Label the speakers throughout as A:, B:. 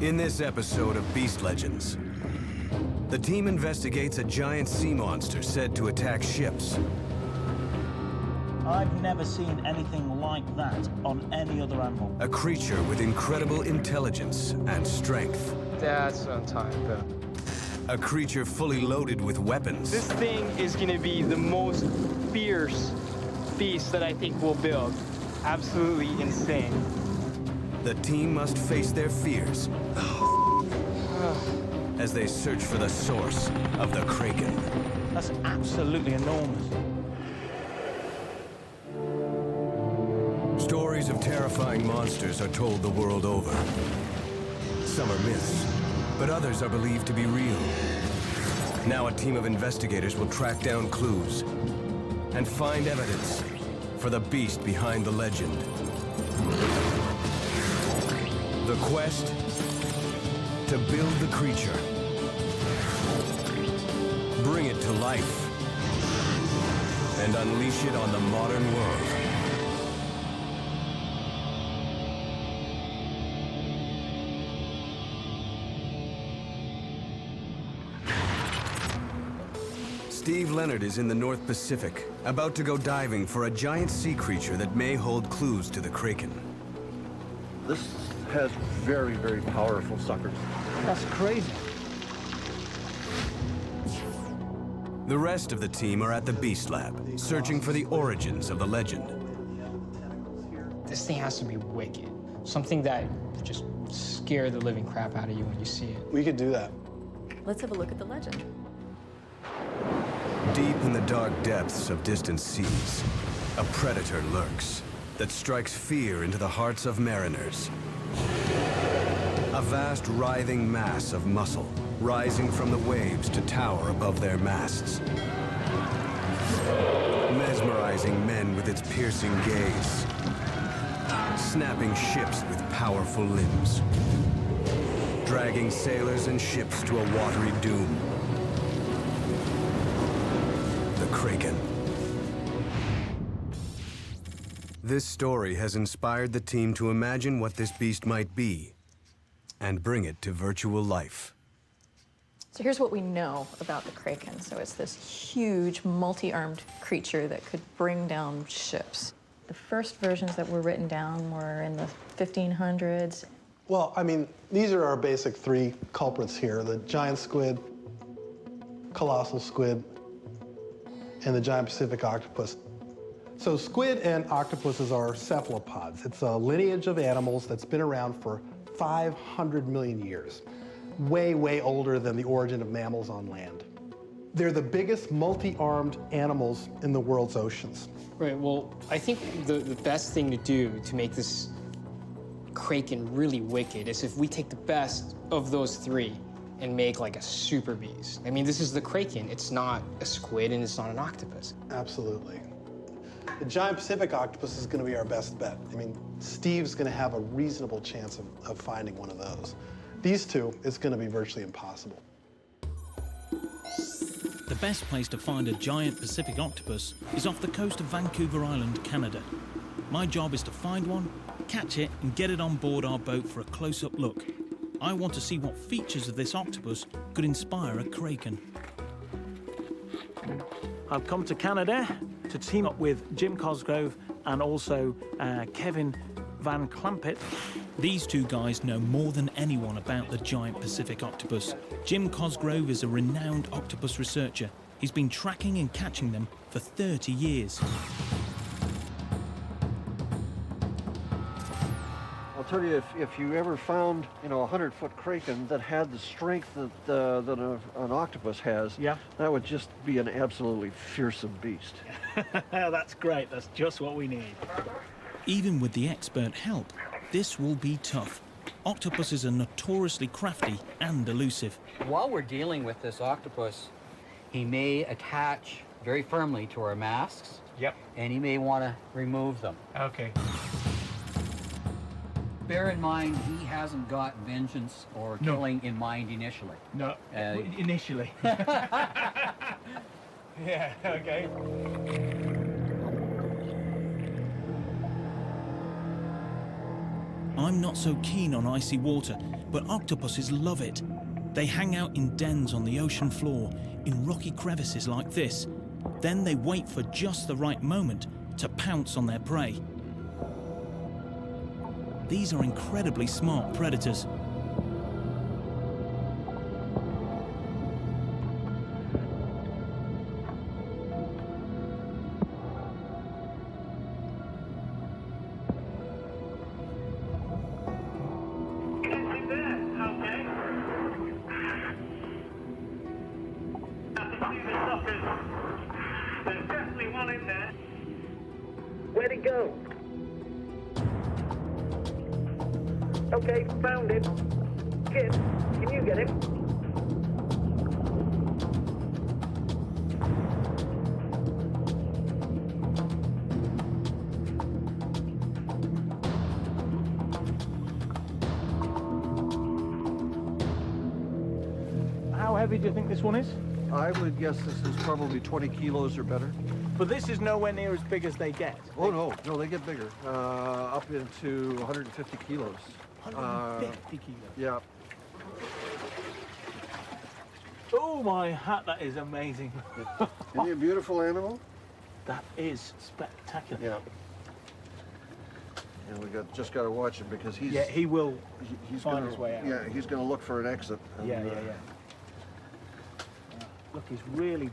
A: In this episode of Beast Legends, the team investigates a giant sea monster said to attack ships.
B: I've never seen anything like that on any other animal.
A: A creature with incredible intelligence and strength.
C: That's on time, though.
A: A creature fully loaded with weapons.
C: This thing is gonna be the most fierce beast that I think we'll build. Absolutely insane.
A: The team must face their fears as they search for the source of the Kraken.
B: That's absolutely enormous.
A: Stories of terrifying monsters are told the world over. Some are myths, but others are believed to be real. Now a team of investigators will track down clues and find evidence for the beast behind the legend. The quest to build the creature, bring it to life, and unleash it on the modern world. Steve Leonard is in the North Pacific, about to go diving for a giant sea creature that may hold clues to the Kraken.
D: This has very, very powerful suckers.
B: That's crazy.
A: The rest of the team are at the Beast Lab, searching for the origins of the legend.
E: This thing has to be wicked. Something that would just scare the living crap out of you when you see it.
F: We could do that.
G: Let's have a look at the legend.
A: Deep in the dark depths of distant seas, a predator lurks that strikes fear into the hearts of mariners. A vast writhing mass of muscle rising from the waves to tower above their masts. Mesmerizing men with its piercing gaze. Snapping ships with powerful limbs. Dragging sailors and ships to a watery doom. The Kraken. This story has inspired the team to imagine what this beast might be and bring it to virtual life.
G: So here's what we know about the Kraken. So it's this huge, multi-armed creature that could bring down ships. The first versions that were written down were in the 1500s.
F: Well, I mean, these are our basic three culprits here: the giant squid, colossal squid, and the giant Pacific octopus. So squid and octopuses are cephalopods. It's a lineage of animals that's been around for 500 million years. Way, way older than the origin of mammals on land. They're the biggest multi-armed animals in the world's oceans.
E: Right, well, I think the best thing to do to make this Kraken really wicked is if we take the best of those three and make like a super beast. I mean, this is the Kraken. It's not a squid and it's not an octopus.
F: Absolutely. The giant Pacific octopus is going to be our best bet. I mean, Steve's going to have a reasonable chance of finding one of those. These two, it's going to be virtually impossible.
H: The best place to find a giant Pacific octopus is off the coast of Vancouver Island, Canada. My job is to find one, catch it, and get it on board our boat for a close-up look. I want to see what features of this octopus could inspire a Kraken.
I: I've come to Canada to team up with Jim Cosgrove and also Kevin Van Clampett.
H: These two guys know more than anyone about the giant Pacific octopus. Jim Cosgrove is a renowned octopus researcher. He's been tracking and catching them for 30 years.
D: I'll tell you, if you ever found, a 100-foot Kraken that had the strength that an octopus has,
I: yeah,
D: that would just be an absolutely fearsome beast.
I: That's great. That's just what we need.
H: Even with the expert help, this will be tough. Octopuses are notoriously crafty and elusive.
J: While we're dealing with this octopus, he may attach very firmly to our masks.
I: Yep.
J: And he may want to remove them.
I: Okay.
J: Bear in mind, he hasn't got vengeance or killing in mind initially.
I: No, initially. Yeah, okay.
H: I'm not so keen on icy water, but octopuses love it. They hang out in dens on the ocean floor, in rocky crevices like this. Then they wait for just the right moment to pounce on their prey. These are incredibly smart predators.
K: Where'd he go? Okay, found him. Kid, can you get him?
I: How heavy do you think this one is?
D: I would guess this is probably 20 kilos or better.
I: But this is nowhere near as big as they get.
D: Oh, no, they get bigger. Up into 150 kilos.
I: 150 kilos?
D: Yeah.
I: Oh, my hat, that is amazing.
D: Isn't he a beautiful animal?
I: That is spectacular.
D: Yeah. And we just got to watch him because he's...
I: Yeah, he will
D: he's
I: find
D: gonna,
I: his way out.
D: Yeah, he's going to look for an exit. And,
I: Yeah. Look, he's really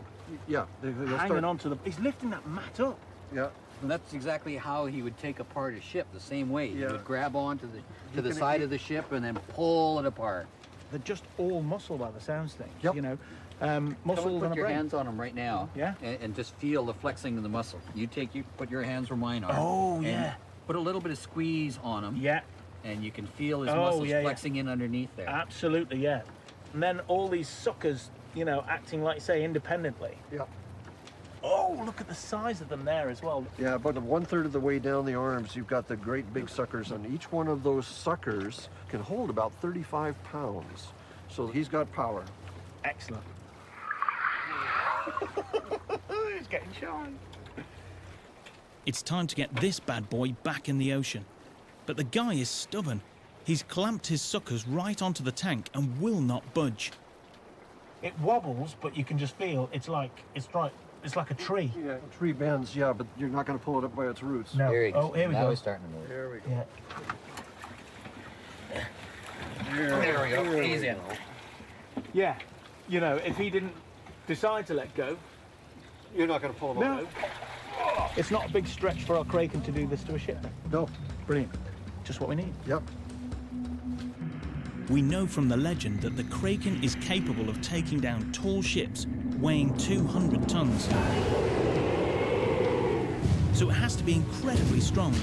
I: hanging on to the... He's lifting that mat up.
D: Yeah.
J: And that's exactly how he would take apart a ship, the same way. He
D: Yeah.
J: would grab onto the side of the ship and then pull it apart.
I: They're just all muscle by the sounds things.
D: Yep.
I: You know,
J: Come
I: muscle
J: and
I: and
J: put
I: a
J: your
I: brain.
J: hands on him right now.
I: Yeah?
J: And just feel the flexing of the muscle. You put your hands where mine are.
I: Oh,
J: and
I: yeah.
J: Put a little bit of squeeze on him.
I: Yeah.
J: And you can feel his
I: Oh,
J: muscles
I: yeah,
J: flexing in underneath there.
I: Absolutely, yeah. And then all these suckers, you know, acting like you say independently.
D: Yeah.
I: Oh, look at the size of them there as well.
D: Yeah, about 1/3 of the way down the arms, you've got the great big suckers, and each one of those suckers can hold about 35 pounds. So he's got power.
I: Excellent. He's getting shy.
H: It's time to get this bad boy back in the ocean. But the guy is stubborn. He's clamped his suckers right onto the tank and will not budge.
I: It wobbles, but you can just feel it's like a tree.
D: Yeah, a tree bends, yeah, but you're not going to pull it up by its roots.
I: No.
J: Here he goes.
I: Oh, here we
J: now
I: go.
J: he's starting to move.
D: There we go.
I: Yeah.
J: There we go. He's in.
I: Yeah. You know, if he didn't decide to let go,
D: You're not going to pull him
I: no.
D: up.
I: It's not a big stretch for our Kraken to do this to a ship.
D: No.
I: Brilliant. Just what we need.
D: Yep.
H: We know from the legend that the Kraken is capable of taking down tall ships weighing 200 tons. So it has to be incredibly strong.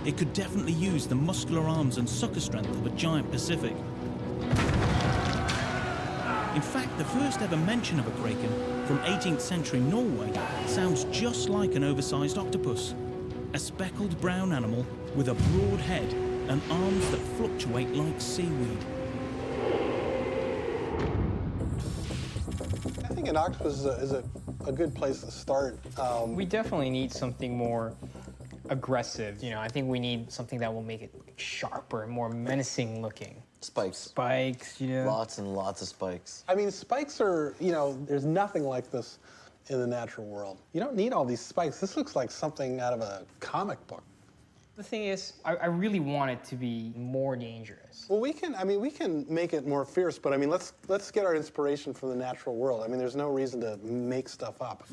H: It could definitely use the muscular arms and sucker strength of a giant Pacific. In fact, the first ever mention of a Kraken from 18th century Norway sounds just like an oversized octopus. A speckled brown animal with a broad head and arms that fluctuate like seaweed.
F: I think an octopus is a good place to start.
E: We definitely need something more aggressive. You know, I think we need something that will make it sharper and more menacing looking.
L: Spikes.
E: Spikes, you know.
L: Lots and lots of spikes.
F: I mean, spikes are, you know, there's nothing like this in the natural world. You don't need all these spikes. This looks like something out of a comic book.
E: The thing is, I really want it to be more dangerous.
F: Well, we can make it more fierce, but I mean, let's get our inspiration from the natural world. I mean, there's no reason to make stuff up.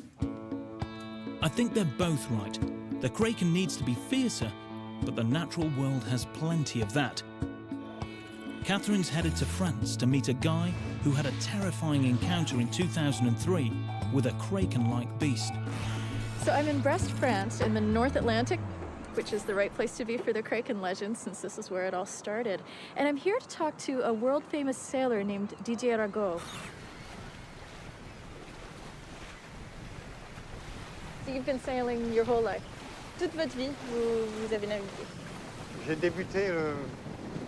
H: I think they're both right. The Kraken needs to be fiercer, but the natural world has plenty of that. Catherine's headed to France to meet a guy who had a terrifying encounter in 2003 with a Kraken-like beast.
G: So I'm in Brest, France, in the North Atlantic, which is the right place to be for the Kraken legend, since this is where it all started. And I'm here to talk to a world-famous sailor named Didier Rago. So you've been sailing your whole life? Toute votre vie, vous avez navigué?
M: J'ai débuté le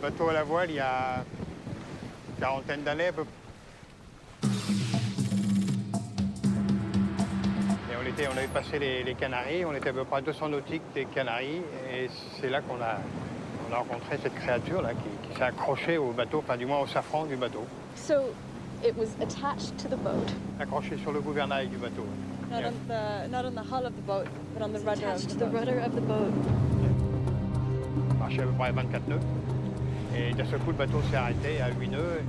M: bateau à la voile il y a une quarantaine d'années à peu près. Et on avait passé les Canaries, on était à peu près à 200 nautiques des Canaries, et c'est là qu'on a On a rencontré cette créature-là qui s'est accrochée au bateau, enfin du moins au safran du bateau.
L: So it was attached to the boat?
M: Accroché sur le gouvernail du bateau.
L: Not on the hull of the boat, but on the rudder of the boat. Rudder of the boat.
M: Marchait à peu près à 24 nœuds. Et d'un seul coup, le bateau s'est arrêté à 8 nœuds.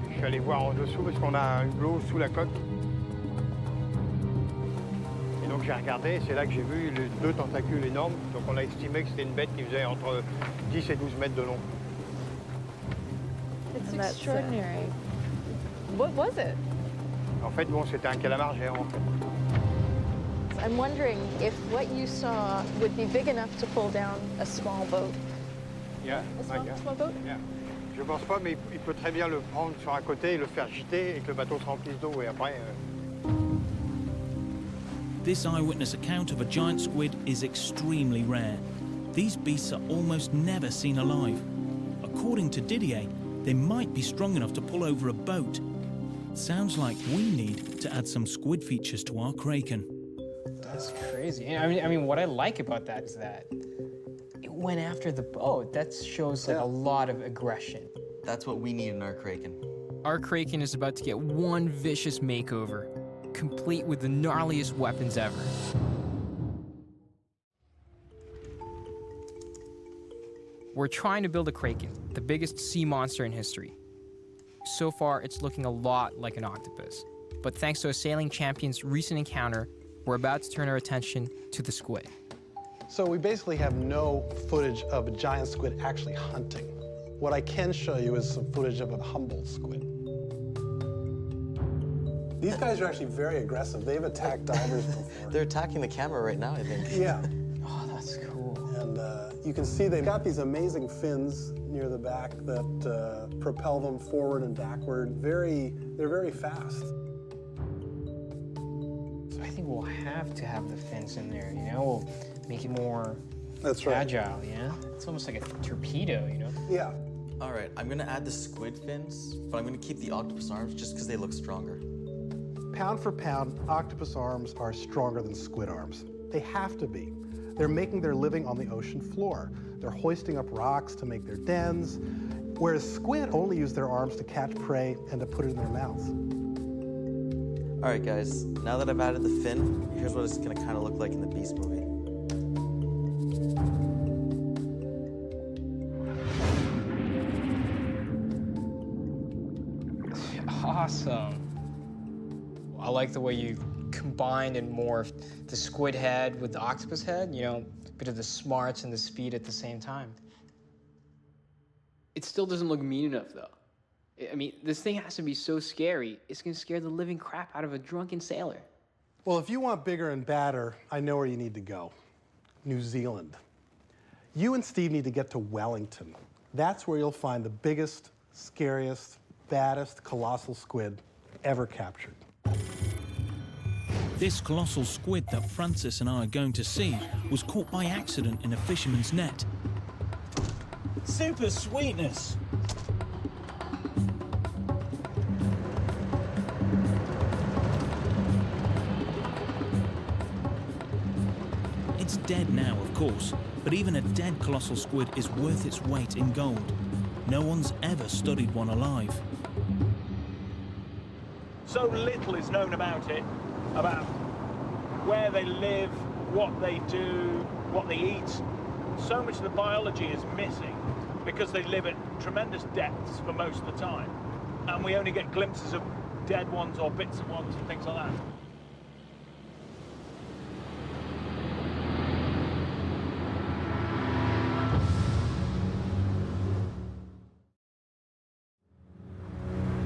M: Je suis allé voir en dessous parce qu'on a un hublot sous la coque. Et donc j'ai regardé, et c'est là que j'ai vu les 2 tentacules énormes. Donc on a estimé que c'était une bête qui faisait entre 10 et 12 mètres de long.
L: It's extraordinary. What was it?
M: En fait, bon, c'était un calamar géant, en fait.
L: I'm wondering if what you saw would be big enough to pull down a small boat.
M: Yeah,
L: A small boat?
M: Yeah. Je pense pas, mais il peut très bien le prendre sur un côté et le faire gîter et que le bateau se remplisse d'eau et après...
H: This eyewitness account of a giant squid is extremely rare. These beasts are almost never seen alive. According to Didier, they might be strong enough to pull over a boat. Sounds like we need to add some squid features to our Kraken.
E: That's crazy. I mean, what I like about that is that it went after the boat. That shows like a lot of aggression.
N: That's what we need in our Kraken.
O: Our Kraken is about to get one vicious makeover, complete with the gnarliest weapons ever. We're trying to build a Kraken, the biggest sea monster in history. So far, it's looking a lot like an octopus. But thanks to a sailing champion's recent encounter, we're about to turn our attention to the squid.
F: So we basically have no footage of a giant squid actually hunting. What I can show you is some footage of a humble squid. These guys are actually very aggressive. They've attacked divers before.
N: They're attacking the camera right now, I think.
F: Yeah.
E: Oh, that's cool.
F: And you can see they've got these amazing fins near the back that propel them forward and backward. They're very fast.
E: So I think we'll have to have the fins in there, you know? We'll make it more
F: That's right.
E: agile, yeah? It's almost like a torpedo, you know?
F: Yeah.
N: All right, I'm gonna add the squid fins, but I'm gonna keep the octopus arms just because they look stronger.
F: Pound for pound, octopus arms are stronger than squid arms. They have to be. They're making their living on the ocean floor. They're hoisting up rocks to make their dens, whereas squid only use their arms to catch prey and to put it in their mouths.
N: All right, guys, now that I've added the fin, here's what it's gonna kind of look like in the Beast movie.
E: Awesome. I like the way you combined and morphed the squid head with the octopus head, you know, a bit of the smarts and the speed at the same time.
P: It still doesn't look mean enough, though. I mean, this thing has to be so scary, it's gonna scare the living crap out of a drunken sailor.
F: Well, if you want bigger and badder, I know where you need to go. New Zealand. You and Steve need to get to Wellington. That's where you'll find the biggest, scariest, baddest colossal squid ever captured.
H: This colossal squid that Francis and I are going to see was caught by accident in a fisherman's net.
I: Super sweetness.
H: It's dead now, of course, but even a dead colossal squid is worth its weight in gold. No one's ever studied one alive.
I: So little is known about it, about where they live, what they do, what they eat. So much of the biology is missing because they live at tremendous depths for most of the time. And we only get glimpses of dead ones or bits of ones and things like that.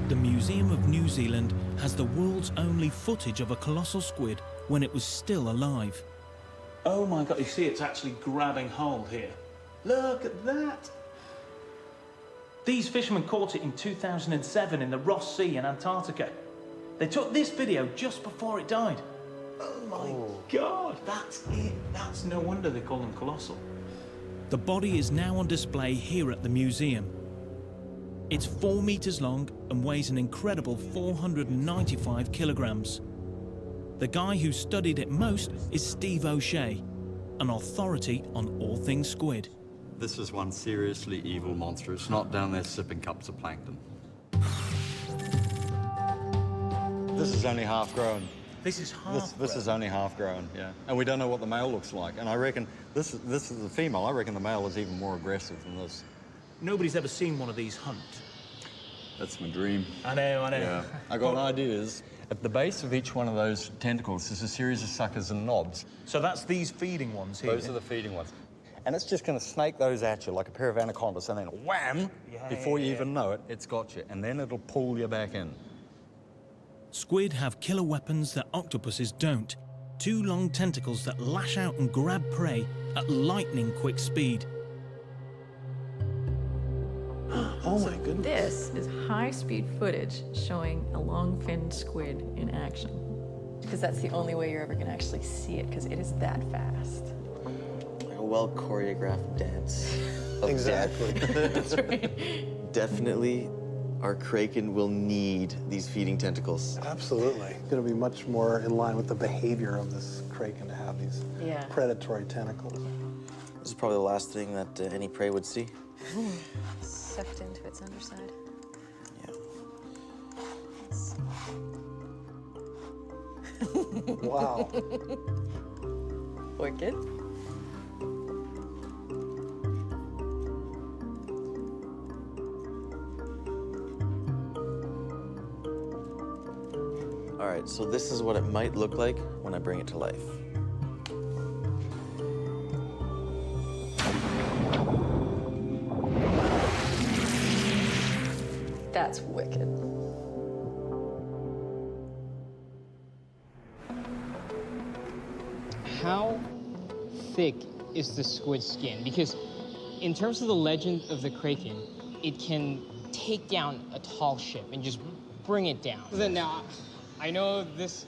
H: The Museum of New Zealand has the world's only footage of a colossal squid when it was still alive.
I: Oh my God, you see it's actually grabbing hold here. Look at that. These fishermen caught it in 2007 in the Ross Sea in Antarctica. They took this video just before it died. Oh my God, that's it. That's no wonder they call them colossal.
H: The body is now on display here at the museum. It's 4 meters long and weighs an incredible 495 kilograms. The guy who studied it most is Steve O'Shea. an authority on all things squid.
Q: This is one seriously evil monster. It's not down there sipping cups of plankton. This is only half grown.
I: This is half
Q: This is only half grown, yeah. And we don't know what the male looks like. And I reckon this is the female. I reckon the male is even more aggressive than this.
I: Nobody's ever seen one of these hunt.
Q: That's my dream.
I: I know.
Q: Yeah. I got ideas. At the base of each one of those tentacles is a series of suckers and knobs.
I: So that's these feeding ones here?
Q: Those are the feeding ones. And it's just going to snake those at you like a pair of anacondas, and then wham! Before you even know it, it's got you. And then it'll pull you back in.
H: Squid have killer weapons that octopuses don't. 2 long tentacles that lash out and grab prey at lightning-quick speed.
G: Oh my goodness. This is high-speed footage showing a long-finned squid in action. Because that's the only way you're ever going to actually see it, because it is that fast.
N: Like a well-choreographed dance.
F: Exactly.
N: That's right. Definitely, our Kraken will need these feeding tentacles.
F: Absolutely. It's going to be much more in line with the behavior of this Kraken to have these predatory tentacles.
N: This is probably the last thing that any prey would see.
G: Sucked into its underside.
F: Wow.
G: Wicked.
N: All right, so this is what it might look like when I bring it to life.
G: That's wicked.
O: How thick is the squid skin? Because in terms of the legend of the Kraken, it can take down a tall ship and just bring it down. Then now, I know this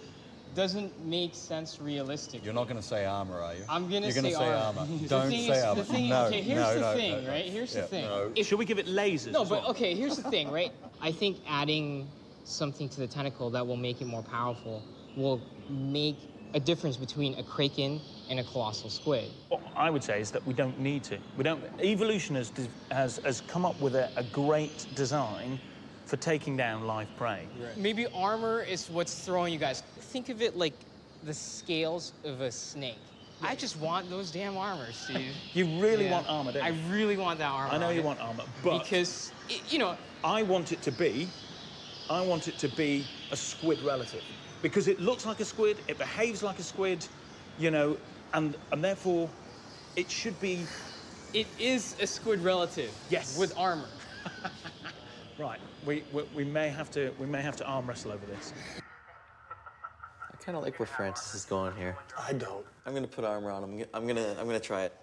O: doesn't make sense realistically.
Q: You're not going to say armor, are you?
O: I'm going to
Q: You're going to say armor. Don't say armor. No,
O: okay, here's the
Q: no,
O: thing,
Q: no.
O: right? Here's the thing.
Q: No.
O: If,
I: Should we give it lasers?
O: no,
I: as
O: but
I: well?
O: okay, here's the thing, right? I think adding something to the tentacle that will make it more powerful will make a difference between a Kraken and a colossal squid.
I: What I would say is that we don't need to. We don't. Evolution has come up with a great design for taking down live prey.
O: Maybe armor is what's throwing you guys. Think of it like the scales of a snake. I just want those damn armors, Steve.
I: You really want armor, don't you?
O: I really want that armor.
I: I know you want armor, but
O: because you know,
I: I want it to be a squid relative, because it looks like a squid, it behaves like a squid, you know, and therefore it should be.
O: It is a squid relative.
I: Yes.
O: With armor.
I: Right. We may have to arm wrestle over this.
N: I kind of like where Francis is going here.
F: I don't.
N: I'm gonna put armor on him. I'm gonna try it.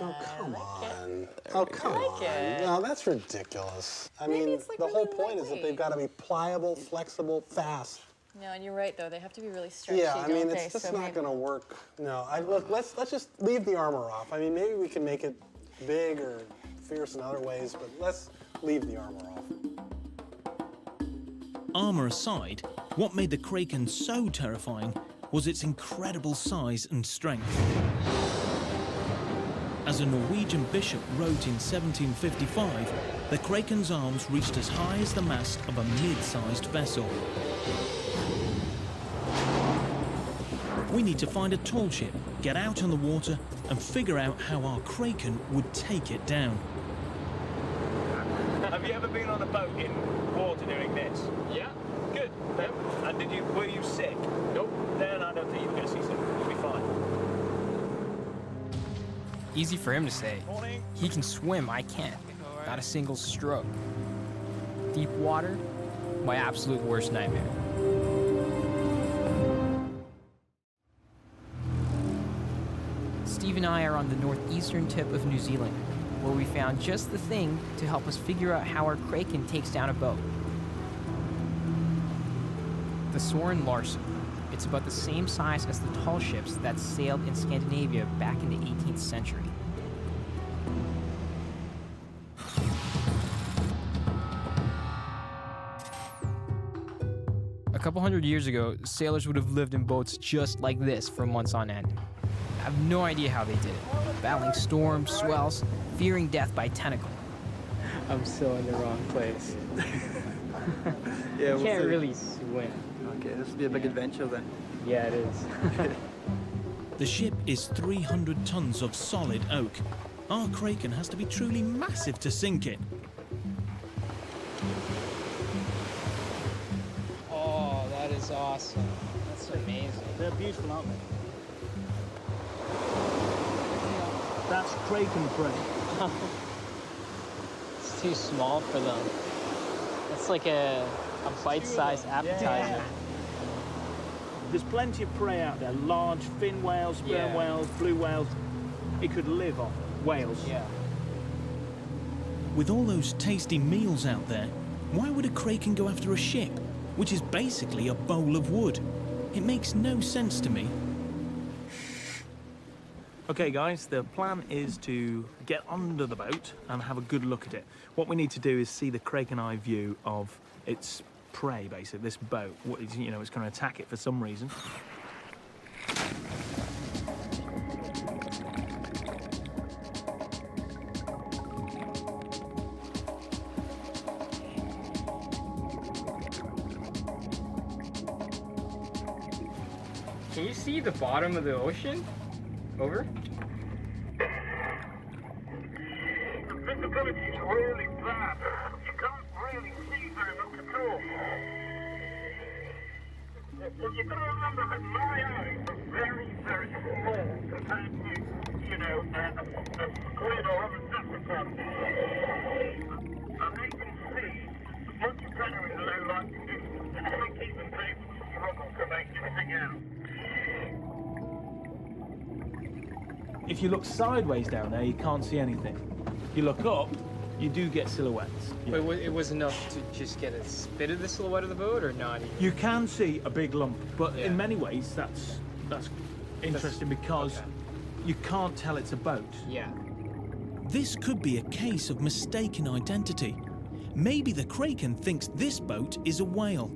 F: Oh, come on. Oh, come on. No, that's ridiculous. I mean, the whole point is that they've got to be pliable, flexible, fast.
G: No, and you're right, though. They have to be really stretchy,
F: Yeah, I mean,
G: don't
F: it's
G: they?
F: just not going to work. No, look, let's just leave the armor off. I mean, maybe we can make it big or fierce in other ways, but let's leave the armor off.
H: Armor aside, what made the Kraken so terrifying was its incredible size and strength. As a Norwegian bishop wrote in 1755, the Kraken's arms reached as high as the mast of a mid-sized vessel. We need to find a tall ship, get out on the water, and figure out how our Kraken would take it down.
I: Have you ever been on a boat in water doing this?
P: Yeah.
I: Good. Yep. And were you sick?
P: Nope.
I: Then I don't think you're going to see sick. You'll be fine.
O: Easy for him to say. He can swim, I can't. Not a single stroke. Deep water, my absolute worst nightmare. Steve and I are on the northeastern tip of New Zealand, where we found just the thing to help us figure out how our Kraken takes down a boat. The Soren Larsen. It's about the same size as the tall ships that sailed in Scandinavia back in the 18th century. A couple hundred years ago, sailors would have lived in boats just like this for months on end. I have no idea how they did it. Battling storms, swells, fearing death by tentacle.
P: I'm still in the wrong place.
R: Yeah,
P: You can't really swim.
R: Okay, this will be a big adventure then.
P: Yeah, it is.
H: The ship is 300 tons of solid oak. Our Kraken has to be truly massive to sink it.
P: Oh, that is awesome. That's amazing.
I: They're beautiful, aren't they? That's Kraken prey.
P: It's too small for them. It's like a bite-sized appetizer.
I: Yeah. There's plenty of prey out there. Large fin whales, sperm whales, blue whales. It could live off whales.
P: Yeah.
H: With all those tasty meals out there, why would a Kraken go after a ship, which is basically a bowl of wood? It makes no sense to me.
I: Okay guys, the plan is to get under the boat and have a good look at it. What we need to do is see the Kraken eye view of its prey, basically, this boat. What is, you know, it's going to attack it for some reason.
P: Can you see the bottom of the ocean? Over?
K: The visibility is really bad. You can't really see very much at all. But you've got to remember that my eyes are very, very small compared to, you know, a squid or other septicons. And they can see much better in low light conditions. I think even they struggle to make anything out.
I: If you look sideways down there, you can't see anything. You look up, you do get silhouettes.
P: But it was enough to just get a bit of the silhouette of the boat, or not even?
I: You can see a big lump, but in many ways that's interesting because you can't tell it's a boat.
P: Yeah.
H: This could be a case of mistaken identity. Maybe the Kraken thinks this boat is a whale.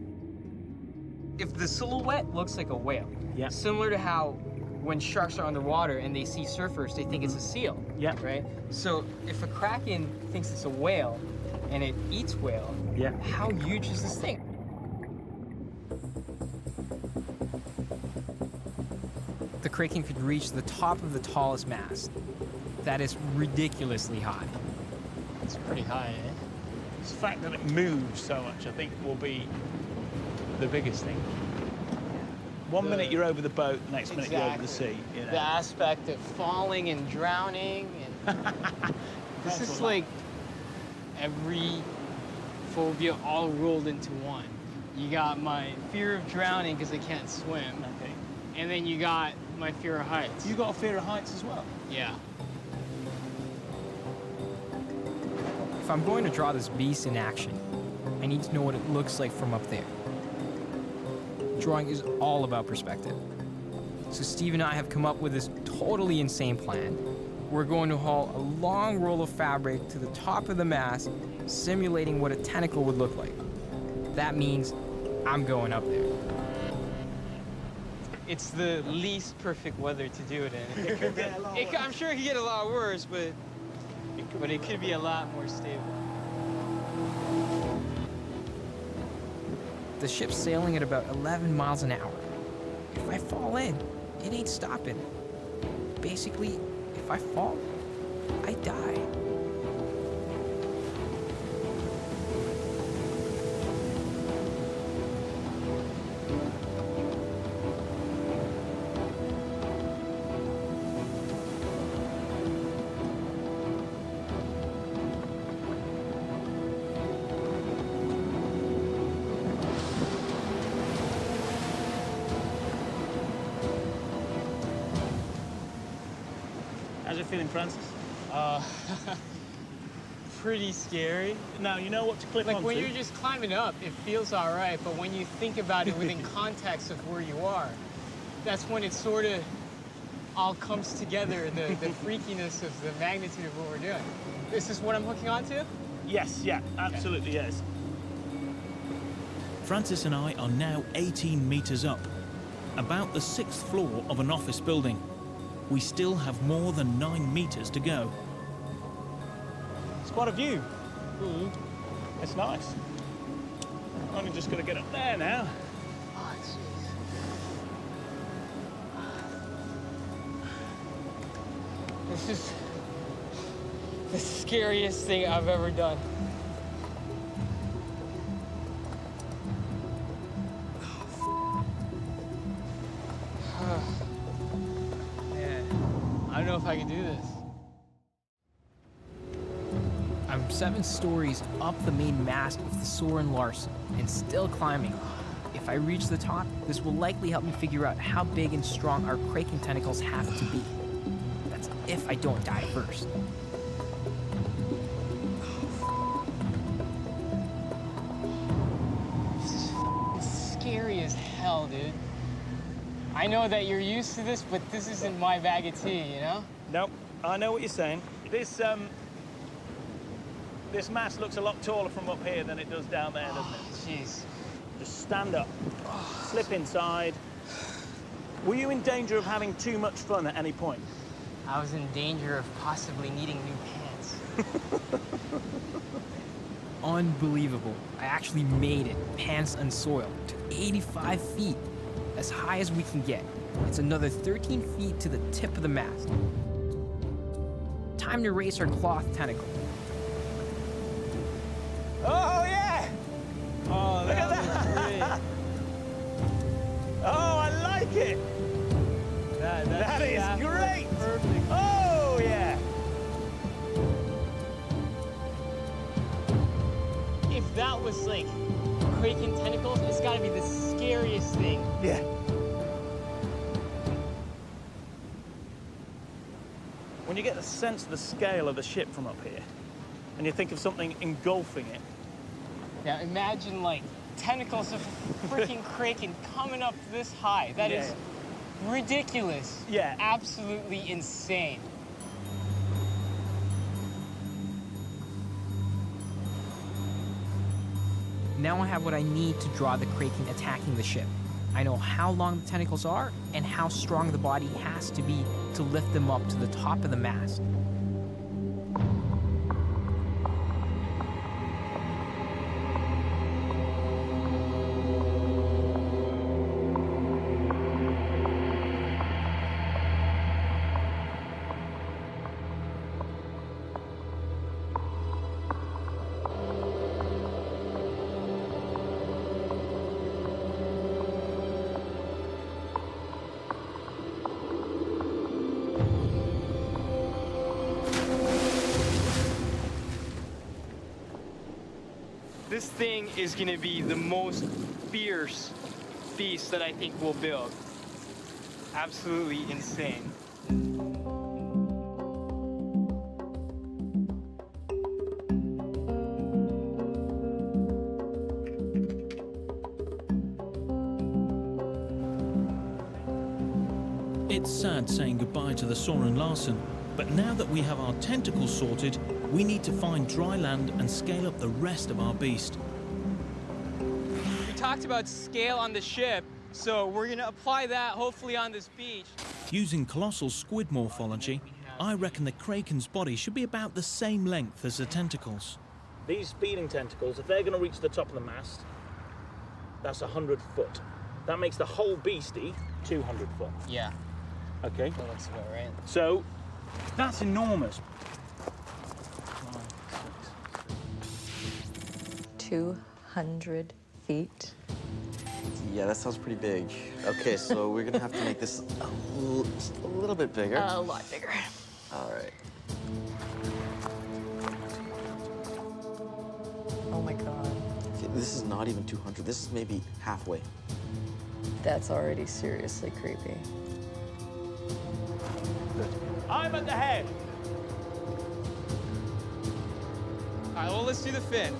P: If the silhouette looks like a whale, similar to how when sharks are underwater and they see surfers, they think it's a seal.
I: Yeah.
P: Right? So if a Kraken thinks it's a whale and it eats whale, how huge is this thing?
O: The Kraken could reach the top of the tallest mast. That is ridiculously high.
P: It's pretty high, eh?
I: It's the fact that it moves so much, I think, will be the biggest thing. One minute you're over the boat, next minute you're over the sea. You know?
P: The aspect of falling and drowning, and this is like every phobia all rolled into one. You got my fear of drowning because I can't swim, and then you got my fear of heights.
I: You got a fear of heights as well?
P: Yeah.
O: If I'm going to draw this beast in action, I need to know what it looks like from up there. Drawing is all about perspective. So Steve and I have come up with this totally insane plan. We're going to haul a long roll of fabric to the top of the mast, simulating what a tentacle would look like. That means I'm going up there.
P: It's the least perfect weather to do it in. It could get a lot worse. I'm sure it could get a lot worse, but it could be a lot more stable.
O: The ship's sailing at about 11 miles an hour. If I fall in, it ain't stopping. Basically, if I fall, I die.
I: How's it feeling, Francis?
P: Pretty scary.
I: Now, you know what to clip
P: like
I: onto.
P: when you're just climbing up, it feels all right, but when you think about it within context of where you are, that's when it sort of all comes together, the freakiness of the magnitude of what we're doing. Is this what I'm hooking onto?
I: Yes, yeah, absolutely, yes.
H: Francis and I are now 18 meters up, about the 6th floor of an office building. We still have more than 9 meters to go.
I: It's quite a view. It's nice. I'm only just going to get up there now.
P: Oh, jeez. This is the scariest thing I've ever done. Man, I don't know if I can do this.
O: I'm 7 stories up the main mast of the Soren Larsen and still climbing. If I reach the top, this will likely help me figure out how big and strong our Kraken tentacles have to be. That's if I don't die first.
P: This is scary as hell, dude. I know that you're used to this, but this isn't my bag of tea, you know?
I: Nope, I know what you're saying. This mast looks a lot taller from up here than it does down there, doesn't it?
P: Jeez.
I: Just stand up, slip inside. Were you in danger of having too much fun at any point?
P: I was in danger of possibly needing new pants.
O: Unbelievable. I actually made it, pants unsoiled, to 85 feet, as high as we can get. It's another 13 feet to the tip of the mast. Time to race our cloth tentacle.
I: Oh, yeah!
P: Oh,
I: look at that!
P: Great.
I: Oh, I like it! That is great!
P: Perfect.
I: Oh, yeah!
P: If that was like Kraken tentacles, it's gotta be the scariest thing.
I: Yeah. When you get the sense of the scale of the ship from up here, and you think of something engulfing it.
P: Now imagine like tentacles of freaking Kraken coming up this high. That is ridiculous.
I: Yeah.
P: Absolutely insane.
O: Now I have what I need to draw the Kraken attacking the ship. I know how long the tentacles are and how strong the body has to be to lift them up to the top of the mast.
P: This thing is gonna be the most fierce beast that I think we'll build. Absolutely insane.
H: It's sad saying goodbye to the Soren Larsen, but now that we have our tentacles sorted, we need to find dry land and scale up the rest of our beast.
P: We talked about scale on the ship, so we're gonna apply that hopefully on this beach.
H: Using colossal squid morphology, I reckon the Kraken's body should be about the same length as the tentacles.
I: These feeding tentacles, if they're going to reach the top of the mast, that's 100 foot. That makes the whole beastie 200 foot.
P: Yeah.
I: Okay.
P: That looks about right.
I: So, that's enormous.
G: 200 feet.
N: Yeah, that sounds pretty big. Okay, so we're gonna have to make this just a little bit bigger.
G: A lot bigger.
N: All right.
G: Oh my God.
N: Okay, this is not even 200. This is maybe halfway.
G: That's already seriously creepy.
I: I'm at the head.
P: All right, well, let's do the fin.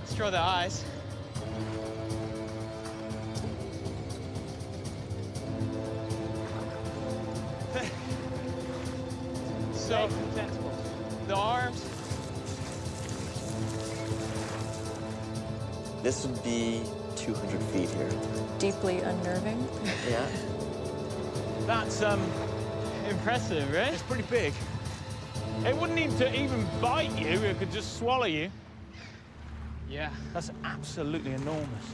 P: Let's draw the eyes. So, the arms.
N: This would be 200 feet here.
G: Deeply unnerving.
N: Yeah.
I: That's,
P: impressive, right?
I: it's pretty big. It wouldn't need to even bite you, it could just swallow you.
P: Yeah.
I: That's absolutely enormous.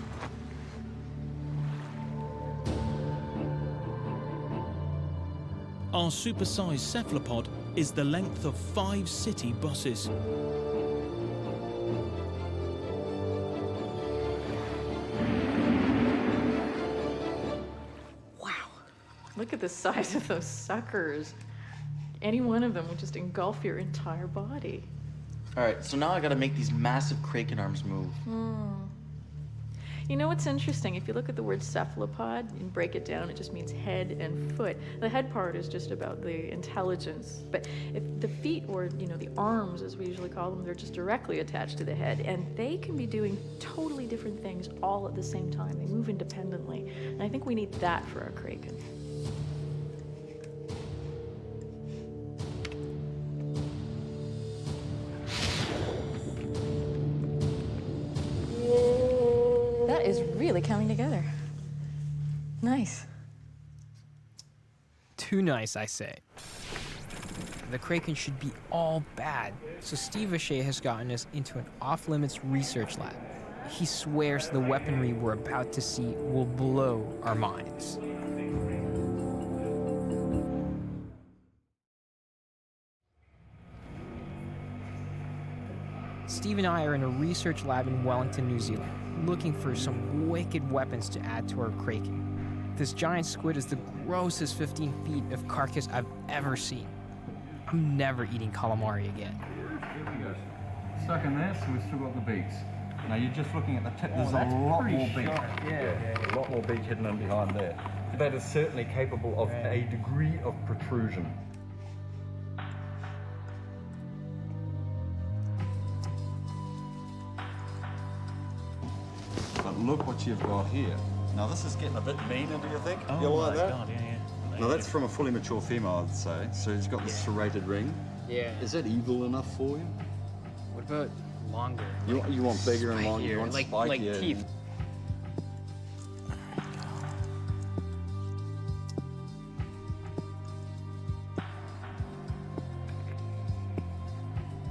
H: Our supersized cephalopod is the length of 5 city buses.
G: Look at the size of those suckers. Any one of them would just engulf your entire body.
N: All right, so now I gotta make these massive Kraken arms move.
G: You know what's interesting? If you look at the word cephalopod and break it down, it just means head and foot. The head part is just about the intelligence. But if the feet, or the arms as we usually call them, they're just directly attached to the head. And they can be doing totally different things all at the same time. They move independently. And I think we need that for our Kraken. That is really coming together. Nice.
O: Too nice, I say. The Kraken should be all bad, so Steve Vacher has gotten us into an off-limits research lab. He swears the weaponry we're about to see will blow our minds. Steve and I are in a research lab in Wellington, New Zealand, looking for some wicked weapons to add to our Kraken. This giant squid is the grossest 15 feet of carcass I've ever seen. I'm never eating calamari again.
Q: Stuck in there, so we've still got the beaks. Now you're just looking at the tip. There's a lot more beak. Yeah, a lot more beak hidden in behind there. That is certainly capable of a degree of protrusion. But look what you've got here. Now this is getting a bit meaner, do you think?
I: Oh
Q: you like
I: my
Q: that?
I: God, yeah.
Q: Now that's from a fully mature female, I'd say. So he's got the serrated ring.
P: Yeah.
Q: Is that evil enough for you?
P: What about longer?
Q: You want bigger and longer. You want
P: like
Q: spikier.
P: teeth.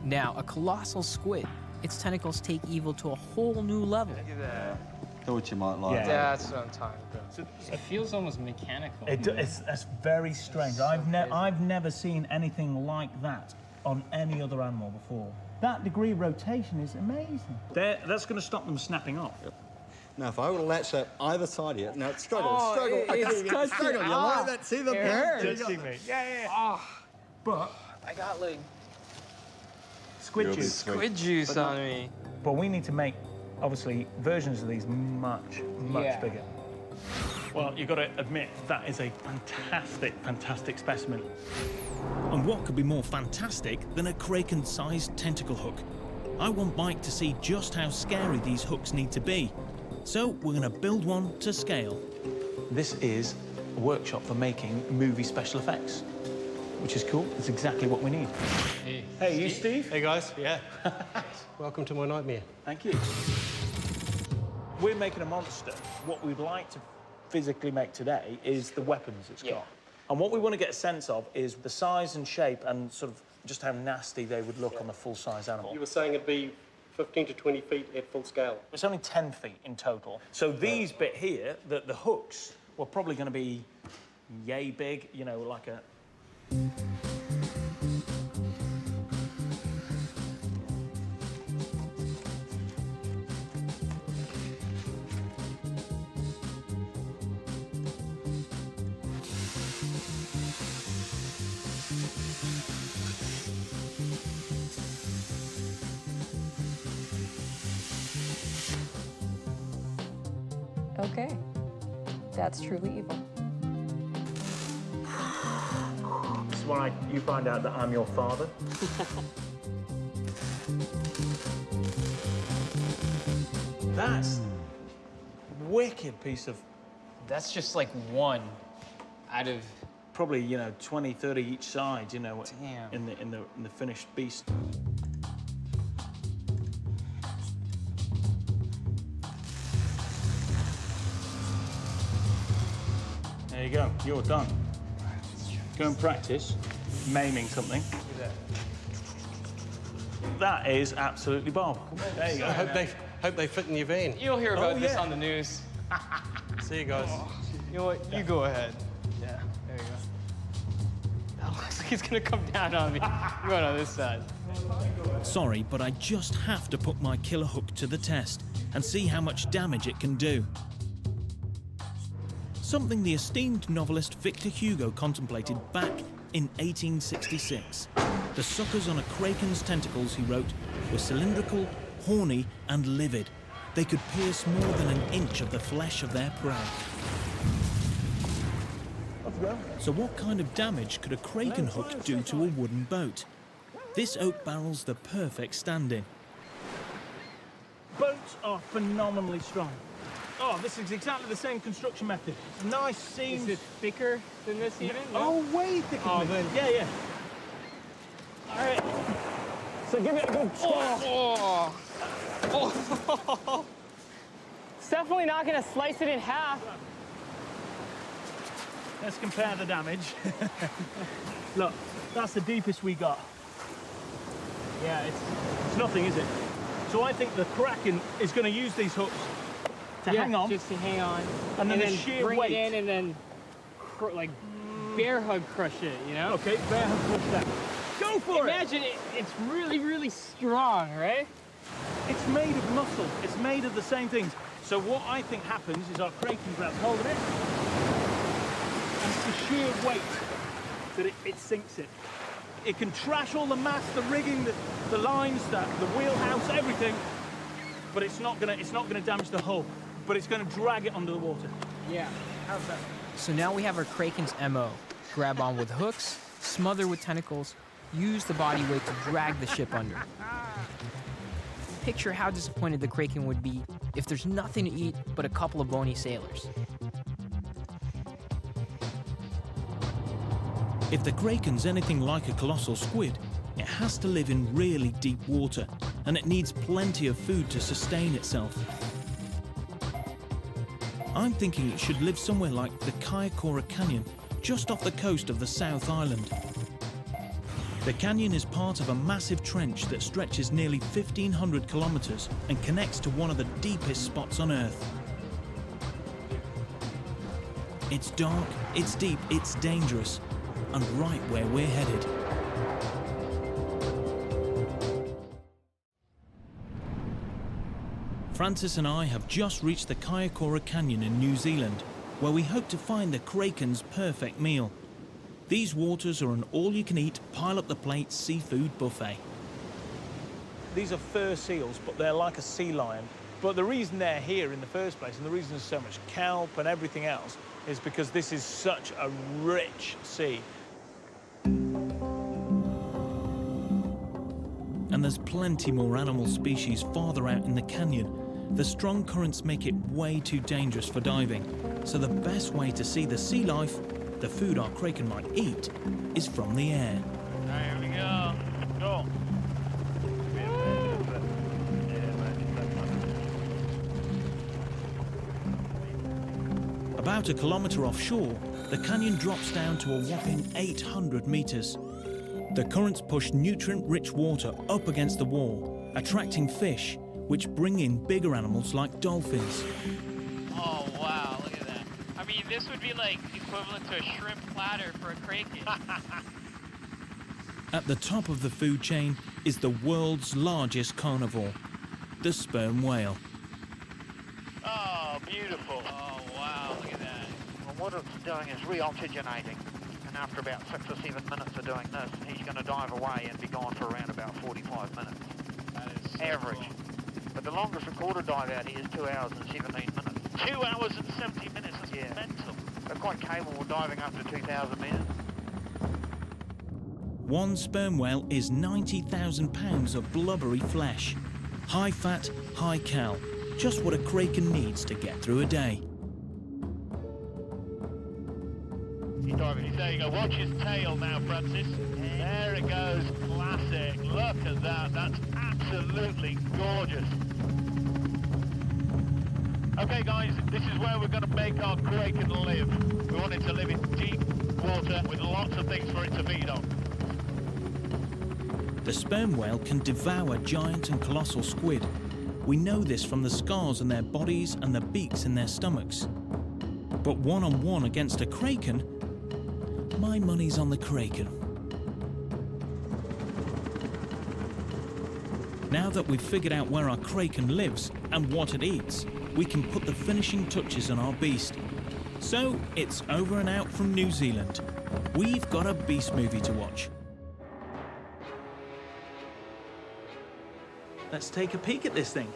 O: Now, a colossal squid. Its tentacles take evil to a whole new level.
P: Look at that.
Q: Thought you might like
P: Yeah,
Q: that.
P: that's what I'm talking about. It feels almost mechanical.
I: It's very strange. I've never seen anything like that on any other animal before. That degree of rotation is amazing. That's going to stop them snapping off.
Q: Now, if I were to latch that either side here, now struggle.
P: It's touching.
Q: Struggle. You like that? See the
P: It hurts.
I: Touching me. Yeah.
P: Oh,
I: But
P: I got like
I: squid
Q: You'll be
I: juice.
Q: sweet.
P: squid juice on me.
I: But we need to make, obviously, versions of these much
P: Yeah.
I: bigger. Well, you've got to admit, that is a fantastic specimen.
H: And what could be more fantastic than a Kraken-sized tentacle hook? I want Mike to see just how scary these hooks need to be. So we're going to build one to scale.
I: This is a workshop for making movie special effects, which is cool. It's exactly what we need. Hey, you Steve?
S: Hey guys, yeah. Welcome to my nightmare.
I: Thank you. We're making a monster. What we'd like to physically make today is the weapons it's got. And what we want to get a sense of is the size and shape and sort of just how nasty they would look on a full-size animal.
S: You were saying it'd be 15 to 20 feet at full scale.
I: It's only 10 feet in total. So these bit here, the hooks, were probably going to be yay big, like a...
G: Okay. That's truly evil.
I: This is when you find out that I'm your father. That's wicked piece of...
P: That's just like one out of...
I: Probably, 20, 30 each side,
P: Damn.
I: in the finished beast. go. You're done. Go and practice maiming something. That is absolutely Bob. There you go.
S: I hope they fit in your van.
P: You'll hear about this on the news.
S: See you guys.
P: You know what? You go ahead. Yeah, there you go. That looks like he's gonna come down on me. I'm going on this side.
H: Sorry, but I just have to put my killer hook to the test and see how much damage it can do. Something the esteemed novelist Victor Hugo contemplated back in 1866. The suckers on a kraken's tentacles, he wrote, were cylindrical, horny, and livid. They could pierce more than an inch of the flesh of their prey. So what kind of damage could a kraken hook do to a wooden boat? This oak barrel's the perfect stand-in.
I: Boats are phenomenally strong. Oh, this is exactly the same construction method. Nice seams.
P: Is it thicker than this even?
I: Oh, way thicker than this. Yeah. All right. So give it a good twirl.
P: Oh. It's definitely not going to slice it in half.
I: Let's compare the damage. Look, that's the deepest we got. Yeah, it's nothing, is it? So I think the Kraken is going to use these hooks to hang on.
P: Just to hang on.
I: And then the
P: then
I: sheer
P: bring
I: weight.
P: it in and then like bear hug crush it, you know?
I: Okay, bear hug crush that. Go for
P: Imagine it. It's really, really strong, right?
I: It's made of muscle. It's made of the same things. So what I think happens is our Kraken grabs hold of it, and it's the sheer weight that it sinks it. It can trash all the mast, the rigging, the lines, the wheelhouse, everything, but it's not gonna damage the hull. But it's gonna drag it under the water.
P: Yeah.
I: How's that?
O: So now we have our Kraken's MO. Grab on with hooks, smother with tentacles, use the body weight to drag the ship under. Picture how disappointed the Kraken would be if there's nothing to eat but a couple of bony sailors.
H: If the Kraken's anything like a colossal squid, it has to live in really deep water, and it needs plenty of food to sustain itself. I'm thinking it should live somewhere like the Kaikoura Canyon, just off the coast of the South Island. The canyon is part of a massive trench that stretches nearly 1,500 kilometers and connects to one of the deepest spots on Earth. It's dark, it's deep, it's dangerous, and right where we're headed. Francis and I have just reached the Kaikoura Canyon in New Zealand, where we hope to find the Kraken's perfect meal. These waters are an all-you-can-eat, pile-up-the-plate seafood buffet.
I: These are fur seals, but they're like a sea lion. But the reason they're here in the first place, and the reason there's so much kelp and everything else, is because this is such a rich sea.
H: And there's plenty more animal species farther out in the canyon. The strong currents make it way too dangerous for diving. So the best way to see the sea life, the food our Kraken might eat, is from the air.
I: Here we go. Go.
H: About a kilometre offshore, the canyon drops down to a whopping 800 metres. The currents push nutrient-rich water up against the wall, attracting fish, which bring in bigger animals like dolphins.
P: Oh, wow, look at that. I mean, this would be like equivalent to a shrimp platter for a Kraken.
H: At the top of the food chain is the world's largest carnivore, the sperm whale.
P: Oh, beautiful. Oh, wow, look at that.
T: Well, what it's doing is re-oxygenating. And after about 6 or 7 minutes of doing this, he's going to dive away and be gone for around about 45 minutes.
P: That is so
T: average.
P: Cool.
T: But the longest recorded dive out here is 2 hours and 17 minutes.
P: 2 hours and 70 minutes, that's mental.
T: They're quite capable of diving up to 2,000 metres.
H: One sperm whale is 90,000 pounds of blubbery flesh. High fat, high cal. Just what a Kraken needs to get through a day.
P: He's diving. There you go. Watch his tail now, Francis. There it goes. Classic. Look at that. That's absolutely gorgeous. Okay, guys, this is where we're going to make our Kraken live.
K: We want it to live in deep water with lots of things for it to feed on.
H: The sperm whale can devour giant and colossal squid. We know this from the scars on their bodies and the beaks in their stomachs. But one-on-one against a kraken, my money's on the kraken. Now that we've figured out where our kraken lives and what it eats, we can put the finishing touches on our beast. So it's over and out from New Zealand. We've got a beast movie to watch.
I: Let's take a peek at this thing.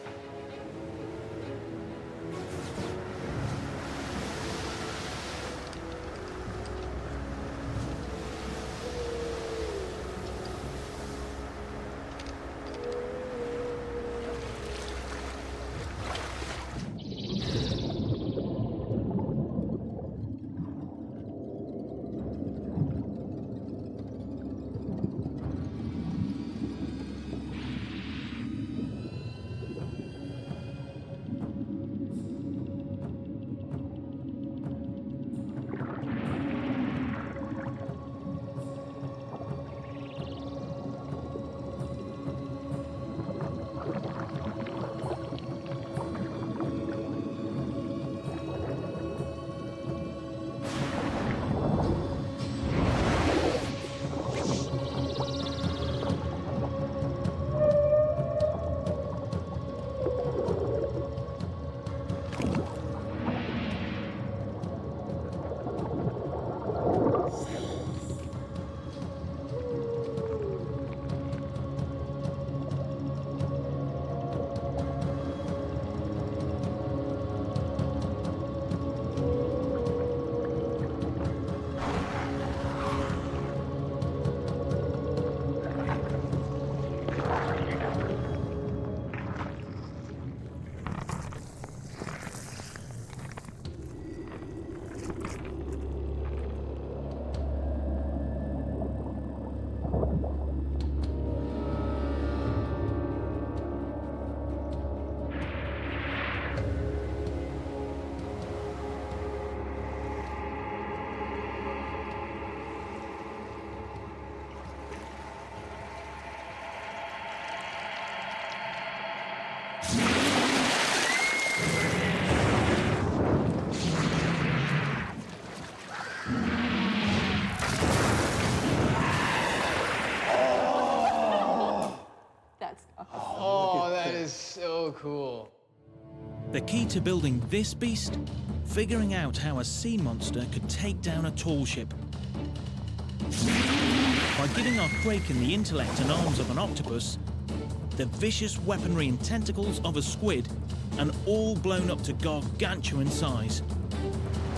P: So cool.
H: The key to building this beast? Figuring out how a sea monster could take down a tall ship. By giving our kraken the intellect and arms of an octopus, the vicious weaponry and tentacles of a squid, and all blown up to gargantuan size,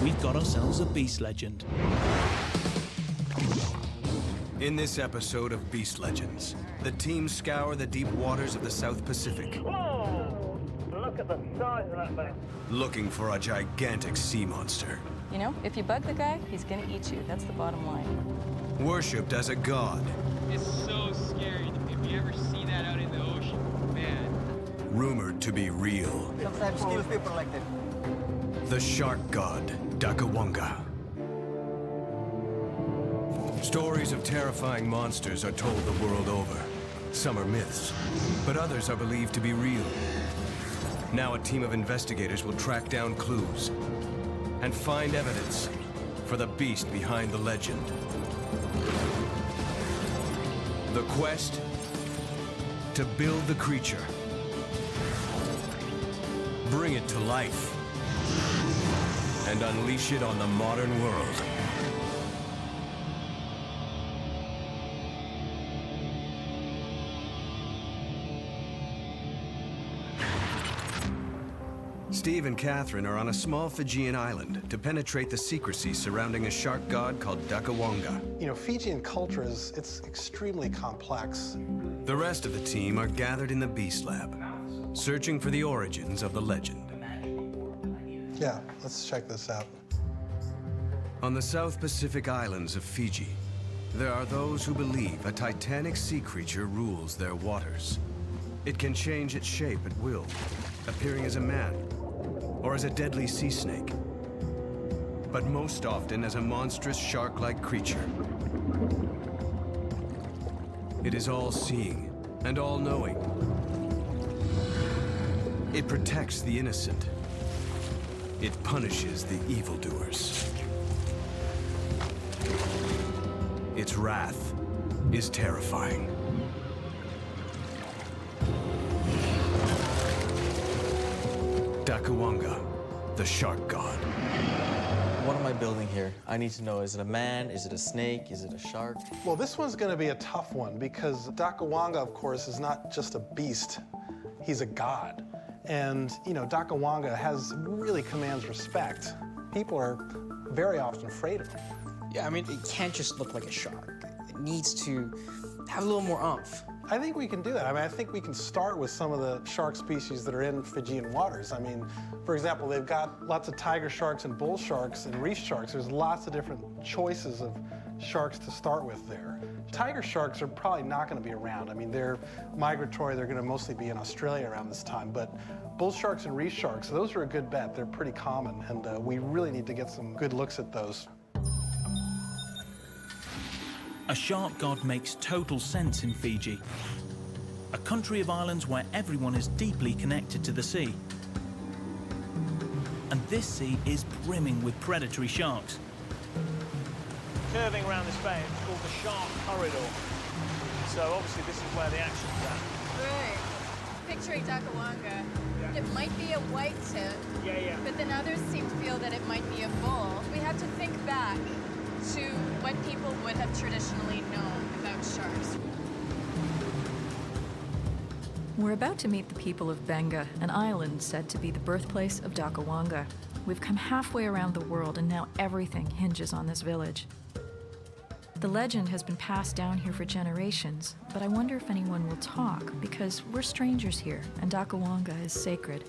H: we've got ourselves a beast legend.
A: In this episode of Beast Legends, the team scour the deep waters of the South Pacific.
K: Whoa! Look at the size of that thing.
A: Looking for a gigantic sea monster.
G: You know, if you bug the guy, he's gonna eat you. That's the bottom line.
A: Worshipped as a god.
P: It's so scary if you ever see that out in the ocean, man.
A: Rumored to be real.
R: Sometimes kill people like that.
A: The shark god, Dakuwaqa. Stories of terrifying monsters are told the world over. Some are myths, but others are believed to be real. Now a team of investigators will track down clues and find evidence for the beast behind the legend. The quest to build the creature, bring it to life, and unleash it on the modern world. Steve and Catherine are on a small Fijian island to penetrate the secrecy surrounding a shark god called Dakuwaqa.
F: You know, Fijian culture it's extremely complex.
A: The rest of the team are gathered in the Beast Lab, searching for the origins of the legend.
F: Yeah, let's check this out.
A: On the South Pacific islands of Fiji, there are those who believe a titanic sea creature rules their waters. It can change its shape at will, appearing as a man or as a deadly sea snake. but most often as a monstrous shark-like creature. It is all-seeing and all-knowing. It protects the innocent. It punishes the evildoers. Its wrath is terrifying. Dakuwaqa, the shark god.
N: What am I building here? I need to know, is it a man? Is it a snake? Is it a shark?
F: Well, this one's going to be a tough one because Dakuwaqa, of course, is not just a beast. He's a god. And, you know, Dakuwaqa really commands respect. People are very often afraid of him.
O: Yeah, I mean, it can't just look like a shark. It needs to have a little more oomph.
F: I think we can do that. I mean, I think we can start with some of the shark species that are in Fijian waters. I mean, for example, they've got lots of tiger sharks and bull sharks and reef sharks. There's lots of different choices of sharks to start with there. Tiger sharks are probably not going to be around. I mean, they're migratory. They're going to mostly be in Australia around this time. But bull sharks and reef sharks, those are a good bet. They're pretty common, and we really need to get some good looks at those.
H: A shark god makes total sense in Fiji, a country of islands where everyone is deeply connected to the sea. And this sea is brimming with predatory sharks.
B: Curving around this bay, it's called the Shark Corridor. So obviously this is where the action's at.
L: Right. Picturing Dakuwaqa, it might be a white tip, but then others seem to feel that it might be a bull. We have to think back to what people would have traditionally known about sharks.
G: We're about to meet the people of Benga, an island said to be the birthplace of Dakuwaqa. We've come halfway around the world, and now everything hinges on this village. The legend has been passed down here for generations, but I wonder if anyone will talk, because we're strangers here, and Dakuwaqa is sacred.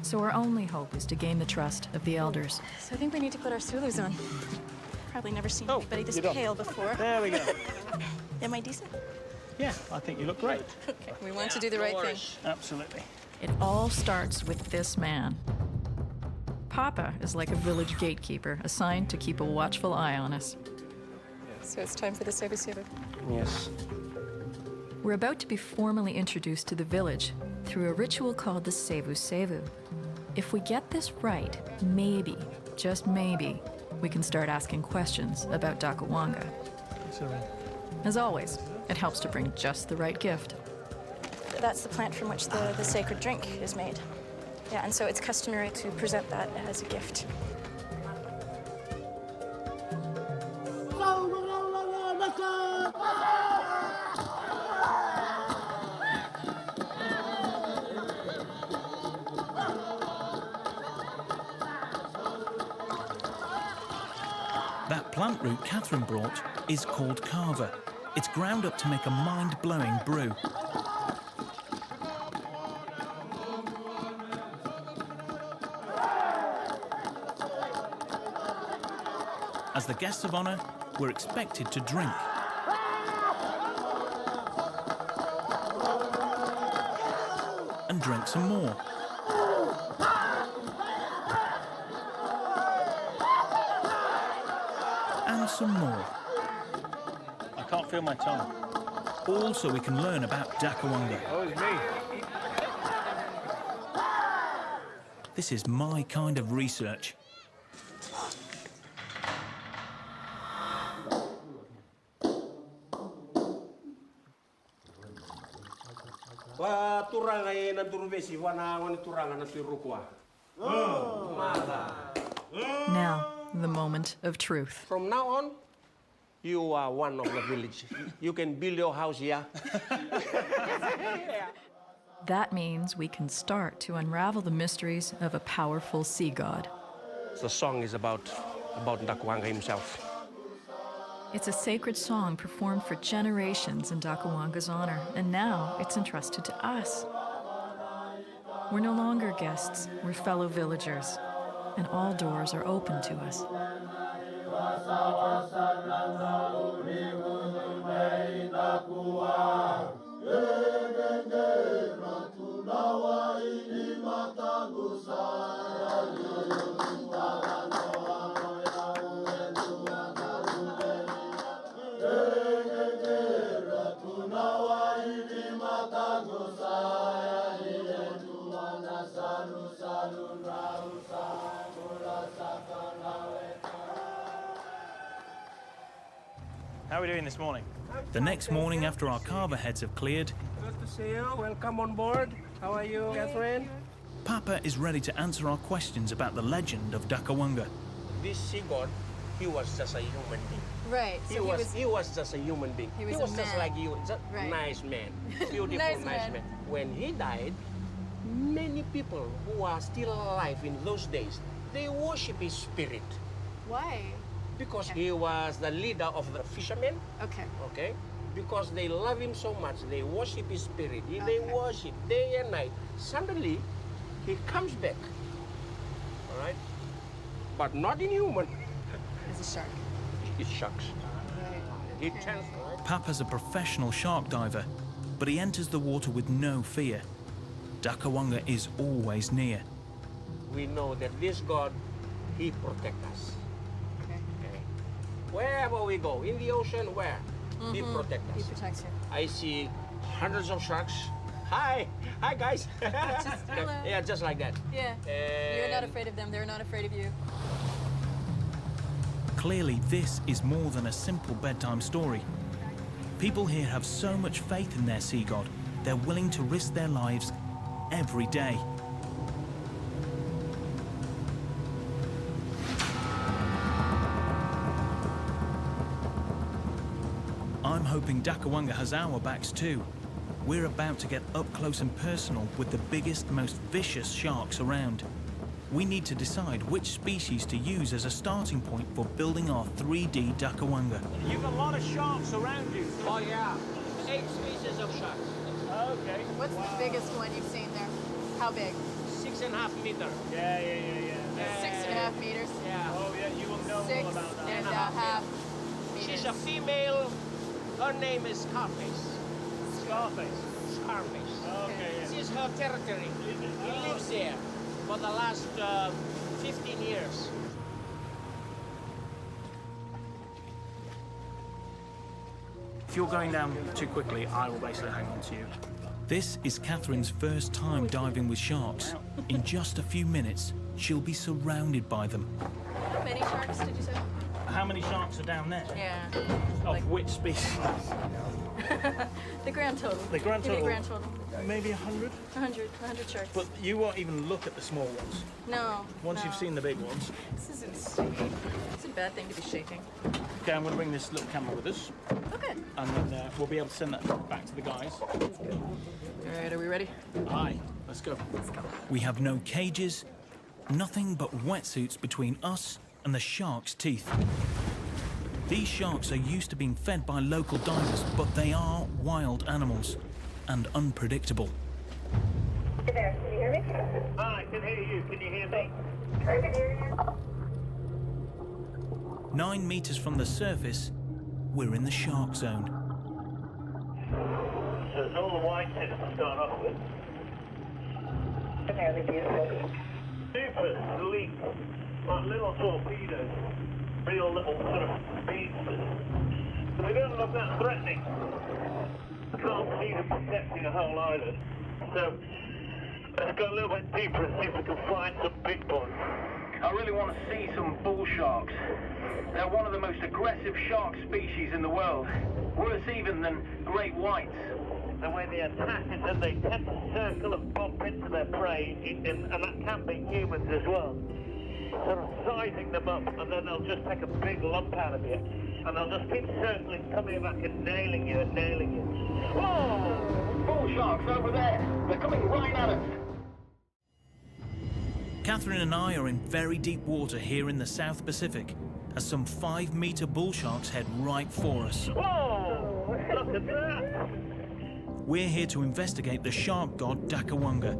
G: So our only hope is to gain the trust of the elders.
L: So I think we need to put our Sulus on. Probably never seen anybody this pale before.
B: There we go.
L: Am I decent?
B: Yeah, I think you look great.
L: Okay, we want to do the right thing.
B: Absolutely.
G: It all starts with this man. Papa is like a village gatekeeper, assigned to keep a watchful eye on us.
L: So it's time for the Sevu Sevu.
B: Yes.
G: We're about to be formally introduced to the village through a ritual called the Sevu Sevu. If we get this right, maybe, just maybe, we can start asking questions about Dakuwaqa. As always, it helps to bring just the right gift.
L: That's the plant from which the sacred drink is made. Yeah, and so it's customary to present that as a gift.
H: That plant root Catherine brought is called kava. It's ground up to make a mind-blowing brew. As the guests of honor, we're expected to drink. And drink some more. And some more.
B: I can't feel my tongue.
H: All so we can learn about Dakuwaqa.
B: Oh, it's me.
H: This is my kind of research.
G: Now, the moment of truth.
U: From now on, you are one of the village. You can build your house here.
G: That means we can start to unravel the mysteries of a powerful sea god.
U: The song is about Dakuwaqa himself.
G: It's a sacred song performed for generations in Dakuwaqa's honor, and now it's entrusted to us. We're no longer guests, we're fellow villagers, and all doors are open to us.
B: How are we doing this morning?
H: The next morning, after our carver heads have cleared,
U: Good to see you. Welcome on board. How are you, Catherine?
H: Papa is ready to answer our questions about the legend of Dakuwaqa.
U: This sea god, he was just a human being.
L: Right.
U: He was just a human being.
L: He was
U: just
L: man.
U: like you, just
L: Right.
U: nice man, beautiful,
L: Nice
U: nice
L: man.
U: man. When he died, many people who are still alive in those days, they worship his spirit
L: Why?
U: because he was the leader of the fishermen.
L: Okay.
U: Okay, because they love him so much, they worship his spirit. They worship day and night. Suddenly, he comes back. All right, but not in human.
L: As a shark.
U: He sharks. He turns.
H: Papa's a professional shark diver, but he enters the water with no fear. Dakuwaqa is always near.
U: We know that this God, he protects us. Okay. Wherever we go, in the ocean, where? He protects us.
L: He protects you.
U: I see hundreds of sharks. Hi guys.
L: Hello.
U: Yeah, just like that.
L: Yeah. You're not afraid of them. They're not afraid of you.
H: Clearly, this is more than a simple bedtime story. People here have so much faith in their sea god, they're willing to risk their lives every day. I'm hoping Dakuwaqa has our backs too. We're about to get up close and personal with the biggest, most vicious sharks around. We need to decide which species to use as a starting point for building our 3D Dakuwaqa.
B: You've got a lot of sharks around you.
U: Oh yeah, 8 species of sharks.
B: Okay.
L: What's the biggest one you've seen there? How big?
U: 6.5 meters.
B: Yeah.
L: 6.5 meters.
U: Yeah.
B: Oh yeah, you will know all about that.
L: 6.5 meters.
U: She's a female. Her name is Scarface.
B: Scarface.
U: Scarface.
B: Okay.
U: This is her territory. He lives there for the last 15 years.
B: If you're going down too quickly, I will basically hang on to you.
H: This is Catherine's first time diving with sharks. In just a few minutes, she'll be surrounded by them.
L: How many sharks did you say?
B: How many sharks are down there?
L: Yeah.
B: Of which species?
L: The grand total.
B: The grand
L: Give me
B: total.
L: grand total.
B: Maybe 100?
L: 100 sharks.
B: But you won't even look at the small ones.
L: No.
B: Once
L: no.
B: you've seen the big ones.
L: This is insane. It's a bad thing to be shaking.
B: Okay, I'm going to bring this little camera with us.
L: Okay.
B: And then we'll be able to send that back to the guys.
L: All right, are we ready?
B: Aye, let's go.
H: We have no cages, nothing but wetsuits between us and the shark's teeth. These sharks are used to being fed by local divers, but they are wild animals and unpredictable.
K: Hey there, can you hear me? I can hear you. Can you hear me? I can hear you.
H: 9 meters from the surface, we're in the shark zone.
K: So it's all the white tips to start off with. Fairly beautiful. Super sleek, like little torpedoes. Real little sort of speedsters. So they don't look that threatening. I can't see them protecting a whole island. So let's go a little bit deeper and see if we can find some big boys.
C: I really want to see some bull sharks. They're one of the most aggressive shark species in the world. Worse even than great whites.
K: The way they attack is that they tend to circle and bump into their prey, and that can be humans as well. Sort of sizing them up, and then they'll just take a big lump out of you. And they'll just keep circling, coming back and nailing you and nailing you.
C: Whoa! Bull sharks over there! They're coming right at us!
H: Catherine and I are in very deep water here in the South Pacific as some 5-meter bull sharks head right for us.
K: Whoa! Look at that!
H: We're here to investigate the shark god Dakuwaqa.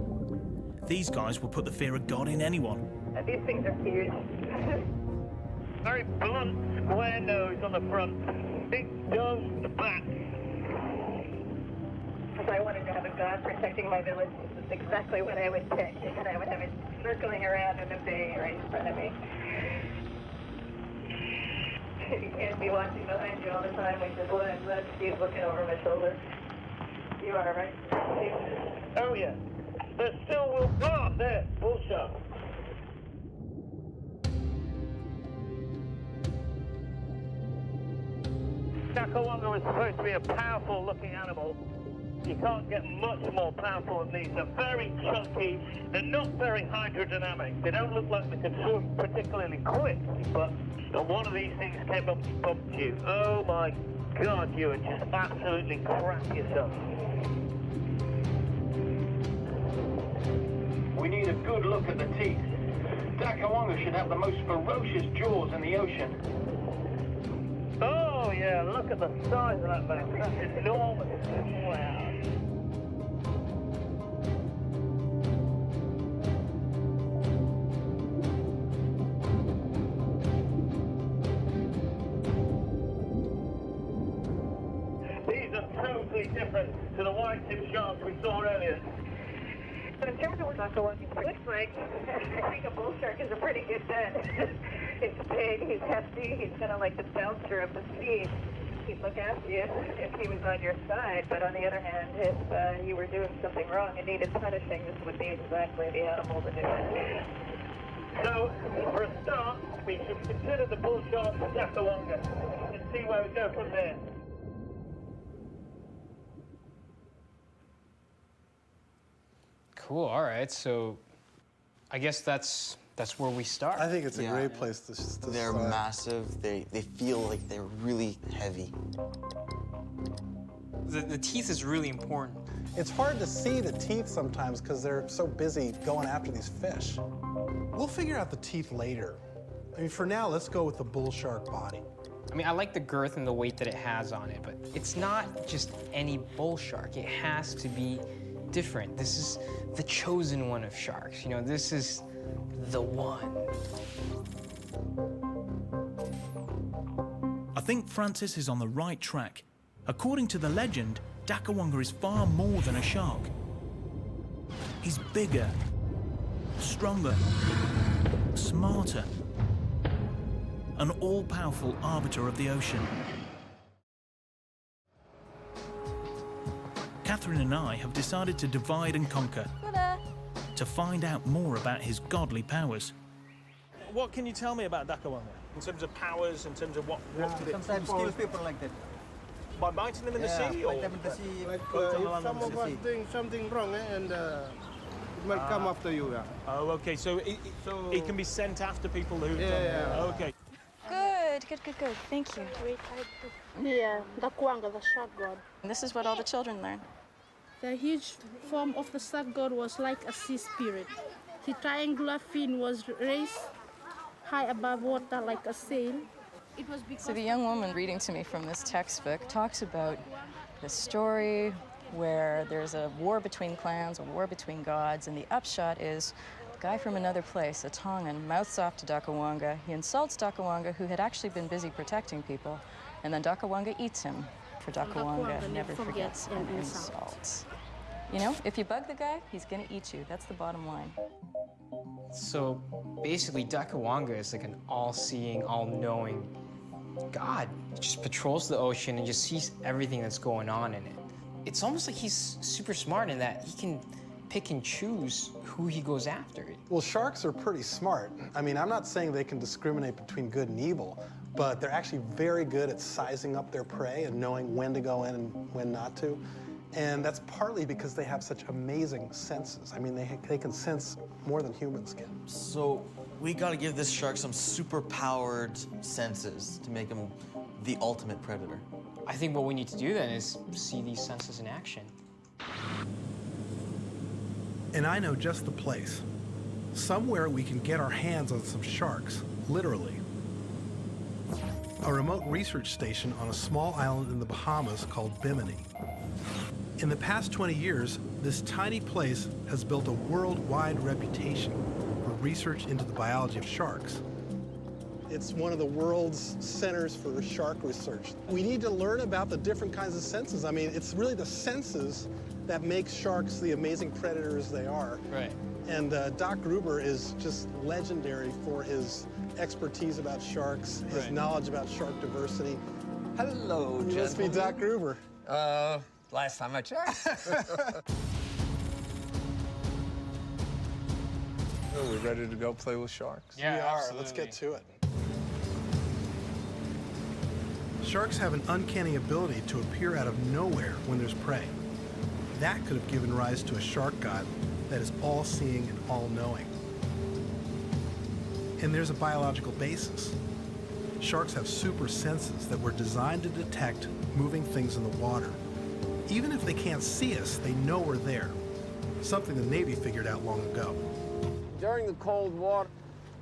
H: These guys will put the fear of God in anyone.
K: These things are huge. Very blunt, square nose on the front, big nose at the back. If I wanted to have a god protecting my village, this is exactly what I would pick, and I would have it circling around in the bay right in front of me. You can't be watching behind you all the time, which is why I'm glad Steve's looking over my shoulder. You are, right? Oh, yeah. There still will... Oh, there, bull shark.
C: Dakuwaqa is supposed to be a powerful looking animal. You can't get much more powerful than these. They're very chunky. They're not very hydrodynamic. They don't look like they can swim particularly quick, but one of these things came up and bumped you. Oh my God, you would just absolutely crap yourself. We need a good look at the teeth. Dakuwaqa should have the most ferocious jaws in the ocean. Oh yeah, look at the size of that thing. That's enormous. Wow. These are totally different to the white-tip sharks we saw earlier.
J: In terms of what Dakuwaqa looks like, I think a bull shark is a pretty good bet. It's big, he's hefty, he's kind of like the bouncer of the sea. He'd look after you if he was on your side, but on the other hand, if you were doing something wrong and needed punishing, this would be exactly the animal to do it.
C: So, for a start, we should consider the bull shark for Dakuwaqa and see where we go from there.
E: Cool, all right, so I guess that's where we start.
F: I think it's a great place to
N: They're
F: start.
N: massive. They feel like they're really heavy.
O: The teeth is really important.
F: It's hard to see the teeth sometimes because they're so busy going after these fish. We'll figure out the teeth later. I mean, for now, let's go with the bull shark body.
O: I mean, I like the girth and the weight that it has on it, but it's not just any bull shark. It has to be different. This is the chosen one of sharks. You know, this is the one.
H: I think Francis is on the right track. According to the legend, Dakuwaqa is far more than a shark. He's bigger, stronger, smarter, an all-powerful arbiter of the ocean. Catherine and I have decided to divide and conquer to find out more about his godly powers.
B: What can you tell me about Dakuwaqa? In terms of powers, in terms of what did it...
R: Sometimes kill people like that.
B: By biting them in the sea? Or?
R: Bite them in the sea.
V: Like
R: put them
V: if
R: along
V: some
R: the
V: of us
R: sea.
V: doing something wrong, and it might come after you. Yeah.
B: Oh, okay. So it can be sent after people who. Okay.
G: Good. Thank you.
W: Yeah, Dakuwaqa, the shark god.
G: And this is what all the children learn.
W: The huge form of the shark god was like a sea spirit. His triangular fin was raised high above water like a sail. It was because
G: So the young woman reading to me from this textbook talks about this story where there's a war between clans, a war between gods, and the upshot is the guy from another place, a Tongan, mouths off to Dakuwaqa. He insults Dakuwaqa, who had actually been busy protecting people, and then Dakuwaqa eats him, for Dakuwaqa never forgets an insult. You know, if you bug the guy, he's gonna eat you. That's the bottom line.
O: So basically, Dakuwaqa is like an all-seeing, all-knowing god. He just patrols the ocean and just sees everything that's going on in it. It's almost like he's super smart in that he can pick and choose who he goes after.
F: Well, sharks are pretty smart. I mean, I'm not saying they can discriminate between good and evil, but they're actually very good at sizing up their prey and knowing when to go in and when not to. And that's partly because they have such amazing senses. I mean, they can sense more than humans can.
N: So we gotta give this shark some super-powered senses to make him the ultimate predator.
O: I think what we need to do then is see these senses in action.
F: And I know just the place. Somewhere we can get our hands on some sharks, literally. A remote research station on a small island in the Bahamas called Bimini. In the past 20 years, this tiny place has built a worldwide reputation for research into the biology of sharks. It's one of the world's centers for shark research. We need to learn about the different kinds of senses. I mean, it's really the senses that make sharks the amazing predators they are.
O: Right.
F: And Doc Gruber is just legendary for his expertise about sharks, his knowledge about shark diversity.
X: Hello, gentlemen.
F: You must be Doc Gruber.
X: Last time I checked. Are we ready to go play with sharks?
F: Yeah, we are. Let's get to it. Sharks have an uncanny ability to appear out of nowhere when there's prey. That could have given rise to a shark god that is all-seeing and all-knowing. And there's a biological basis. Sharks have super senses that were designed to detect moving things in the water. Even if they can't see us, they know we're there, something the Navy figured out long ago.
D: During the Cold War,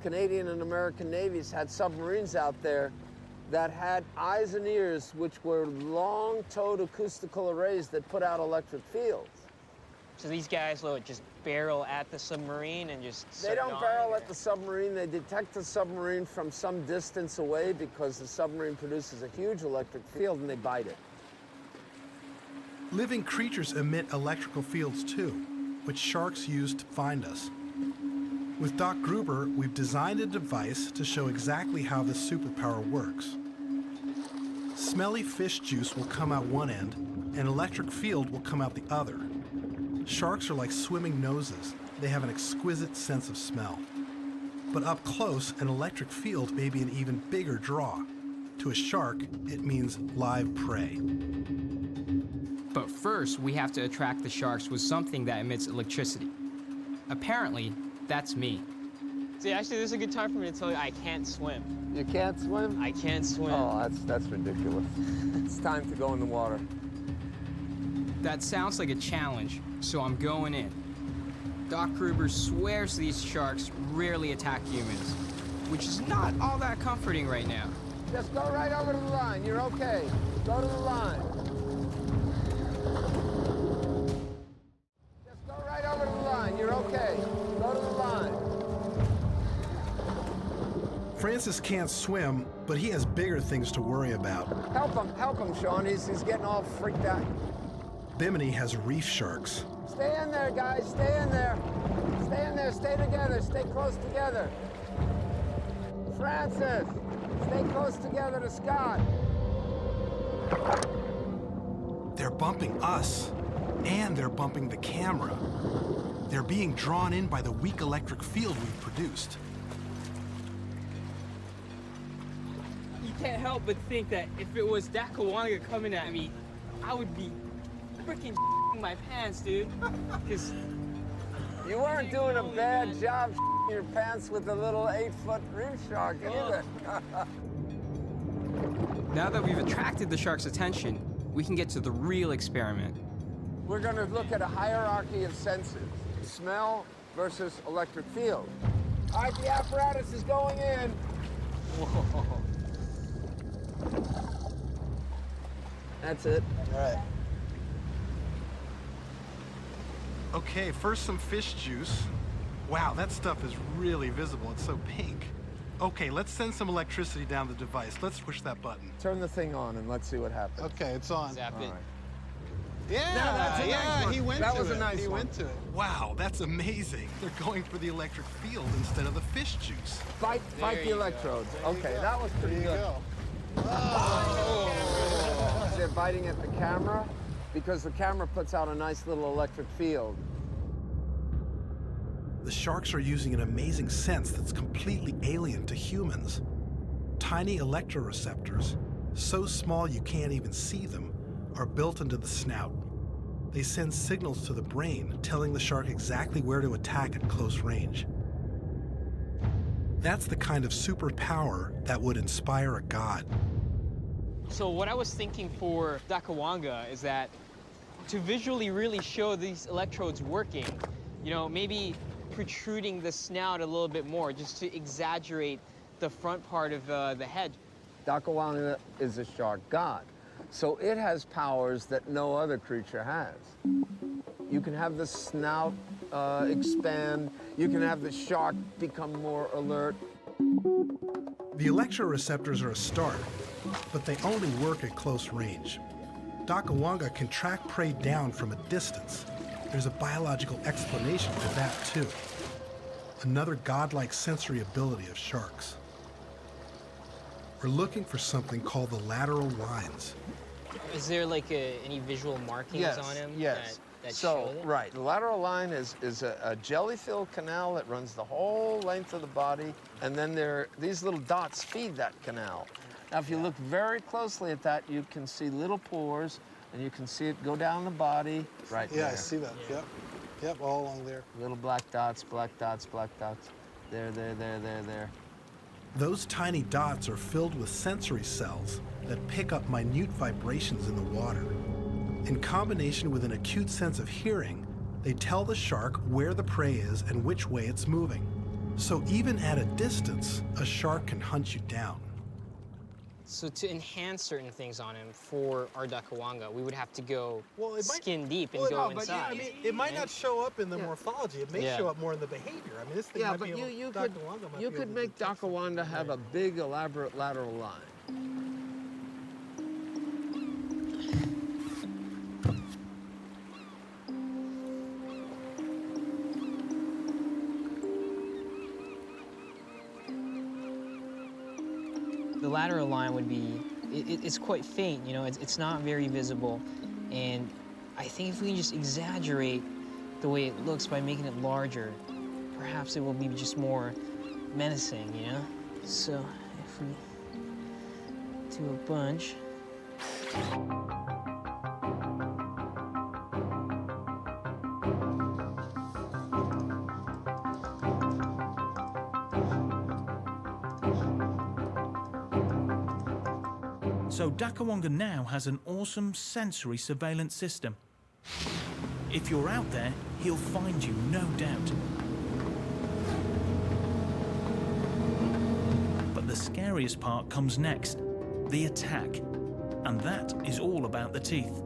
D: Canadian and American navies had submarines out there that had eyes and ears, which were long-towed acoustical arrays that put out electric fields.
P: So these guys will just barrel at the submarine and just...
D: They don't barrel at the submarine. They detect the submarine from some distance away because the submarine produces a huge electric field and they bite it.
F: Living creatures emit electrical fields too, which sharks use to find us. With Doc Gruber, we've designed a device to show exactly how this superpower works. Smelly fish juice will come out one end, and electric field will come out the other. Sharks are like swimming noses. They have an exquisite sense of smell. But up close, an electric field may be an even bigger draw. To a shark, it means live prey.
O: But first, we have to attract the sharks with something that emits electricity. Apparently, that's me.
P: See, actually, this is a good time for me to tell you I can't swim.
D: You can't swim?
P: I can't swim.
D: Oh, that's ridiculous. It's time to go in the water.
O: That sounds like a challenge, so I'm going in. Doc Gruber swears these sharks rarely attack humans, which is not all that comforting right now.
D: Just go right over to the line. You're okay. Go to the line. Just go right over to the line. You're okay. Go to the line.
F: Francis can't swim, but he has bigger things to worry about.
D: Help him, Sean. He's getting all freaked out.
F: Bimini has reef sharks.
D: Stay in there, guys. Stay in there. Stay in there. Stay together. Stay close together. Francis, stay close together to Scott.
F: They're bumping us, and they're bumping the camera. They're being drawn in by the weak electric field we've produced.
P: You can't help but think that if it was Dakuwaqa coming at me, I would be freaking my pants, dude. Because
D: you weren't doing a bad job your pants with a little 8-foot reef shark either.
O: Now that we've attracted the shark's attention, we can get to the real experiment.
D: We're going to look at a hierarchy of senses. Smell versus electric field. All right, the apparatus is going in. Whoa. That's it.
F: All right. Okay, first some fish juice. Wow, that stuff is really visible. It's so pink. Okay, let's send some electricity down the device. Let's push that button.
D: Turn the thing on and let's see what happens.
F: Okay, it's on.
P: Zap it.
D: All right.
F: Yeah,
D: no, that's a nice one.
F: He went
D: that
F: to
D: was
F: it.
D: a nice
F: he
D: one.
F: went to it. Wow, that's amazing. They're going for the electric field instead of the fish juice.
D: Bite the electrodes. Okay, that was pretty good.
F: Oh.
D: They're biting at the camera because the camera puts out a nice little electric field.
F: The sharks are using an amazing sense that's completely alien to humans. Tiny electroreceptors, so small you can't even see them, are built into the snout. They send signals to the brain, telling the shark exactly where to attack at close range. That's the kind of superpower that would inspire a god.
P: So what I was thinking for Dakuwaqa is that to visually really show these electrodes working, you know, maybe protruding the snout a little bit more, just to exaggerate the front part of the head.
D: Dakuwaqa is a shark god, so it has powers that no other creature has. You can have the snout expand, you can have the shark become more alert.
F: The electroreceptors are a start, but they only work at close range. Dakuwaqa can track prey down from a distance. There's a biological explanation for that, too. Another godlike sensory ability of sharks. We're looking for something called the lateral lines.
P: Is there like any visual markings on him?
D: Yes.
P: That
D: so,
P: show that?
D: right, the lateral line is a jelly-filled canal that runs the whole length of the body, and then these little dots feed that canal. Now, if you look very closely at that, you can see little pores, and you can see it go down the body right there.
F: Yeah, I see that. Yep. Yep, all along there.
D: Little black dots, black dots, black dots. There, there, there, there, there.
F: Those tiny dots are filled with sensory cells that pick up minute vibrations in the water. In combination with an acute sense of hearing, they tell the shark where the prey is and which way it's moving. So even at a distance, a shark can hunt you down.
O: So to enhance certain things on him for our Dakuwaqa, we would have to go skin deep and go inside.
F: Yeah, I mean, it might not show up in the morphology. It may show up more in the behavior. I mean, this thing might be able,
D: you could make Dakuwaqa have a big, elaborate lateral line.
O: The lateral line would be, it's quite faint, you know, it's not very visible. And I think if we can just exaggerate the way it looks by making it larger, perhaps it will be just more menacing, you know? So if we do a bunch.
H: So Dakuwaqa now has an awesome sensory surveillance system. If you're out there, he'll find you, no doubt. But the scariest part comes next, the attack. And that is all about the teeth.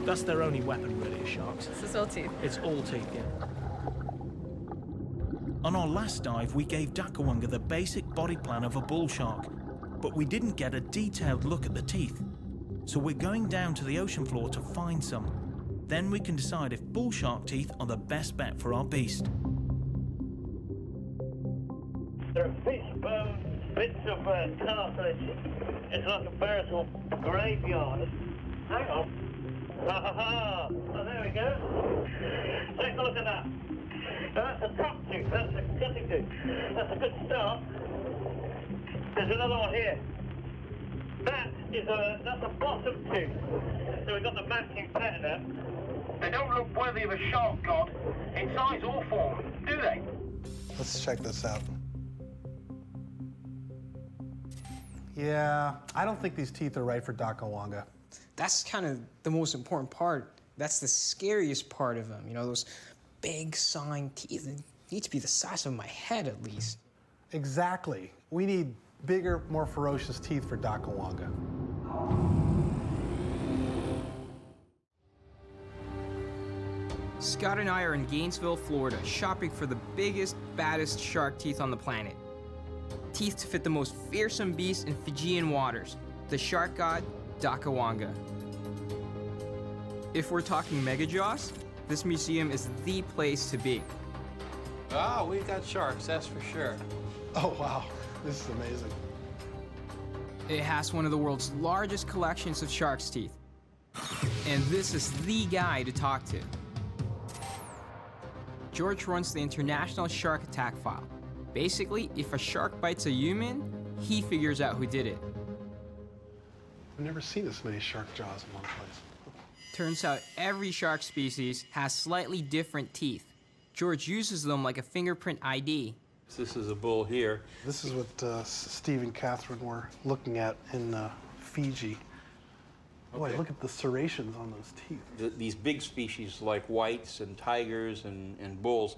B: That's their only weapon, really, sharks.
G: This is all teeth.
B: It's all teeth, yeah.
H: On our last dive, we gave Dakuwaqa the basic body plan of a bull shark, but we didn't get a detailed look at the teeth. So we're going down to the ocean floor to find some. Then we can decide if bull shark teeth are the best bet for our beast.
C: There are fish bones, bits of cartilage. It's like a veritable graveyard. Hang on. Ha ha ha! Oh, there we go. Take a look at that. Now, that's a top tooth. That's a cutting tooth. That's a good start. There's another one here. That's a bottom tooth. So we've got the matching pattern there. They don't look worthy of a shark god in size or form, do they?
F: Let's check this out. Yeah, I don't think these teeth are right for Dakuwaqa.
O: That's kind of the most important part. That's the scariest part of him. You know, those big sawing teeth. They need to be the size of my head at least.
F: Exactly. We need bigger, more ferocious teeth for Dakuwaqa.
O: Scott and I are in Gainesville, Florida, shopping for the biggest, baddest shark teeth on the planet. Teeth to fit the most fearsome beast in Fijian waters, the shark god, Dakuwaqa. If we're talking mega jaws, this museum is the place to be.
M: Ah, we've got sharks, that's for sure.
F: Oh, wow. This is amazing.
O: It has one of the world's largest collections of shark's teeth. And this is the guy to talk to. George runs the International Shark Attack File. Basically, if a shark bites a human, he figures out who did it.
F: I've never seen this many shark jaws in one place.
O: Turns out every shark species has slightly different teeth. George uses them like a fingerprint ID.
M: This is a bull here.
F: This is what Steve and Catherine were looking at in Fiji. Boy, look at the serrations on those teeth.
M: These big species like whites and tigers and bulls,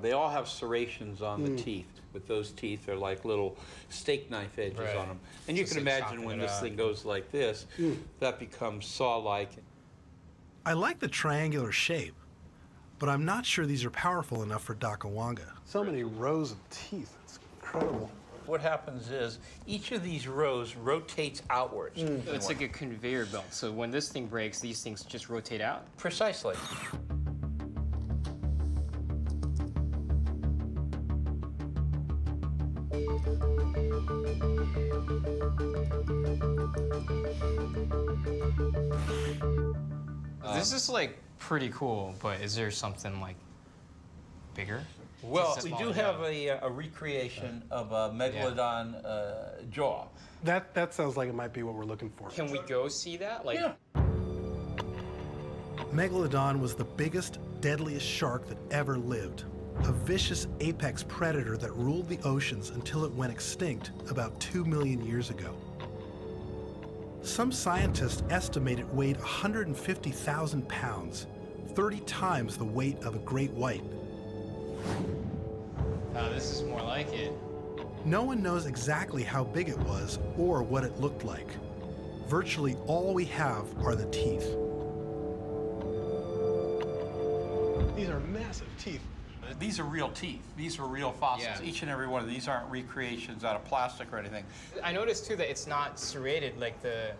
M: they all have serrations on the teeth. With those teeth, they're like little steak knife edges on them. And you can imagine when this thing goes like this, that becomes saw-like.
F: I like the triangular shape, but I'm not sure these are powerful enough for Dakuwaqa. So many rows of teeth, it's incredible.
M: What happens is each of these rows rotates outwards.
O: It's like a conveyor belt, so when this thing breaks, these things just rotate out?
M: Precisely.
O: This is like pretty cool, but is there something like bigger?
M: Well, we do have a recreation of a Megalodon jaw.
F: That sounds like it might be what we're looking for.
E: Can we go see that? Like,
M: yeah.
F: Megalodon was the biggest, deadliest shark that ever lived. A vicious apex predator that ruled the oceans until it went extinct about 2 million years ago. Some scientists estimate it weighed 150,000 pounds, 30 times the weight of a great white.
E: This is more like it.
F: No one knows exactly how big it was or what it looked like. Virtually all we have are the teeth. These are massive teeth.
M: These are real teeth. These are real fossils.
E: Yeah.
M: Each and every one of these aren't recreations out of plastic or anything.
E: I noticed too that it's not serrated like the.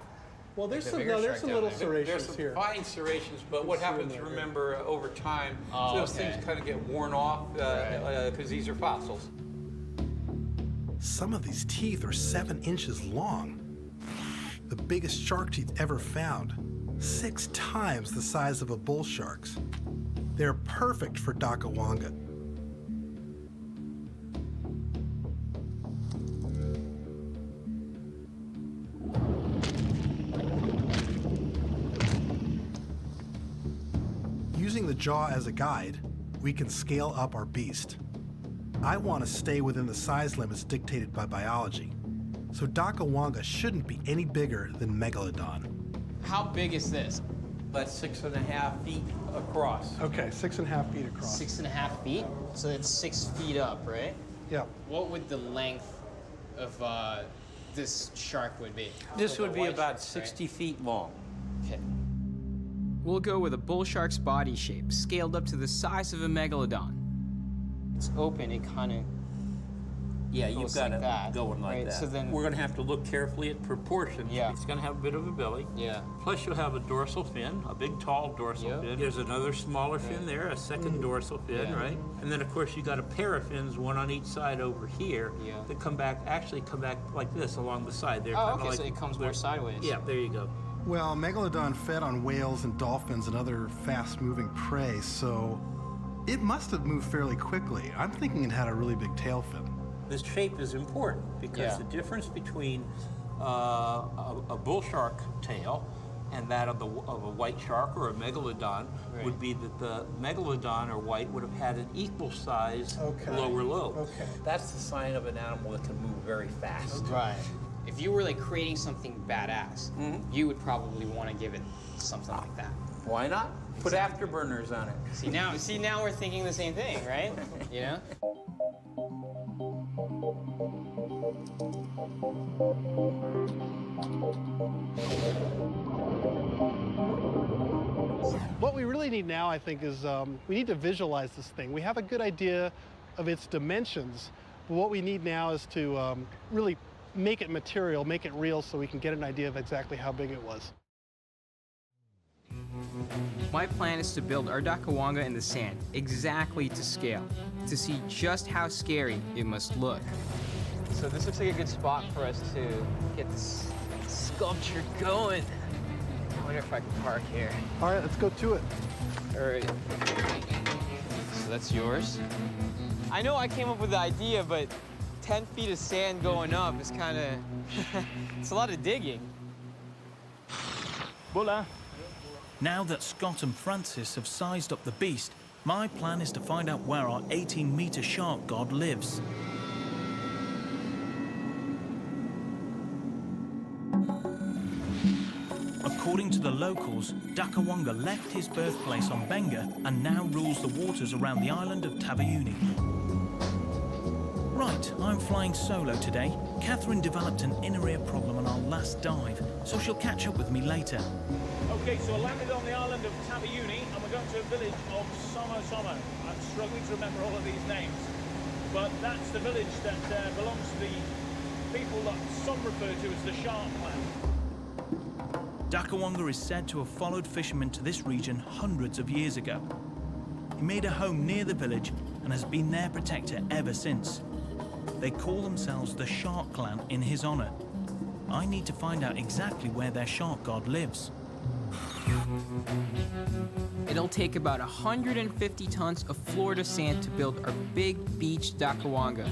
F: Well, there's
E: like
F: some,
E: the
F: no,
E: bigger
F: there's
E: shark
F: some
E: down
F: little
E: there.
F: serrations
M: There's some
F: here.
M: fine serrations, but what happens, remember, over time, those things kind of get worn off because these are fossils.
F: Some of these teeth are 7 inches long. The biggest shark teeth ever found, 6 times the size of a bull shark's. They're perfect for Dakuwaqa. Using the jaw as a guide, we can scale up our beast. I want to stay within the size limits dictated by biology, so Dakuwaqa shouldn't be any bigger than Megalodon.
E: How big is this?
M: That's 6.5 feet across.
F: Okay, 6.5 feet across.
E: 6.5 feet? So it's 6 feet up, right?
F: Yeah.
E: What would the length of this shark would be?
M: This
E: Like
M: would
E: a
M: be
E: white
M: about
E: shark,
M: 60 feet long.
E: Okay.
O: We'll go with a bull shark's body shape, scaled up to the size of a megalodon.
E: It's open, it kind of.
M: Yeah, you've got
E: like that,
M: it going like
E: right?
M: that.
E: So then
M: we're going to have to look carefully at proportions.
E: Yeah.
M: It's going to have a bit of a belly.
E: Yeah.
M: Plus you'll have a dorsal fin, a big tall dorsal fin. There's another smaller fin there, a second dorsal fin, right? And then of course you got a pair of fins, one on each side over here, that come back like this along the side. They're
E: Oh,
M: kinda
E: okay,
M: like,
E: so it comes more sideways.
M: Yeah, there you go.
F: Well, Megalodon fed on whales and dolphins and other fast-moving prey, so it must have moved fairly quickly. I'm thinking it had a really big tail fin.
M: This shape is important because the difference between a bull shark tail and that of a white shark or a megalodon would be that the megalodon or white would have had an equal size lower lobe.
F: Okay.
M: That's the sign of an animal that can move very fast.
E: Right. If you were like creating something badass, you would probably want to give it something like that.
M: Why not? Put afterburners on it.
E: See now we're thinking the same thing, right? You know?
F: What we really need now, I think, is we need to visualize this thing. We have a good idea of its dimensions, but what we need now is to really make it material, make it real, so we can get an idea of exactly how big it was.
O: My plan is to build our Dakuwaqa in the sand, exactly to scale, to see just how scary it must look.
E: So this looks like a good spot for us to get this sculpture going. I wonder if I can park here.
F: All right, let's go to it.
E: All right. So that's yours. I know I came up with the idea, but 10 feet of sand going up is kind of, it's a lot of digging.
B: Bulla.
H: Now that Scott and Francis have sized up the beast, my plan is to find out where our 18-meter shark god lives. According to the locals, Dakuwaqa left his birthplace on Benga and now rules the waters around the island of Taveuni. Right, I'm flying solo today. Catherine developed an inner ear problem on our last dive, so she'll catch up with me later.
B: Okay, so I landed on the island of Taveuni and we're going to a village of Somo. I'm struggling to remember all of these names, but that's the village that belongs to the people that some refer to as the Shark Clan.
H: Dakuwaqa is said to have followed fishermen to this region hundreds of years ago. He made a home near the village and has been their protector ever since. They call themselves the Shark Clan in his honor. I need to find out exactly where their shark god lives.
O: It'll take about 150 tons of Florida sand to build our big beach Dakuwaqa.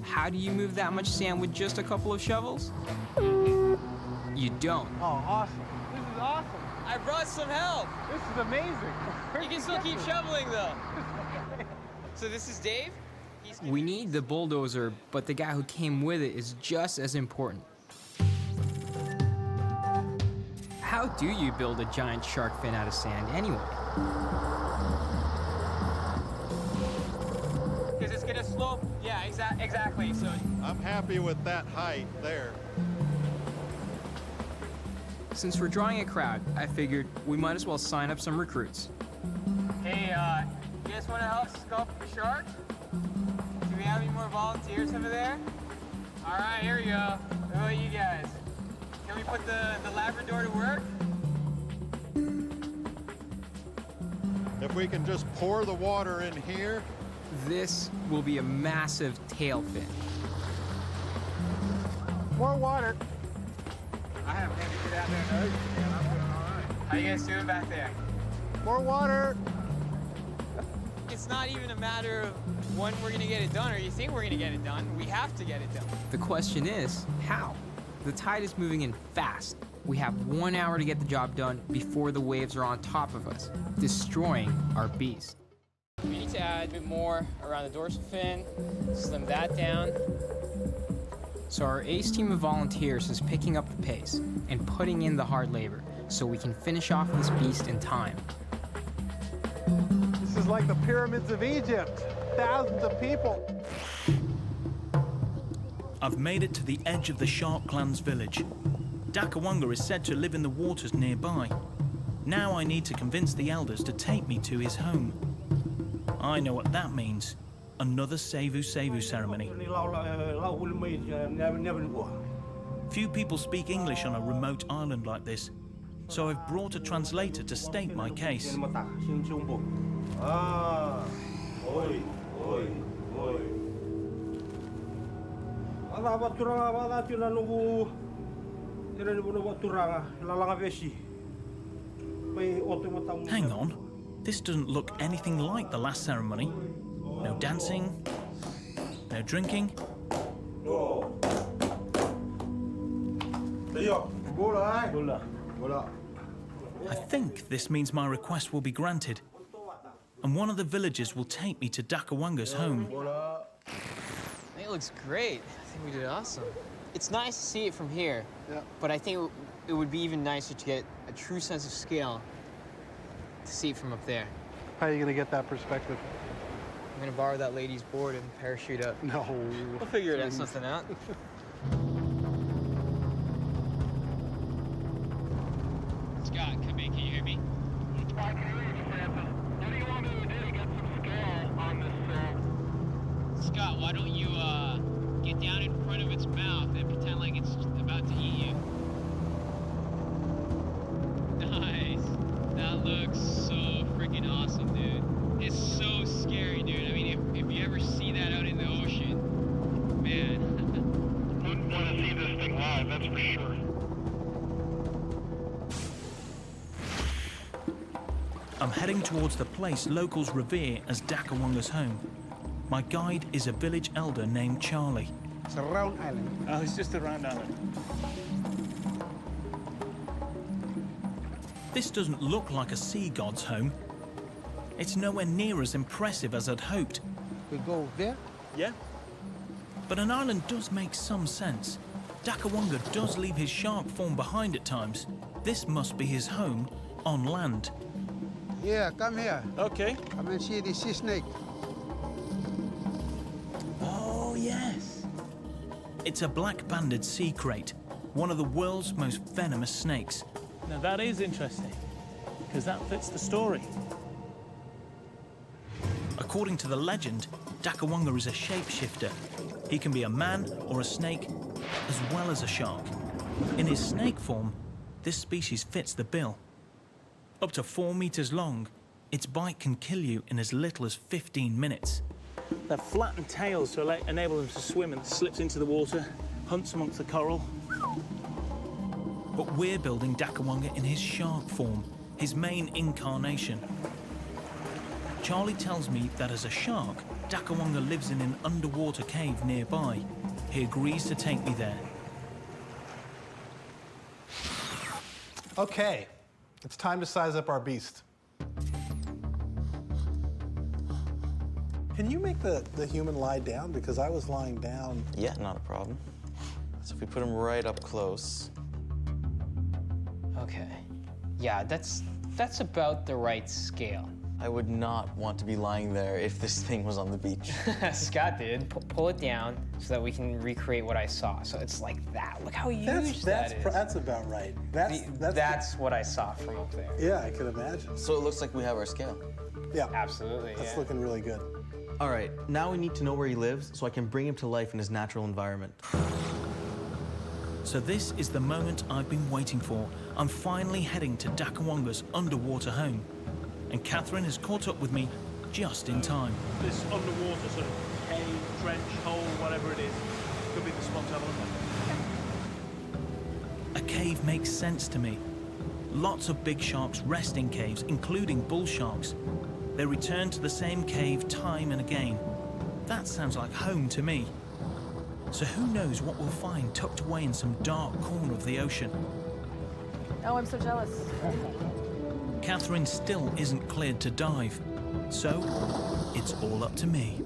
O: How do you move that much sand with just a couple of shovels? You don't.
P: Oh, awesome. This is awesome. I brought some help. This is amazing. You can still keep shoveling, though. So this is Dave?
O: We need the bulldozer, but the guy who came with it is just as important. How do you build a giant shark fin out of sand anyway?
P: Because it's gonna slope. Yeah, exactly. So
I: I'm happy with that height there.
O: Since we're drawing a crowd, I figured we might as well sign up some recruits.
P: Hey, you guys want to help sculpt the shark? Do we have any more volunteers over there? All right, here we go. What about you guys? Can we put the Labrador to work?
I: If we can just pour the water in here.
O: This will be a massive tail fin.
P: More water. I haven't had to get out there in the ocean yet. I'm doing all right. How you guys doing back there?
I: More water.
P: It's not even a matter of when we're gonna get it done or you think we're gonna get it done. We have to get it done.
O: The question is, how? The tide is moving in fast. We have 1 hour to get the job done before the waves are on top of us, destroying our beast.
P: We need to add a bit more around the dorsal fin, slim that down.
O: So our ACE team of volunteers is picking up the pace and putting in the hard labor so we can finish off this beast in time.
F: This is like the pyramids of Egypt. Thousands of people.
H: I've made it to the edge of the Shark Clan's village. Dakuwaqa is said to live in the waters nearby. Now I need to convince the elders to take me to his home. I know what that means. Another Sevu ceremony. Few people speak English on a remote island like this, so I've brought a translator to state my case. Hang on, this doesn't look anything like the last ceremony. No dancing, no drinking. I think this means my request will be granted, and one of the villagers will take me to Dakuwaqa's home.
P: I think it looks great. I think we did awesome. It's nice to see it from here, but I think it would be even nicer to get a true sense of scale to see it from up there.
F: How are you gonna get that perspective?
P: I'm gonna borrow that lady's board and parachute up.
F: No.
P: We'll figure it out, something out. Scott, come in. Can you hear me?
K: I can hear you, Samson. What do you want me to do to get some scale on this?
P: Scott, why don't you get down in front of its mouth and pretend like it's about to eat you? Nice. That looks so freaking awesome, dude. It's so scary, dude. I mean, if you ever see that out in the ocean, man.
K: Wouldn't want to see this thing live, that's for sure.
H: I'm heading towards the place locals revere as Dakuwaqa's home. My guide is a village elder named Charlie.
Q: It's a round island.
B: Oh, it's just a round island.
H: This doesn't look like a sea god's home. It's nowhere near as impressive as I'd hoped.
Q: We go there?
B: Yeah.
H: But an island does make some sense. Dakuwaqa does leave his shark form behind at times. This must be his home on land.
Q: Yeah, come here.
B: Okay.
Q: Come and see the sea snake.
H: Oh, yes. It's a black-banded sea crate, one of the world's most venomous snakes.
B: Now that is interesting, because that fits the story.
H: According to the legend, Dakuwaqa is a shapeshifter. He can be a man or a snake, as well as a shark. In his snake form, this species fits the bill. Up to 4 meters long, its bite can kill you in as little as 15 minutes.
B: They have flattened tails to enable them to swim and slips into the water, hunts amongst the coral.
H: but we're building Dakuwaqa in his shark form, his main incarnation. Charlie tells me that as a shark, Dakuwaqa lives in an underwater cave nearby. He agrees to take me there.
F: Okay, it's time to size up our beast. Can you make the human lie down? Because I was lying down.
N: Yeah, not a problem. So if we put him right up close.
P: Okay. Yeah, that's about the right scale.
N: I would not want to be lying there if this thing was on the beach.
P: Scott did. Pull it down so that we can recreate what I saw. So it's like that. Look how huge that is.
F: That's about right.
P: That's what I saw from up there.
F: Yeah, I can imagine.
N: So it looks like we have our scale.
F: Yeah.
P: Absolutely,
F: That's looking really good.
A: All right, now we need to know where he lives so I can bring him to life in his natural environment.
H: So this is the moment I've been waiting for. I'm finally heading to Dakuwaqa's underwater home. And Catherine has caught up with me just in time.
B: This underwater sort of cave, trench, hole, whatever it is, could be the spot to have a look at.
H: A cave makes sense to me. Lots of big sharks rest in caves, including bull sharks. They return to the same cave time and again. That sounds like home to me. So who knows what we'll find tucked away in some dark corner of the ocean.
G: Oh, I'm so jealous.
H: Catherine still isn't cleared to dive, so it's all up to me.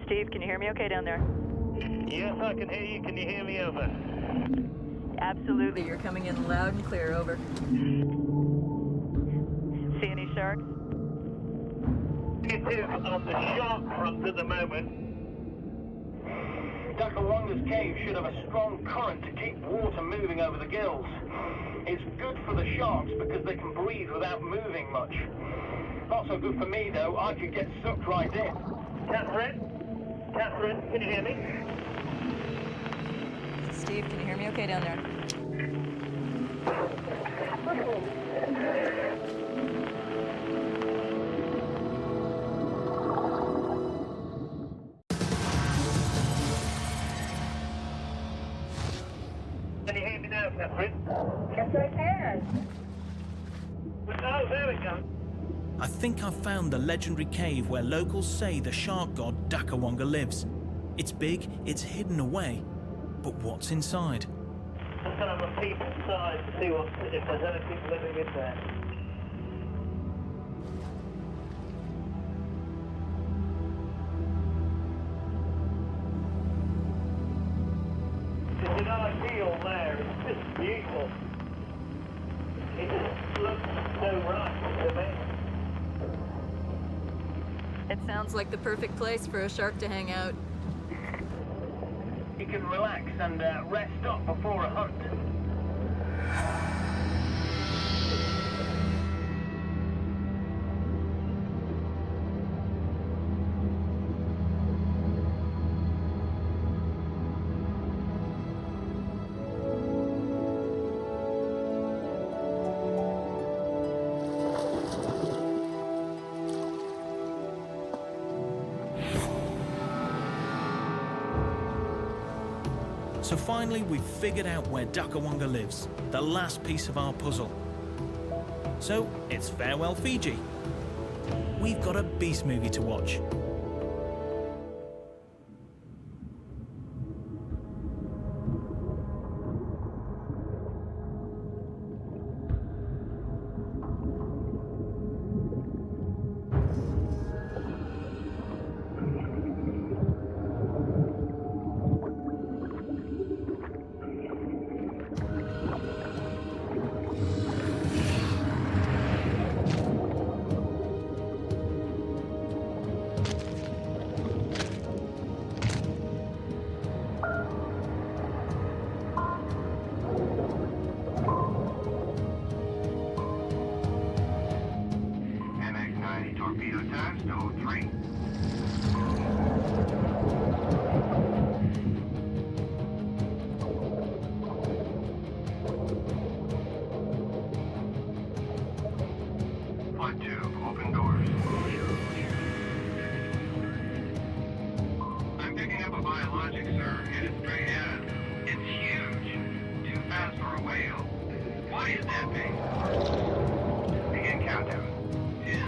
S: Steve, can you hear me okay down there?
C: Yes, I can hear you. Can you hear me over?
S: Absolutely.
G: You're coming in loud and clear, over.
S: See any sharks?
C: It is on the shark front at the moment.
K: Dakuwaqa's cave should have a strong current to keep water moving over the gills. It's good for the sharks because they can breathe without moving much. Not so good for me, though. I could get sucked right in.
C: Catherine, can you hear me?
G: Steve, can you hear me okay down there?
C: Can you hear me now, Catherine?
J: Yes, I can.
C: Oh, there we go.
H: I think I've found the legendary cave where locals say the shark god Dakuwaqa lives. It's big, it's hidden away, but what's inside?
C: Just gonna have a peek inside to see if there's anything living in there. It's an ideal there. It's just beautiful. It just looks so right to me.
G: It sounds like the perfect place for a shark to hang out.
K: You can relax and rest up before a hunt.
H: So finally, we've figured out where Dakuwaqa lives, the last piece of our puzzle. So it's farewell Fiji. We've got a beast movie to watch.
K: Why is that thing? Begin countdown. 10,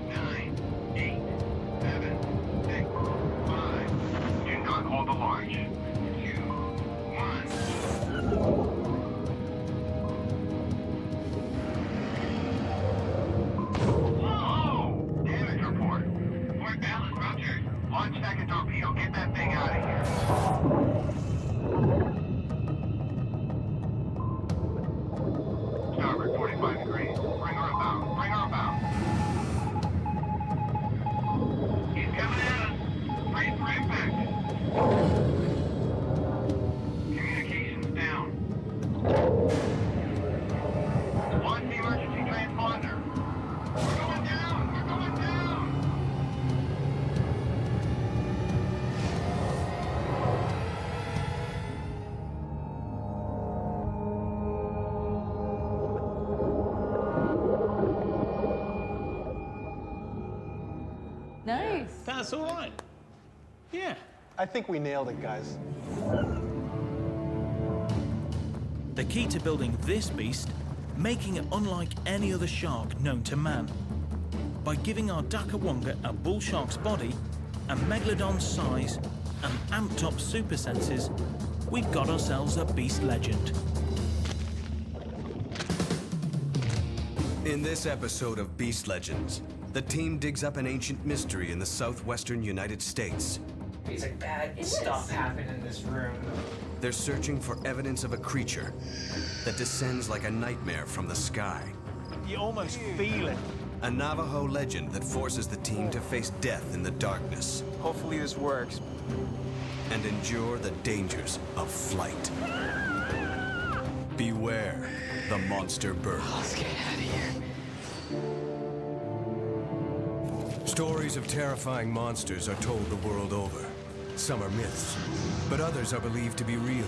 K: 9, 8, 7, 6, 5. Do not hold the launch. 2, 1. Whoa! Damage report. Port balance ruptured. Launch second torpedo. Get that thing out of here. Starboard 45 degrees. Bring her about. Bring her about. He's coming at us. Brace for impact. Communications down. Launch the emergency transponder. We're going down. We're going down.
G: Nice.
B: That's all right. Yeah.
F: I think we nailed it, guys.
H: The key to building this beast, making it unlike any other shark known to man. By giving our Dakuwaqa a bull shark's body, a megalodon's size, and amped up super senses, we've got ourselves a beast legend.
L: In this episode of Beast Legends, the team digs up an ancient mystery in the southwestern United States.
E: It's like bad stuff happened in this room.
L: They're searching for evidence of a creature that descends like a nightmare from the sky.
B: You almost feel it.
L: A Navajo legend that forces the team to face death in the darkness.
E: Hopefully this works.
L: And endure the dangers of flight. Beware the monster bird.
E: Let's get out of here.
L: Stories of terrifying monsters are told the world over. Some are myths, but others are believed to be real.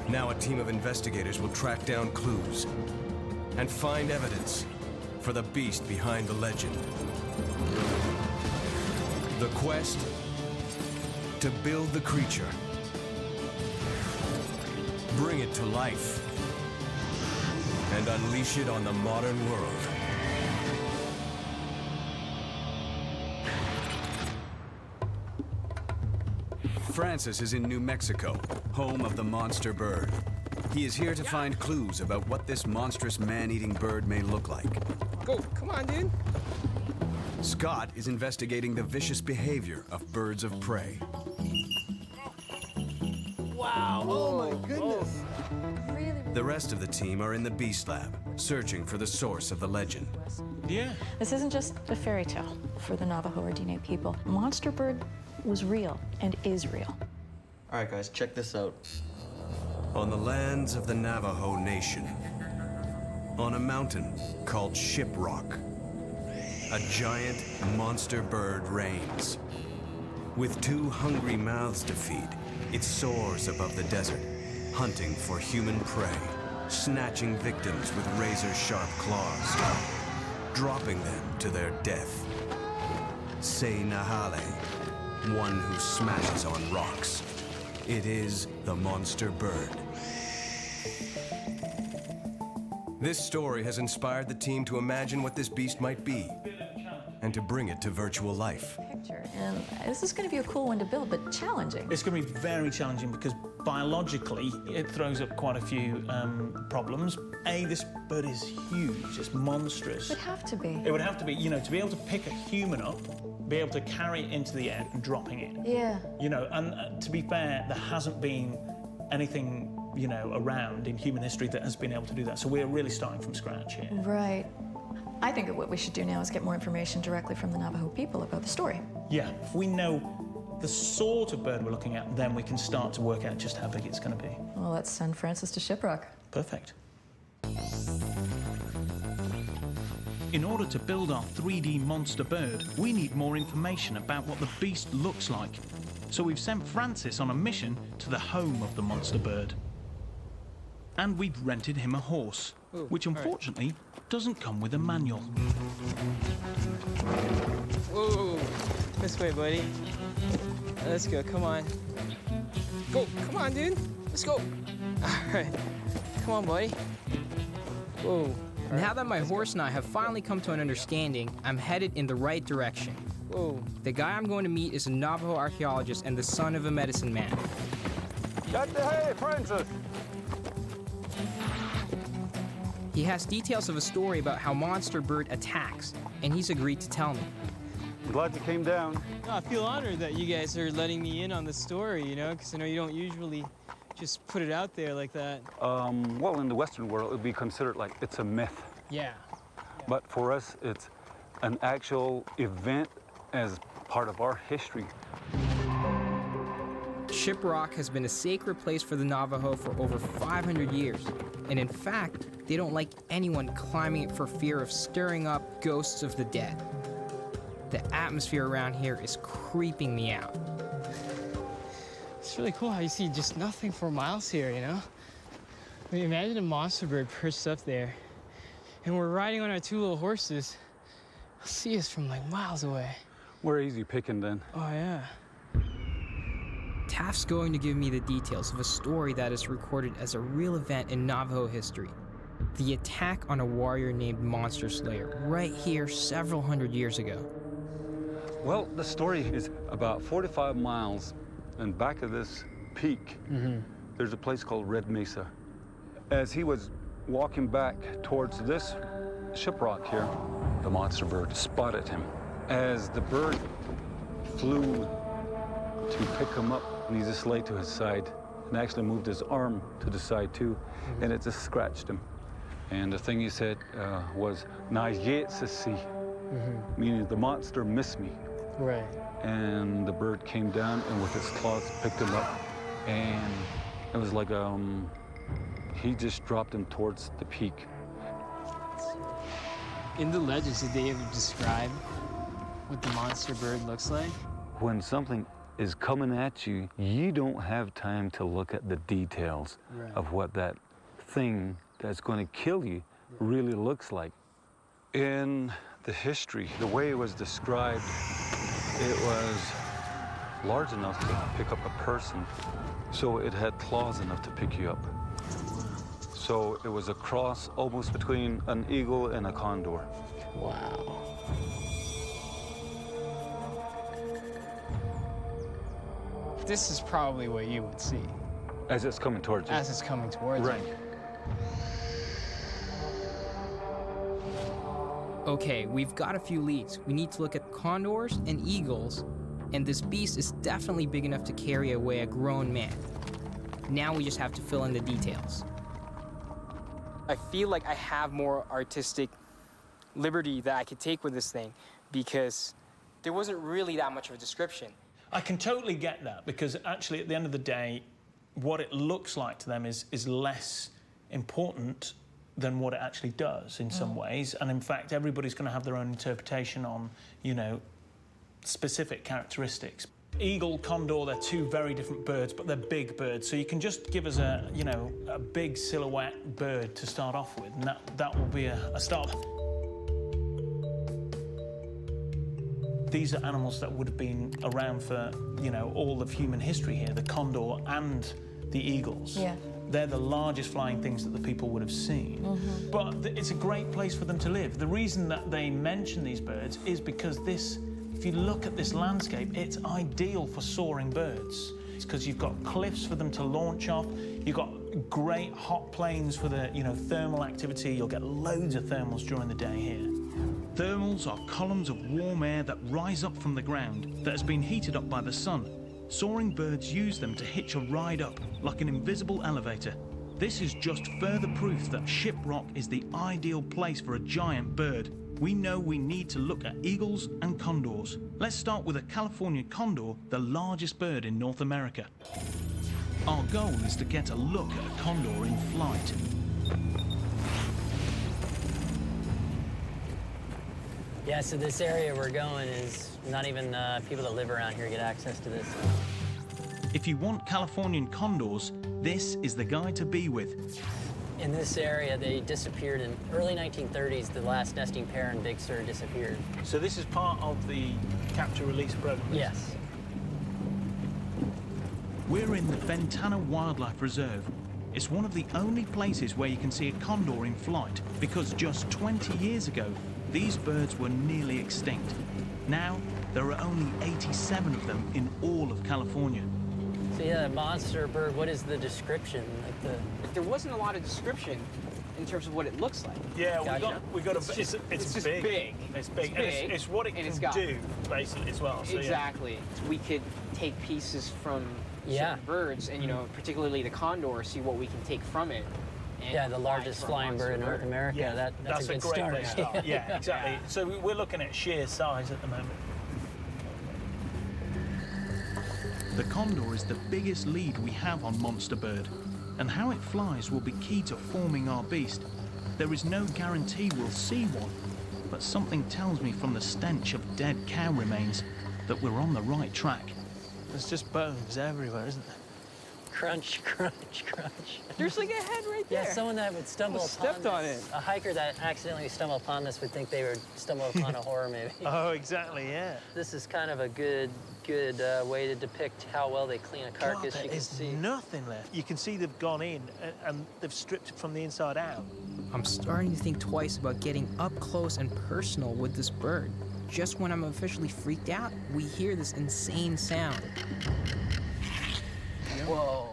L: Now a team of investigators will track down clues and find evidence for the beast behind the legend. The quest to build the creature, bring it to life, and unleash it on the modern world. Francis is in New Mexico, home of the monster bird. He is here to find clues about what this monstrous man-eating bird may look like.
E: Go, come on, dude.
L: Scott is investigating the vicious behavior of birds of prey.
Q: Wow. Oh my goodness.
L: The rest of the team are in the Beast Lab, searching for the source of the legend.
B: Yeah.
G: This isn't just a fairy tale for the Navajo or Diné people. Monster bird was real and is real.
A: All right, guys, check this out.
L: On the lands of the Navajo Nation, on a mountain called Shiprock, a giant monster bird reigns. With 2 hungry mouths to feed, it soars above the desert, hunting for human prey, snatching victims with razor-sharp claws, dropping them to their death. Say Nahale, one who smashes on rocks. It is the monster bird. This story has inspired the team to imagine what this beast might be and to bring it to virtual life.
G: And this is going to be a cool one to build, but challenging.
B: It's going to be very challenging because biologically it throws up quite a few problems. A, this bird is huge, it's monstrous.
G: It would have to be.
B: It would have to be, you know, to be able to pick a human up, be able to carry it into the air and dropping it.
G: Yeah.
B: You know, and to be fair, there hasn't been anything, you know, around in human history that has been able to do that. So we're really starting from scratch here.
G: Right. I think that what we should do now is get more information directly from the Navajo people about the story.
B: Yeah, if we know the sort of bird we're looking at, then we can start to work out just how big it's going to be.
G: Well, let's send Francis to Shiprock.
B: Perfect.
H: In order to build our 3D monster bird, we need more information about what the beast looks like. So we've sent Francis on a mission to the home of the monster bird. And we've rented him a horse, which unfortunately doesn't come with a manual.
P: Whoa, this way, buddy. Let's go, come on. Go, come on, dude. Let's go. All right, come on, buddy.
O: Whoa. Now that my horse and I have finally come to an understanding, I'm headed in the right direction. Whoa. The guy I'm going to meet is a Navajo archaeologist and the son of a medicine man.
R: Hey, Francis!
O: He has details of a story about how monster bird attacks, and he's agreed to tell me.
R: I'm glad you came down.
P: I feel honored that you guys are letting me in on the story, you know, because I know you don't usually just put it out there like that.
R: Well, in the Western world, it would be considered like it's a myth.
P: Yeah.
R: But for us, it's an actual event as part of our history.
O: Shiprock has been a sacred place for the Navajo for over 500 years. And in fact, they don't like anyone climbing it for fear of stirring up ghosts of the dead. The atmosphere around here is creeping me out.
P: It's really cool how you see just nothing for miles here, you know? I mean, imagine a monster bird perched up there, and we're riding on our two little horses. I'll see us from like miles away.
R: We're easy picking then.
P: Oh, yeah.
O: Taft's going to give me the details of a story that is recorded as a real event in Navajo history. The attack on a warrior named Monster Slayer, right here several hundred years ago.
R: Well, the story is about 45 miles, and back of this peak, there's a place called Red Mesa. As he was walking back towards this shiprock here, the monster bird spotted him. As the bird flew to pick him up, and he just lay to his side and actually moved his arm to the side too, and it just scratched him. And the thing he said was, "Na yet sisi," meaning the monster missed me.
P: Right.
R: And the bird came down and with its claws picked him up, and it was like he just dropped him towards the peak.
P: In the legends, did they ever describe what the monster bird looks like?
R: When something is coming at you, you don't have time to look at the details of what that thing that's going to kill you really looks like. In the history, the way it was described, it was large enough to pick up a person, so it had claws enough to pick you up. So it was a cross almost between an eagle and a condor.
P: Wow. This is probably what you would see.
R: As it's coming towards you.
P: As it's coming towards
R: right.
P: you.
O: Okay, we've got a few leads. We need to look at condors and eagles, and this beast is definitely big enough to carry away a grown man. Now we just have to fill in the details.
E: I feel like I have more artistic liberty that I could take with this thing because there wasn't really that much of a description.
B: I can totally get that, because actually at the end of the day, what it looks like to them is less important than what it actually does in some ways. And in fact, everybody's going to have their own interpretation on, you know, specific characteristics. Eagle, condor, they're two very different birds, but they're big birds. So you can just give us a, you know, a big silhouette bird to start off with, and that will be a start. These are animals that would have been around for, you know, all of human history here, the condor and the eagles.
G: Yeah.
B: They're the largest flying things that the people would have seen. But it's a great place for them to live. The reason that they mention these birds is because this, if you look at this landscape, it's ideal for soaring birds. It's because you've got cliffs for them to launch off. You've got great hot plains for the, you know, thermal activity. You'll get loads of thermals during the day here.
H: Thermals are columns of warm air that rise up from the ground that has been heated up by the sun. Soaring birds use them to hitch a ride up, like an invisible elevator. This is just further proof that Shiprock is the ideal place for a giant bird. We know we need to look at eagles and condors. Let's start with a California condor, the largest bird in North America. Our goal is to get a look at a condor in flight.
T: Yeah, so this area we're going is not even people that live around here get access to this.
H: If you want Californian condors, this is the guy to be with.
T: In this area, they disappeared in early 1930s. The last nesting pair in Big Sur disappeared.
B: So this is part of the capture-release program?
T: Yes.
H: We're in the Ventana Wildlife Reserve. It's one of the only places where you can see a condor in flight, because just 20 years ago, these birds were nearly extinct. Now, there are only 87 of them in all of California.
T: So yeah, monster bird, what is the description?
E: There wasn't a lot of description in terms of what it looks like.
B: Yeah, we got
E: it's just
B: big.
E: It's
B: big.
E: big.
B: It's what it can do, basically, as well. So,
E: exactly.
B: Yeah.
E: We could take pieces from certain birds, and particularly the condor, see what we can take from it.
T: Yeah, the largest flying bird in North America.
B: Yeah,
T: that's a good
B: great
T: start.
B: place to start. Yeah, exactly. So we're looking at sheer size at the moment.
H: The condor is the biggest lead we have on monster bird, and how it flies will be key to forming our beast. There is no guarantee we'll see one, but something tells me from the stench of dead cow remains that we're on the right track.
B: There's just bones everywhere, isn't there?
T: Crunch, crunch, crunch.
E: There's like a head right there.
T: Yeah, someone that would stumble upon
E: stepped on it.
T: A hiker that accidentally stumbled upon this would think they would stumble upon a horror movie.
B: Oh, exactly, yeah.
T: This is kind of a good way to depict how well they clean a carcass.
B: God,
T: you can see
B: nothing left. You can see they've gone in and they've stripped it from the inside out.
O: I'm starting to think twice about getting up close and personal with this bird. Just when I'm officially freaked out, we hear this insane sound.
T: Whoa.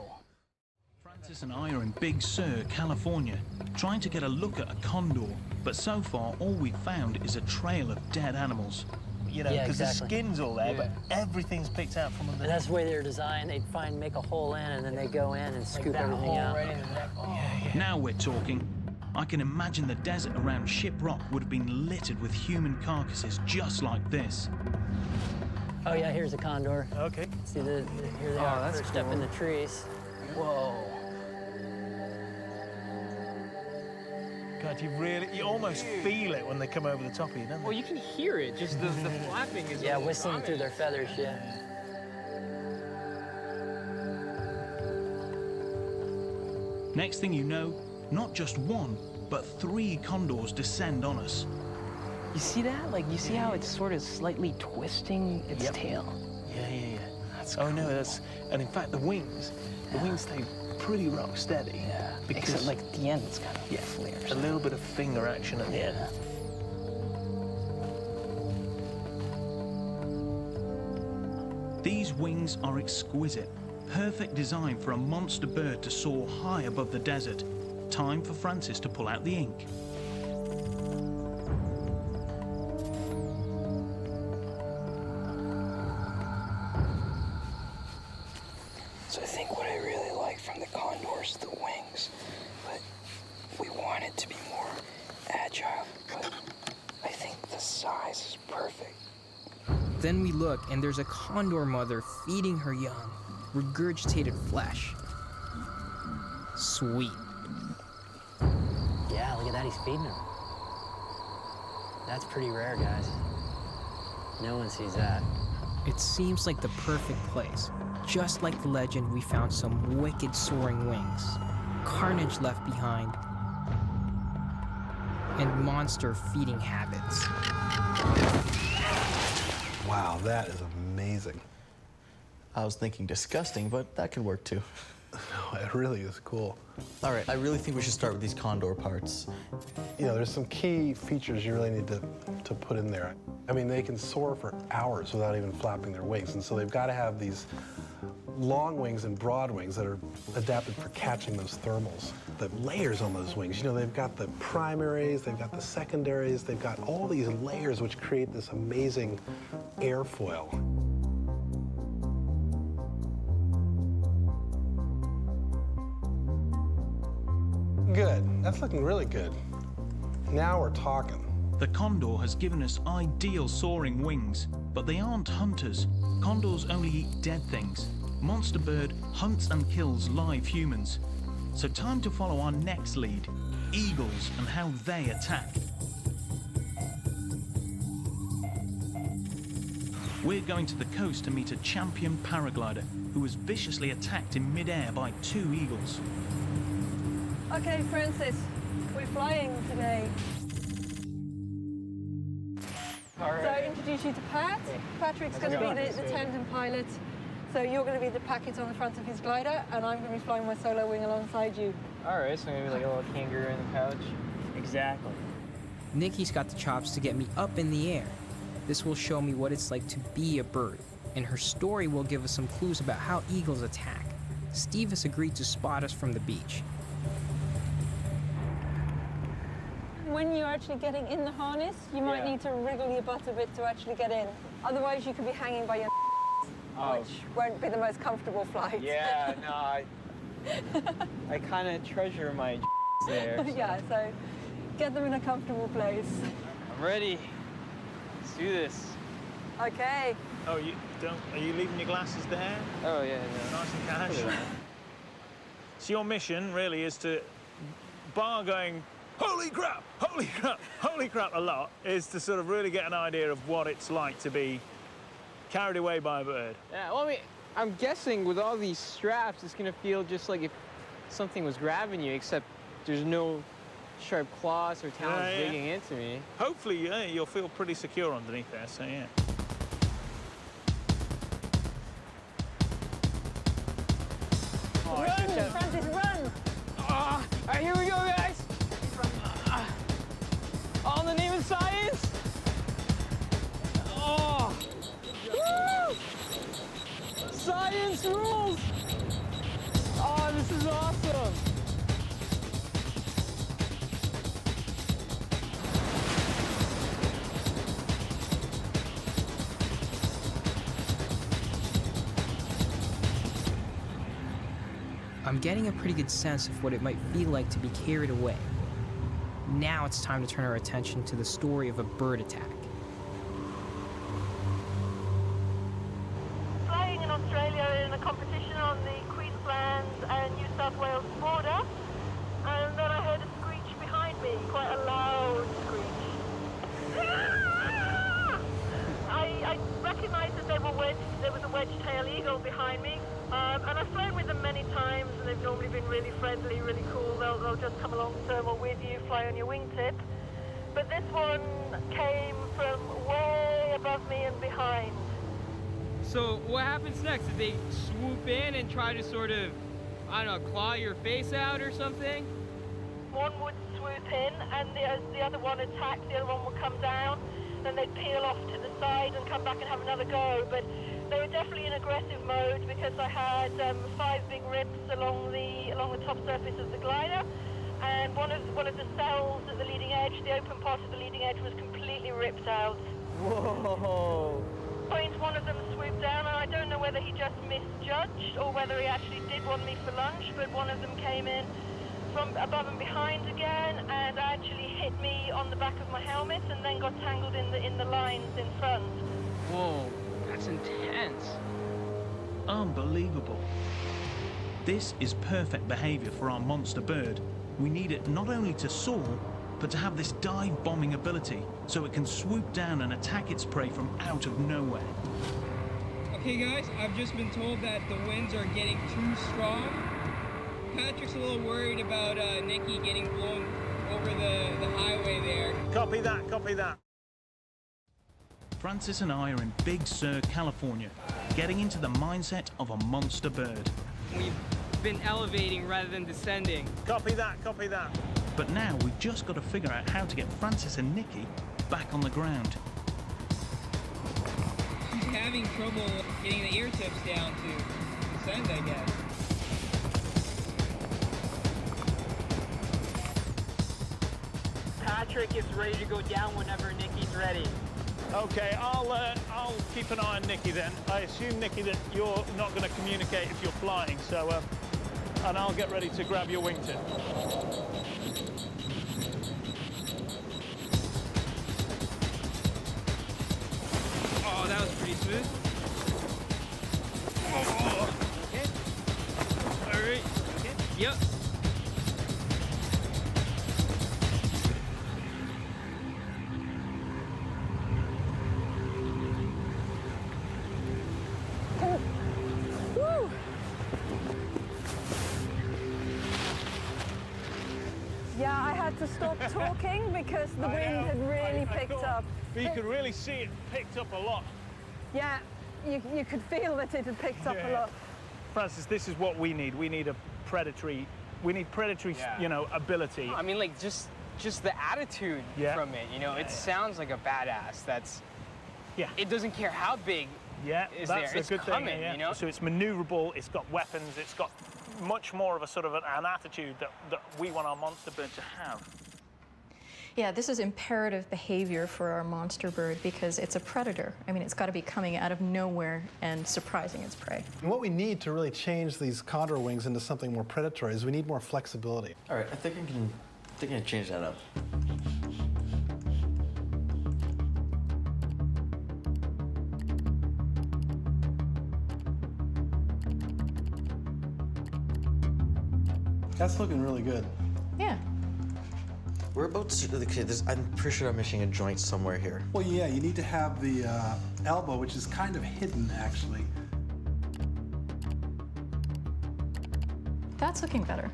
H: Francis and I are in Big Sur, California, trying to get a look at a condor, but so far all we've found is a trail of dead animals.
B: You know, because the skin's all there, but everything's picked out from under.
T: And that's the way they're designed. They'd make a hole in, and then they go in and scoop everything out.
B: Right in the neck.
H: Now we're talking. I can imagine the desert around Ship Rock would have been littered with human carcasses just like this.
T: Oh yeah, here's a condor.
B: Okay.
T: See, here they are, perched up in the trees. Whoa.
B: God, you almost feel it when they come over the top of you, don't they?
E: Well, you can hear it, just the flapping is
T: whistling through their feathers, yeah.
H: Next thing you know, not just one, but 3 condors descend on us.
E: You see that? Like, you see how it's sort of slightly twisting its tail?
B: Yeah. And in fact, the wings stay pretty rock steady.
E: Yeah.
B: Because
E: except like at the end, it's kind of flares.
B: A little bit of finger action at the end.
H: These wings are exquisite. Perfect design for a monster bird to soar high above the desert. Time for Francis to pull out the ink.
U: So I think what I really like from the condor is the wings, but we want it to be more agile, but I think the size is perfect.
O: Then we look, and there's a condor mother feeding her young, regurgitated flesh. Sweet.
T: Yeah, look at that, he's feeding them. That's pretty rare, guys. No one sees that.
O: It seems like the perfect place. Just like the legend, we found some wicked soaring wings, carnage left behind, and monster feeding habits.
F: Wow, that is amazing.
A: I was thinking disgusting, but that could work too.
F: No, it really is cool.
A: All right, I really think we should start with these condor parts.
F: You know, there's some key features you really need to put in there. I mean, they can soar for hours without even flapping their wings, and so they've got to have these long wings and broad wings that are adapted for catching those thermals. The layers on those wings, you know, they've got the primaries, they've got the secondaries, they've got all these layers which create this amazing airfoil. Good. That's looking really good. Now we're talking.
H: The condor has given us ideal soaring wings, but they aren't hunters. Condors only eat dead things. Monster bird hunts and kills live humans. So time to follow our next lead, eagles and how they attack. We're going to the coast to meet a champion paraglider who was viciously attacked in midair by 2 eagles.
J: Okay, Francis, we're flying today.
T: All right.
J: So I introduce you to Pat. Patrick's going to be the tandem pilot.
D: So you're going to be the packet on the front of his glider, and I'm going to be flying my solo wing alongside you.
P: All right, so maybe like a little kangaroo in the pouch.
O: Exactly. Nikki's got the chops to get me up in the air. This will show me what it's like to be a bird, and her story will give us some clues about how eagles attack. Steve has agreed to spot us from the beach.
D: When you're actually getting in the harness, you might need to wriggle your butt a bit to actually get in. Otherwise, you could be hanging by your which won't be the most comfortable flight.
P: Yeah, no, I kind of treasure my there. So.
D: Yeah, so get them in a comfortable place.
P: I'm ready. Let's do this.
D: Okay.
B: Oh, are you leaving your glasses there?
P: Oh, yeah, no.
B: Nice and casual. So your mission really is to, bar going, holy crap, holy crap, holy crap a lot, is to sort of really get an idea of what it's like to be carried away by a bird.
P: Yeah, well, I mean, I'm guessing with all these straps, it's gonna feel just like if something was grabbing you, except there's no sharp claws or talons digging into me.
B: Hopefully, you'll feel pretty secure underneath there, so yeah.
D: Oh, run, Francis, run!
P: All right, here we go, guys. All in the name of science. Oh. Woo! Science rules! Oh, this is awesome!
O: I'm getting a pretty good sense of what it might feel like to be carried away. Now it's time to turn our attention to the story of a bird attack.
J: Flying in Australia in a competition on the Queensland and New South Wales border, and then I heard a screech behind me, quite a loud screech. I recognised that there was a wedge-tailed eagle behind me, and I've flown with them many times, and they've normally been really friendly, really cool. They'll just come along thermal with you, fly on your wingtip. But this one came from way above me and behind.
P: So what happens next? Did they swoop in and try to sort of, I don't know, claw your face out or something?
J: One would swoop in, and the other one attack, the other one would come down, then they'd peel off to the side and come back and have another go. But they were definitely in aggressive mode because I had 5 big rips along the top surface of the glider, and one of the cells at the leading edge, the open part of the leading edge, was completely ripped out.
P: Whoa!
J: One of them swooped down, and I don't know whether he just misjudged or whether he actually did want me for lunch, but one of them came in from above and behind again and actually hit me on the back of my helmet and then got tangled in the lines in front.
P: Whoa, that's intense.
H: Unbelievable. This is perfect behavior for our monster bird. We need it not only to soar, but to have this dive bombing ability so it can swoop down and attack its prey from out of nowhere.
P: Okay guys, I've just been told that the winds are getting too strong. Patrick's a little worried about Nikki getting blown over the highway there.
B: Copy that, copy that.
H: Francis and I are in Big Sur, California, getting into the mindset of a monster bird.
P: We've been elevating rather than descending.
B: Copy that, copy that.
H: But now we've just got to figure out how to get Francis and Nikki back on the ground.
P: She's having trouble getting the ear tips down to descend, I guess. Patrick is ready to go down whenever Nikki's ready.
B: Okay, I'll keep an eye on Nikki then. I assume, Nikki, that you're not going to communicate if you're flying, so and I'll get ready to grab your wingtip.
P: Oh, that was pretty smooth. Oh. Okay. All right. Okay. Yep.
D: Woo! Yeah, I had to stop talking because the wind had really picked up.
B: But you could really see it picked up a lot.
D: Yeah, you could feel that it had picked up a lot.
B: Francis, this is what we need. We need a predatory, you know, ability.
P: I mean, like, just the attitude from it, you know, it sounds like a badass. That's, it doesn't care how big is there.
B: That's
P: It's
B: a good
P: coming,
B: thing,
P: you know?
B: So it's maneuverable, it's got weapons, it's got much more of a sort of an attitude that we want our monster bird to have.
G: Yeah, this is imperative behavior for our monster bird because it's a predator. I mean, it's got to be coming out of nowhere and surprising its prey.
F: And what we need to really change these condor wings into something more predatory is we need more flexibility.
A: All right, I think I can change that up.
F: That's looking really good.
G: Yeah.
A: We're about to, okay, I'm pretty sure I'm missing a joint somewhere here.
F: Well, yeah, you need to have the elbow, which is kind of hidden, actually.
G: That's looking better.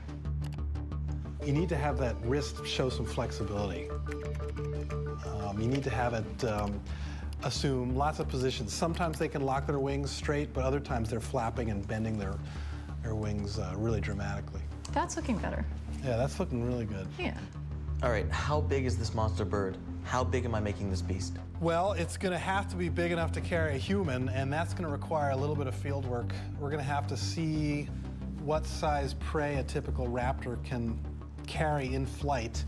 F: You need to have that wrist show some flexibility. You need to have it assume lots of positions. Sometimes they can lock their wings straight, but other times they're flapping and bending their wings really dramatically.
G: That's looking better.
F: Yeah, that's looking really good.
G: Yeah.
A: All right, how big is this monster bird? How big am I making this beast?
F: Well, it's going to have to be big enough to carry a human, and that's going to require a little bit of field work. We're going to have to see what size prey a typical raptor can carry in flight,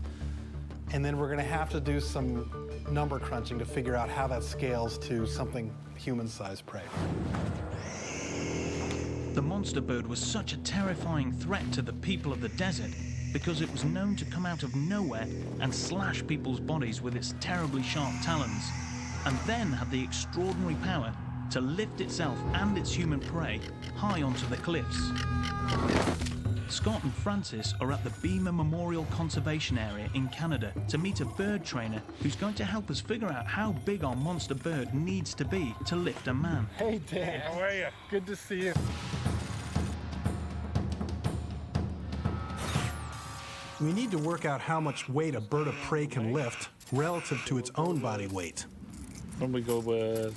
F: and then we're going to have to do some number crunching to figure out how that scales to something human-sized prey.
H: The monster bird was such a terrifying threat to the people of the desert because it was known to come out of nowhere and slash people's bodies with its terribly sharp talons, and then had the extraordinary power to lift itself and its human prey high onto the cliffs. Scott and Francis are at the Beamer Memorial Conservation Area in Canada to meet a bird trainer who's going to help us figure out how big our monster bird needs to be to lift a man.
F: Hey, Dan.
B: How are you?
F: Good to see you. We need to work out how much weight a bird of prey can lift relative to its own body weight.
B: What do we go with?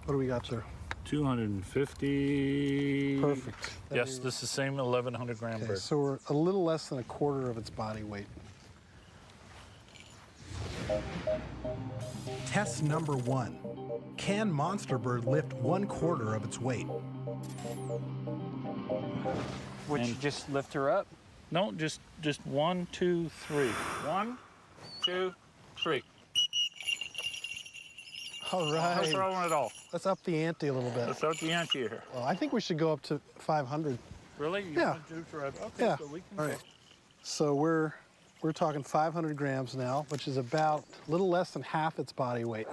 F: What do we got there?
B: 250.
F: Perfect.
B: Yes, this is the same 1,100 gram
F: Okay,
B: bird.
F: so we're a little less than a quarter of its body weight. Test number 1. Can monster bird lift 1/4 of its weight?
P: Would you just lift her up?
B: No, just 1, 2, 3. 1, 2, 3.
F: All right.
B: No problem at all.
F: Let's up the ante a little bit.
B: Let's up the ante here.
F: Well, I think we should go up to 500.
B: Really? You
F: Yeah.
B: want to do forever? Okay,
F: Yeah.
B: so we can
F: All
B: go.
F: right. So we're talking 500 grams now, which is about a little less than half its body weight.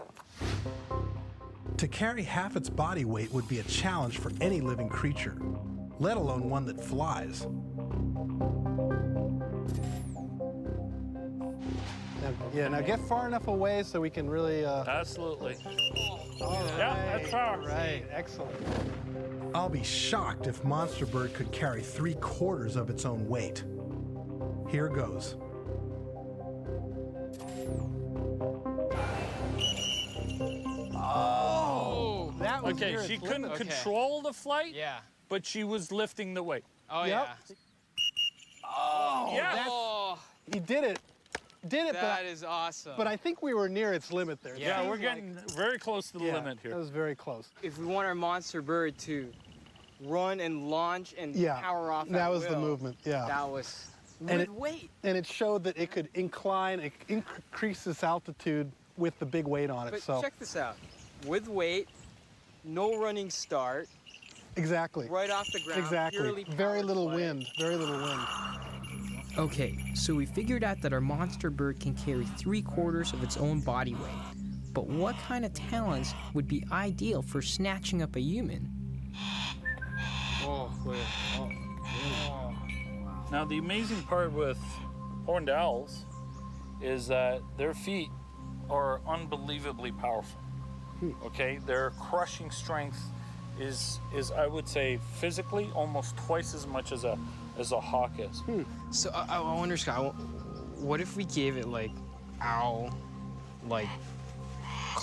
F: To carry half its body weight would be a challenge for any living creature, let alone one that flies. Now get far enough away so we can really...
B: Absolutely.
F: All right.
B: Yeah, that's far.
F: Right, excellent. I'll be shocked if monster bird could carry 3/4 of its own weight. Here goes.
B: Oh!
F: That was
B: okay,
F: near
B: she
F: its
B: couldn't
F: limit.
B: control the flight,
P: Yeah.
B: but she was lifting the weight.
P: Oh,
F: Yep.
P: yeah.
F: Oh,
B: Yes.
P: Oh,
F: he did it.
P: that is awesome.
F: But I think we were near its limit there.
P: Yeah,
B: Yeah, we're getting very close to the limit here.
F: That was very close.
P: If we want our monster bird to run and launch and
F: Yeah,
P: power off
F: that
P: at
F: was the
P: will,
F: movement, yeah.
P: That was
F: And
P: with
F: it-
P: weight.
F: And it showed that it could incline, it increase its altitude with the big weight on it.
P: But
F: So
P: check this out. With weight, no running start,
F: exactly.
P: right off the ground.
F: Exactly.
P: Purely
F: Very
P: powered
F: little
P: flight.
F: wind. Very little wind.
O: Okay, so we figured out that our monster bird can carry 3/4 of its own body weight. But what kind of talents would be ideal for snatching up a human?
P: Oh, wait. Oh.
B: Now, the amazing part with horned owls is that their feet are unbelievably powerful. Okay, their crushing strength is I would say physically almost twice as much as a hawk is.
P: So I wonder, Scott, what if we gave it like owl, like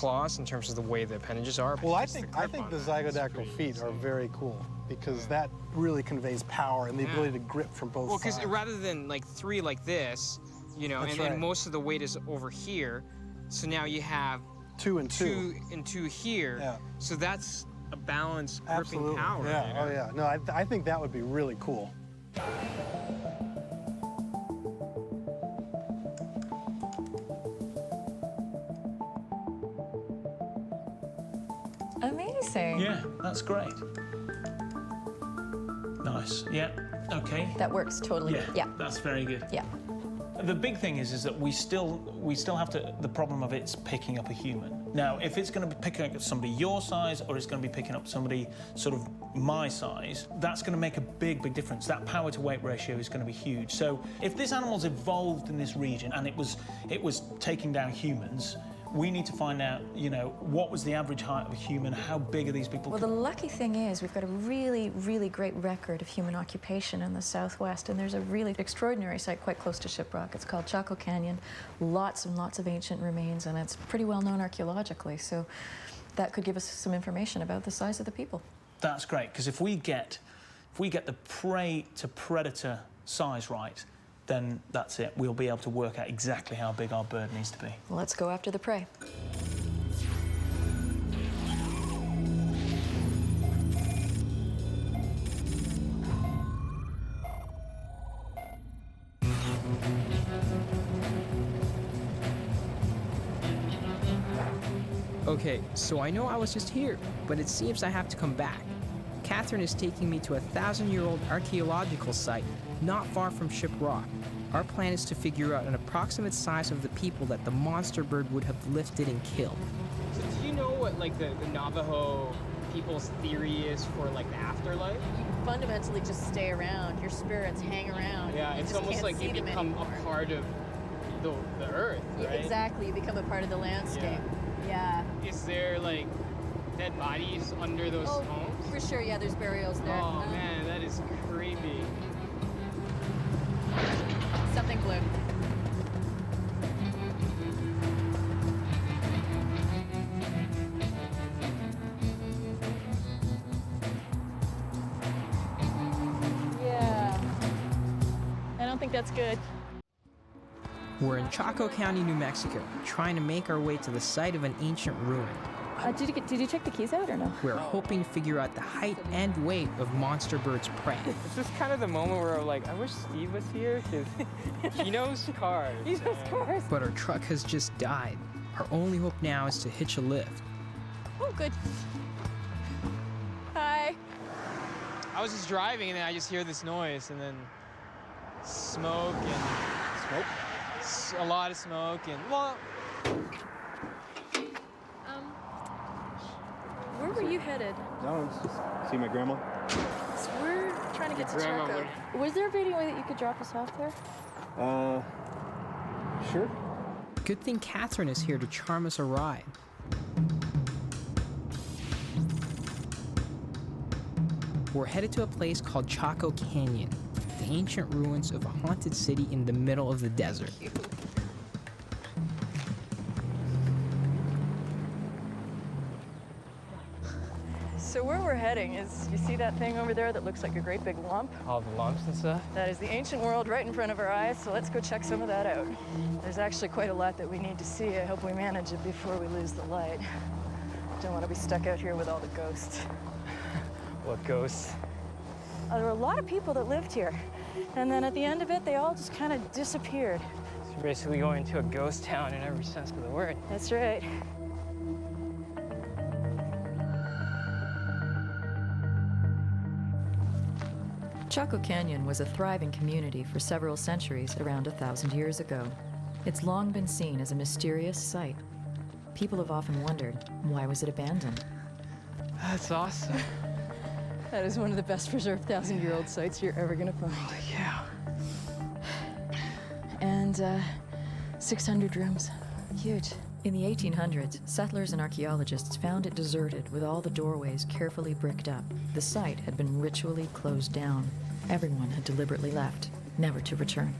E: claws in terms of the way the appendages are.
F: Well, I think the zygodactyl feet are very cool because that really conveys power and the ability to grip from both
E: Well,
F: sides.
E: because rather than like 3 like this, you know,
F: That's
E: and
F: right.
E: most of the weight is over here, so now you have
F: 2 and 2.
E: 2 and 2 here.
F: Yeah.
E: So that's a balanced gripping
F: Absolutely.
E: power.
F: Yeah.
E: you know?
F: Oh yeah. No, I think that would be really cool.
G: Amazing.
B: Yeah, that's great. Nice. Yeah. Okay.
G: That works totally.
B: Yeah. That's very good.
G: Yeah.
B: The big thing is that we still have the problem of it's picking up a human. Now, if it's going to be picking up somebody your size or it's going to be picking up somebody sort of my size, that's going to make a big, big difference. That power to weight ratio is going to be huge. So if this animal's evolved in this region and it was taking down humans, we need to find out, you know, what was the average height of a human, how big are these people?
G: Well, the lucky thing is we've got a really, really great record of human occupation in the Southwest, and there's a really extraordinary site quite close to Shiprock. It's called Chaco Canyon. Lots and lots of ancient remains, and it's pretty well known archaeologically, so that could give us some information about the size of the people.
B: That's great, because if we get the prey to predator size right, then that's it. We'll be able to work out exactly how big our bird needs to be.
G: Well, let's go after the prey.
O: Okay, so I know I was just here, but it seems I have to come back. Catherine is taking me to a 1,000-year-old archaeological site not far from Ship Rock. Our plan is to figure out an approximate size of the people that the monster bird would have lifted and killed.
E: So do you know what like the Navajo people's theory is for like the afterlife?
G: You fundamentally just stay around. Your spirits hang around.
E: Yeah, it's almost like you become a part of the earth, right?
G: Exactly, you become a part of the landscape. Yeah.
E: Is there like dead bodies under those homes?
G: For sure, yeah, there's burials there.
E: Oh man, that is creepy.
G: Something blue. Yeah. I don't think that's good.
O: We're in Chaco County, New Mexico, trying to make our way to the site of an ancient ruin.
G: Did you check the keys out or no?
O: We're hoping to figure out the height and weight of monster bird's prey.
E: This is kind of the moment where I'm like, I wish Steve was here because he knows cars.
G: He knows cars.
O: But our truck has just died. Our only hope now is to hitch a lift.
G: Oh, good. Hi.
E: I was just driving and then I just hear this noise and then smoke and a lot of smoke and well.
G: Where were you headed?
M: No, just see my grandma.
G: So we're trying to get to
M: Grandma
G: Chaco. Was there any way that you could drop us off there?
M: Sure.
O: Good thing Catherine is here to charm us a ride. We're headed to a place called Chaco Canyon, the ancient ruins of a haunted city in the middle of the desert.
G: So where we're heading is, you see that thing over there that looks like a great big lump?
E: All the lumps and stuff?
G: That is the ancient world right in front of our eyes, so let's go check some of that out. There's actually quite a lot that we need to see. I hope we manage it before we lose the light. Don't want to be stuck out here with all the ghosts.
E: What ghosts?
G: There were a lot of people that lived here, and then at the end of it, they all just kind of disappeared.
E: So you're basically going to a ghost town in every sense of the word.
G: That's right. Chaco Canyon was a thriving community for several centuries around 1,000 years ago. It's long been seen as a mysterious site. People have often wondered, why was it abandoned?
E: That's awesome.
G: That is one of the best preserved 1,000-year-old sites you're ever gonna find.
E: Oh, yeah.
G: And 600 rooms. Huge. In the 1800s, settlers and archaeologists found it deserted with all the doorways carefully bricked up. The site had been ritually closed down. Everyone had deliberately left, never to return.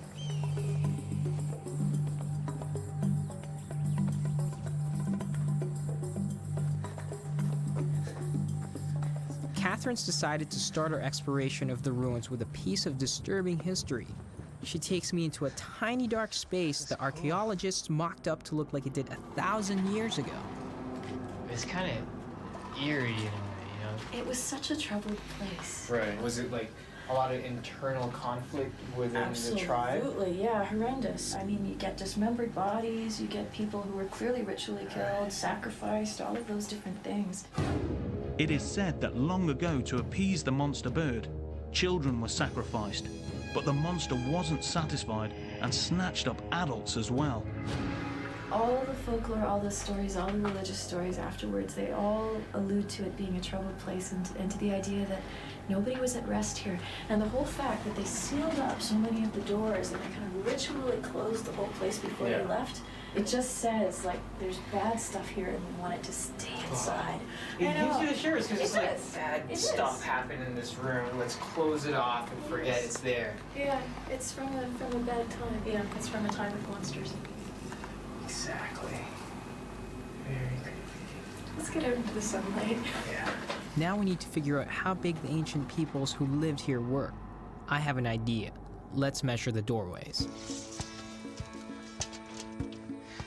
O: Catherine's decided to start our exploration of the ruins with a piece of disturbing history. She takes me into a tiny dark space that archaeologists mocked up to look like it did 1,000 years ago.
P: It's kind of eerie in a way, you know?
G: It was such a troubled place.
E: Right. Was it like a lot of internal conflict within the tribe?
G: Absolutely, yeah, horrendous. I mean, you get dismembered bodies, you get people who were clearly ritually killed, sacrificed, all of those different things.
H: It is said that long ago, to appease the monster bird, children were sacrificed, but the monster wasn't satisfied and snatched up adults as well.
G: All the folklore, all the stories, all the religious stories afterwards, they all allude to it being a troubled place and to the idea that nobody was at rest here. And the whole fact that they sealed up so many of the doors and they kind of ritually closed the whole place before they left, it just says, like, there's bad stuff here and we want it to stay inside.
E: It gives you the shivers because it's like,
G: is.
E: bad
G: It
E: stuff
G: is.
E: happened in this room. Let's close it off and forget it's there.
G: Yeah, it's from a bad time. Yeah, it's from a time of monsters.
E: Exactly. Very creepy.
G: Let's get out into the sunlight.
E: Yeah.
O: Now we need to figure out how big the ancient peoples who lived here were. I have an idea. Let's measure the doorways.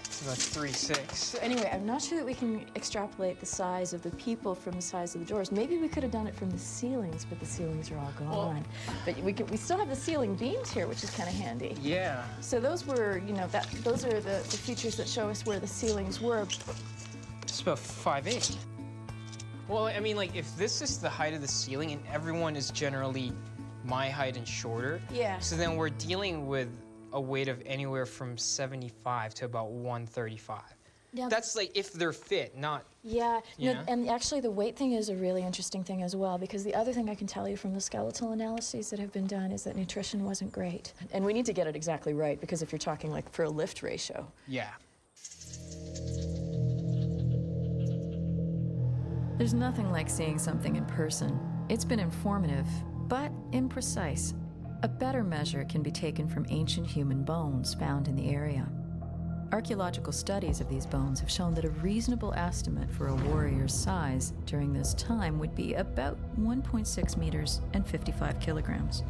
E: It's about 3'6".
G: So anyway, I'm not sure that we can extrapolate the size of the people from the size of the doors. Maybe we could have done it from the ceilings, but the ceilings are all gone. But we still have the ceiling beams here, which is kind of handy.
E: Yeah.
G: So those were, you know, those are the features that show us where the ceilings were.
E: It's about 5'8". Well, I mean, like, if this is the height of the ceiling and everyone is generally my height and shorter,
G: Yeah.
E: so then we're dealing with a weight of anywhere from 75 to about 135.
G: Yeah.
E: That's like if they're fit, not...
G: Yeah,
E: You
G: no,
E: know?
G: and actually the weight thing is a really interesting thing as well, because the other thing I can tell you from the skeletal analyses that have been done is that nutrition wasn't great. And we need to get it exactly right, because if you're talking like for a lift ratio.
E: Yeah.
G: There's nothing like seeing something in person. It's been informative, but imprecise. A better measure can be taken from ancient human bones found in the area. Archaeological studies of these bones have shown that a reasonable estimate for a warrior's size during this time would be about 1.6 meters and 55 kilograms.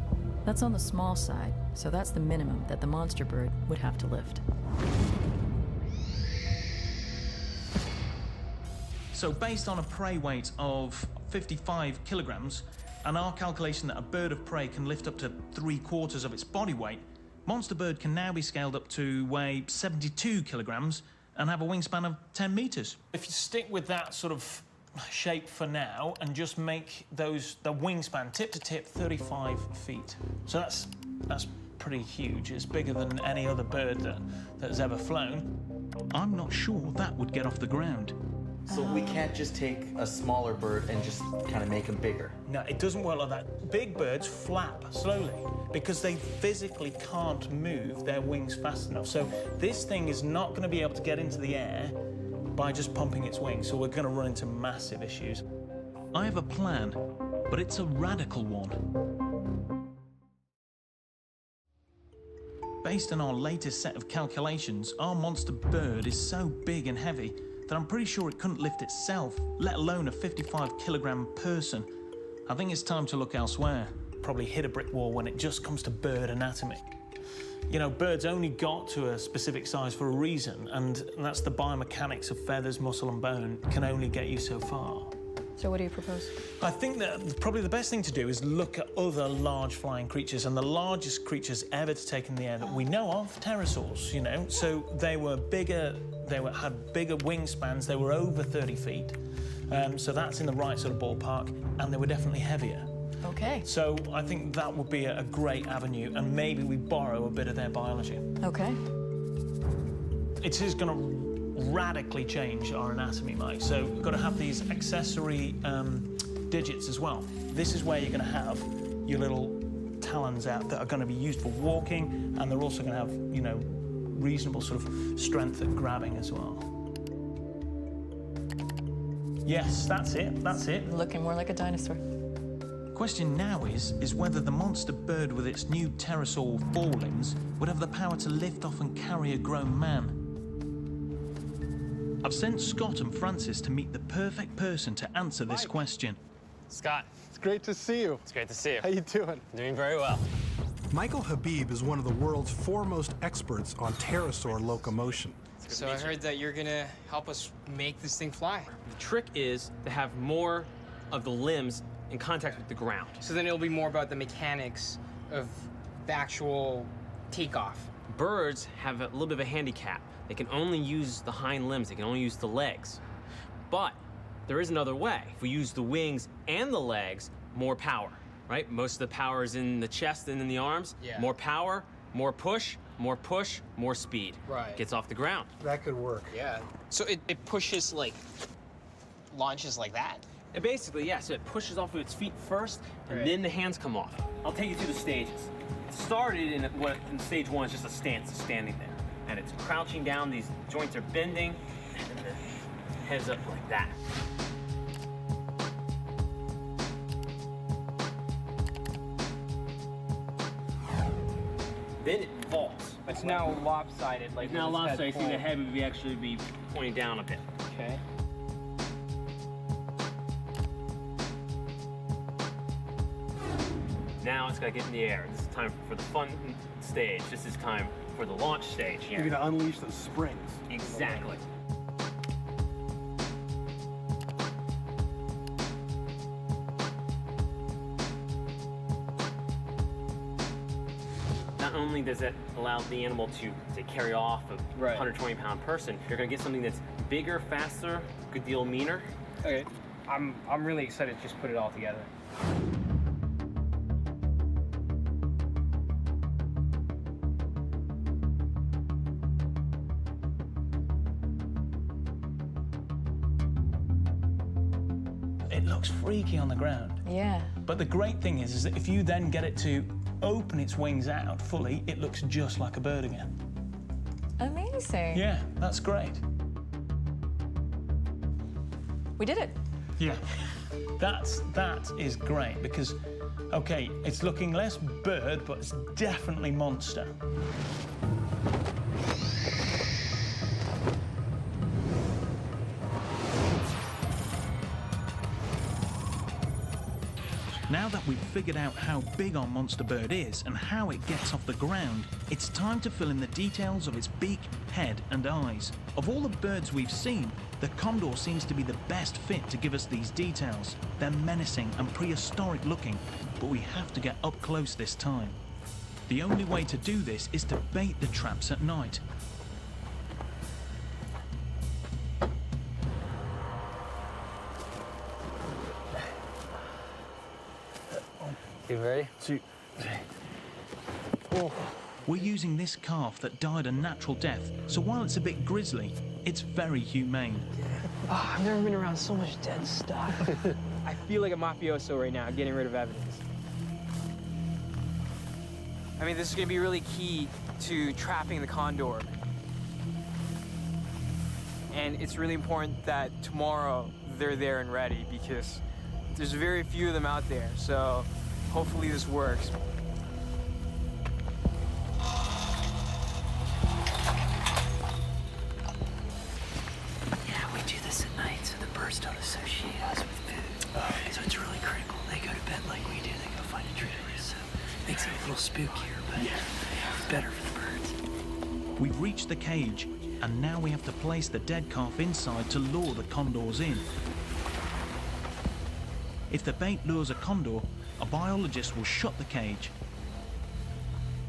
G: That's on the small side, so that's the minimum that the monster bird would have to lift.
H: So based on a prey weight of 55 kilograms, and our calculation that a bird of prey can lift up to 3/4 of its body weight, monster bird can now be scaled up to weigh 72 kilograms and have a wingspan of 10 meters.
B: If you stick with that sort of shape for now and just make the wingspan tip to tip 35 feet. So that's pretty huge. It's bigger than any other bird that has ever flown.
H: I'm not sure that would get off the ground.
A: So we can't just take a smaller bird and just kind of make him bigger.
B: No, it doesn't work like that. Big birds flap slowly because they physically can't move their wings fast enough. So this thing is not going to be able to get into the air by just pumping its wings. So we're going to run into massive issues.
H: I have a plan, but it's a radical one. Based on our latest set of calculations, our monster bird is so big and heavy that I'm pretty sure it couldn't lift itself, let alone a 55-kilogram person. I think it's time to look elsewhere.
B: Probably hit a brick wall when it just comes to bird anatomy. You know, birds only got to a specific size for a reason, and that's the biomechanics of feathers, muscle, and bone can only get you so far.
G: So what do you propose?
B: I think that probably the best thing to do is look at other large flying creatures, and the largest creatures ever to take in the air that we know of, pterosaurs, you know. So they were bigger, had bigger wingspans, they were over 30 feet. So that's in the right sort of ballpark, and they were definitely heavier.
G: Okay.
B: So I think that would be a great avenue, and maybe we borrow a bit of their biology.
G: Okay.
B: It is going to radically change our anatomy, Mike. So we've got to have these accessory digits as well. This is where you're going to have your little talons out that are going to be used for walking, and they're also going to have, you know, reasonable sort of strength at grabbing as well. Yes, that's it, that's it.
G: Looking more like a dinosaur.
H: Question now is whether the monster bird with its new pterosaur forelimbs would have the power to lift off and carry a grown man. I've sent Scott and Francis to meet the perfect person to answer this question.
I: Scott.
F: It's great to see you.
I: It's great to see you.
F: How you doing?
I: Doing very well.
V: Michael Habib is one of the world's foremost experts on pterosaur locomotion.
E: So I heard that you're gonna help us make this thing fly.
W: The trick is to have more of the limbs in contact with the ground.
E: So then it'll be more about the mechanics of the actual takeoff.
W: Birds have a little bit of a handicap. They can only use the hind limbs. They can only use the legs. But there is another way. If we use the wings and the legs, more power, right? Most of the power is in the chest and in the arms.
E: Yeah.
W: More power, more push, more speed.
E: Right.
W: Gets off the ground.
F: That could work.
E: Yeah. So it pushes, like, launches like that?
W: And basically, yeah, so it pushes off of its feet first, and then the hands come off. I'll take you through the stages. It started in what in stage one is just a stance, standing there. And it's crouching down, these joints are bending, and then the head's up like that. Then it vaults.
E: It's now lopsided. Like
W: it's now lopsided, so the head would actually be pointing down a bit.
E: Okay.
W: Now it's got to get in the air. This is time for the fun stage. This is time for the launch stage here.
V: You're gonna unleash those springs.
W: Exactly. Not only does it allow the animal to carry off a 120-pound person, you're going to get something that's bigger, faster, a good deal meaner.
E: Okay. I'm really excited to just put it all together.
H: It looks freaky on the ground.
G: Yeah.
H: But the great thing is that if you then get it to open its wings out fully, it looks just like a bird again.
G: Amazing.
H: Yeah, that's great.
G: We did it.
H: Yeah. That is great because, okay, it's looking less bird, but it's definitely monster. Now that we've figured out how big our monster bird is and how it gets off the ground, it's time to fill in the details of its beak, head and eyes. Of all the birds we've seen, the condor seems to be the best fit to give us these details. They're menacing and prehistoric looking, but we have to get up close this time. The only way to do this is to bait the traps at night.
T: You ready?
H: Oh. We're using this calf that died a natural death, so while it's a bit grisly, it's very humane.
E: Oh, I've never been around so much dead stuff. I feel like a mafioso right now, getting rid of evidence. I mean, this is going to be really key to trapping the condor. And it's really important that tomorrow they're there and ready because there's very few of them out there. So hopefully this works.
U: Yeah, we do this at night so the birds don't associate us with food. So it's really critical. They go to bed like we do. They go find a treat. So it makes it a little spookier, but it's better for the birds.
H: We've reached the cage, and now we have to place the dead calf inside to lure the condors in. If the bait lures a condor, a biologist will shut the cage.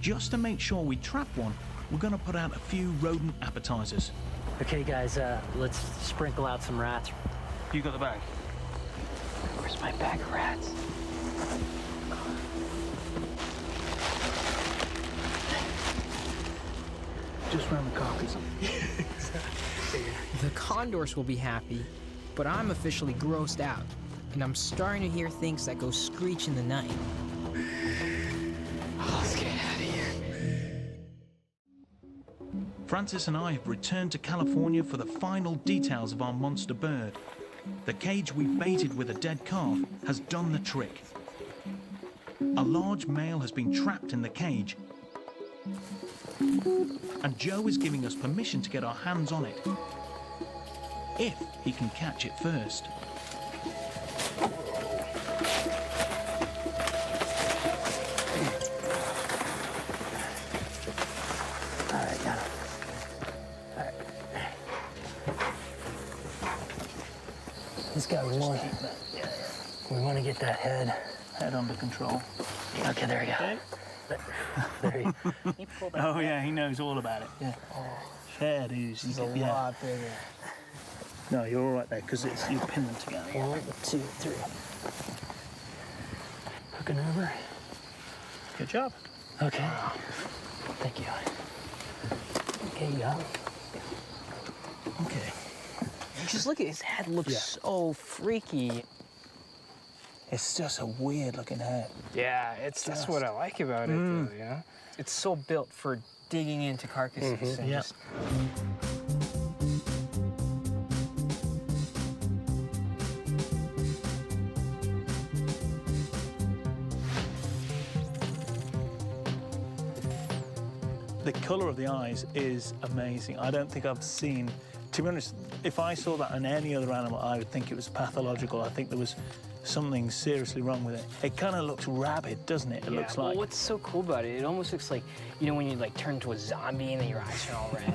H: Just to make sure we trap one, we're going to put out a few rodent appetizers.
U: Okay, guys, let's sprinkle out some rats.
H: You got the bag?
U: Where's my bag of rats?
H: Just round the carcass.
O: The condors will be happy, but I'm officially grossed out, and I'm starting to hear things that go screech in the night.
U: Let's get out of here.
H: Francis and I have returned to California for the final details of our monster bird. The cage we baited with a dead calf has done the trick. A large male has been trapped in the cage, and Joe is giving us permission to get our hands on it, if he can catch it first.
T: Scott, we want to get that head
B: under control.
T: Okay, there we go. There you
B: Oh yeah, he knows all about it. Yeah. Fair dues.
T: It's a lot bigger.
B: No, you're all right there because you pin them together.
T: 1, 2, 3. Hooking over.
B: Good job.
T: Okay. Thank you. Okay, you got it.
B: Okay.
T: Just look at his head. Looks so freaky.
B: It's just a weird looking head.
E: Yeah, that's what I like about it, though, yeah? It's so built for digging into carcasses. And just...
B: The color of the eyes is amazing. I don't think I've seen, to be honest, if I saw that on any other animal, I would think it was pathological. I think there was something seriously wrong with it. It kind of looks rabid, doesn't it? It looks like.
E: Well, what's so cool about it, it almost looks like, you know, when you like turn into a zombie and then your eyes turn all red.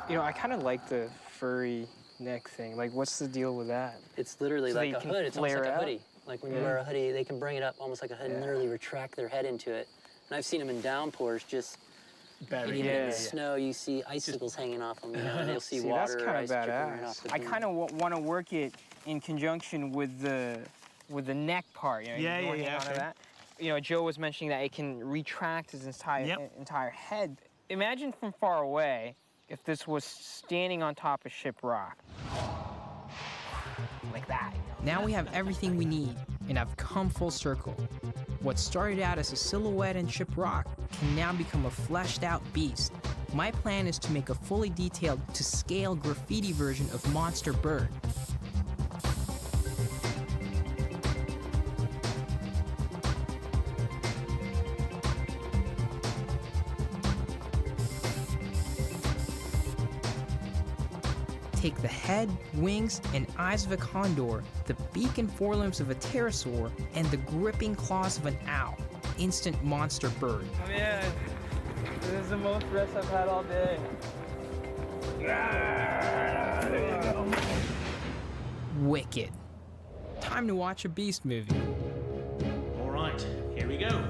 E: You know, I kind of like the furry neck thing. Like, what's the deal with that?
T: It's literally
E: So
T: like
E: that
T: a
E: you can
T: hood. It's almost
E: flare
T: like a
E: out?
T: hoodie. Like when you wear a hoodie, they can bring it up almost like a hood and literally retract their head into it. And I've seen them in downpours just
B: buried
T: in the snow. You see icicles hanging off them, you know, and you'll see water
E: that's
T: or
E: kind
T: ice
E: of
T: dripping
E: badass.
T: off the
E: I
T: beam.
E: kind of want to work it in conjunction with the neck part. You know, working onto that. You know, Joe was mentioning that it can retract his entire head. Imagine from far away if this was standing on top of Shiprock. Like that.
O: Now we have everything we need, and I've come full circle. What started out as a silhouette in Shiprock can now become a fleshed out beast. My plan is to make a fully detailed, to scale graffiti version of Monster Bird. Take the head, wings, and eyes of a condor, the beak and forelimbs of a pterosaur, and the gripping claws of an owl. Instant Monster Bird.
E: Man, this is the most rest I've had all day.
B: There you go.
O: Wicked. Time to watch a beast movie.
B: All right, here we go.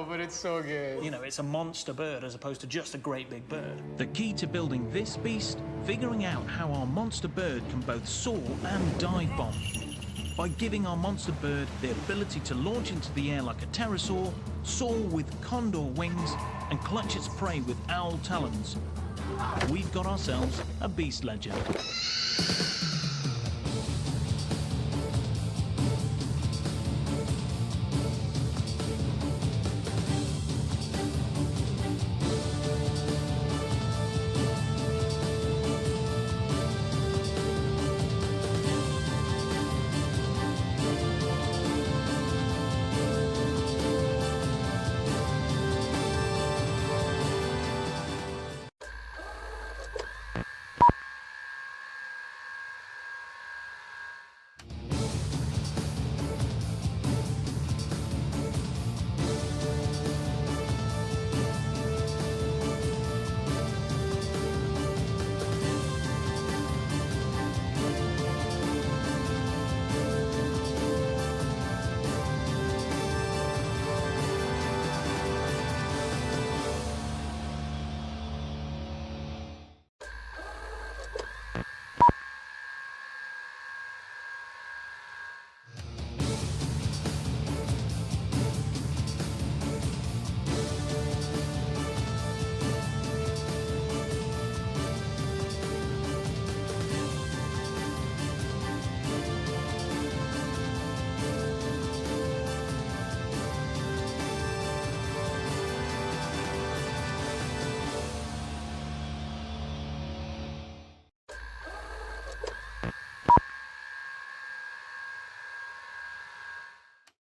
E: But it's so good.
B: You know, it's a monster bird as opposed to just a great big bird.
H: The key to building this beast, figuring out how our monster bird can both soar and dive bomb. By giving our monster bird the ability to launch into the air like a pterosaur, soar with condor wings, and clutch its prey with owl talons, we've got ourselves a beast legend.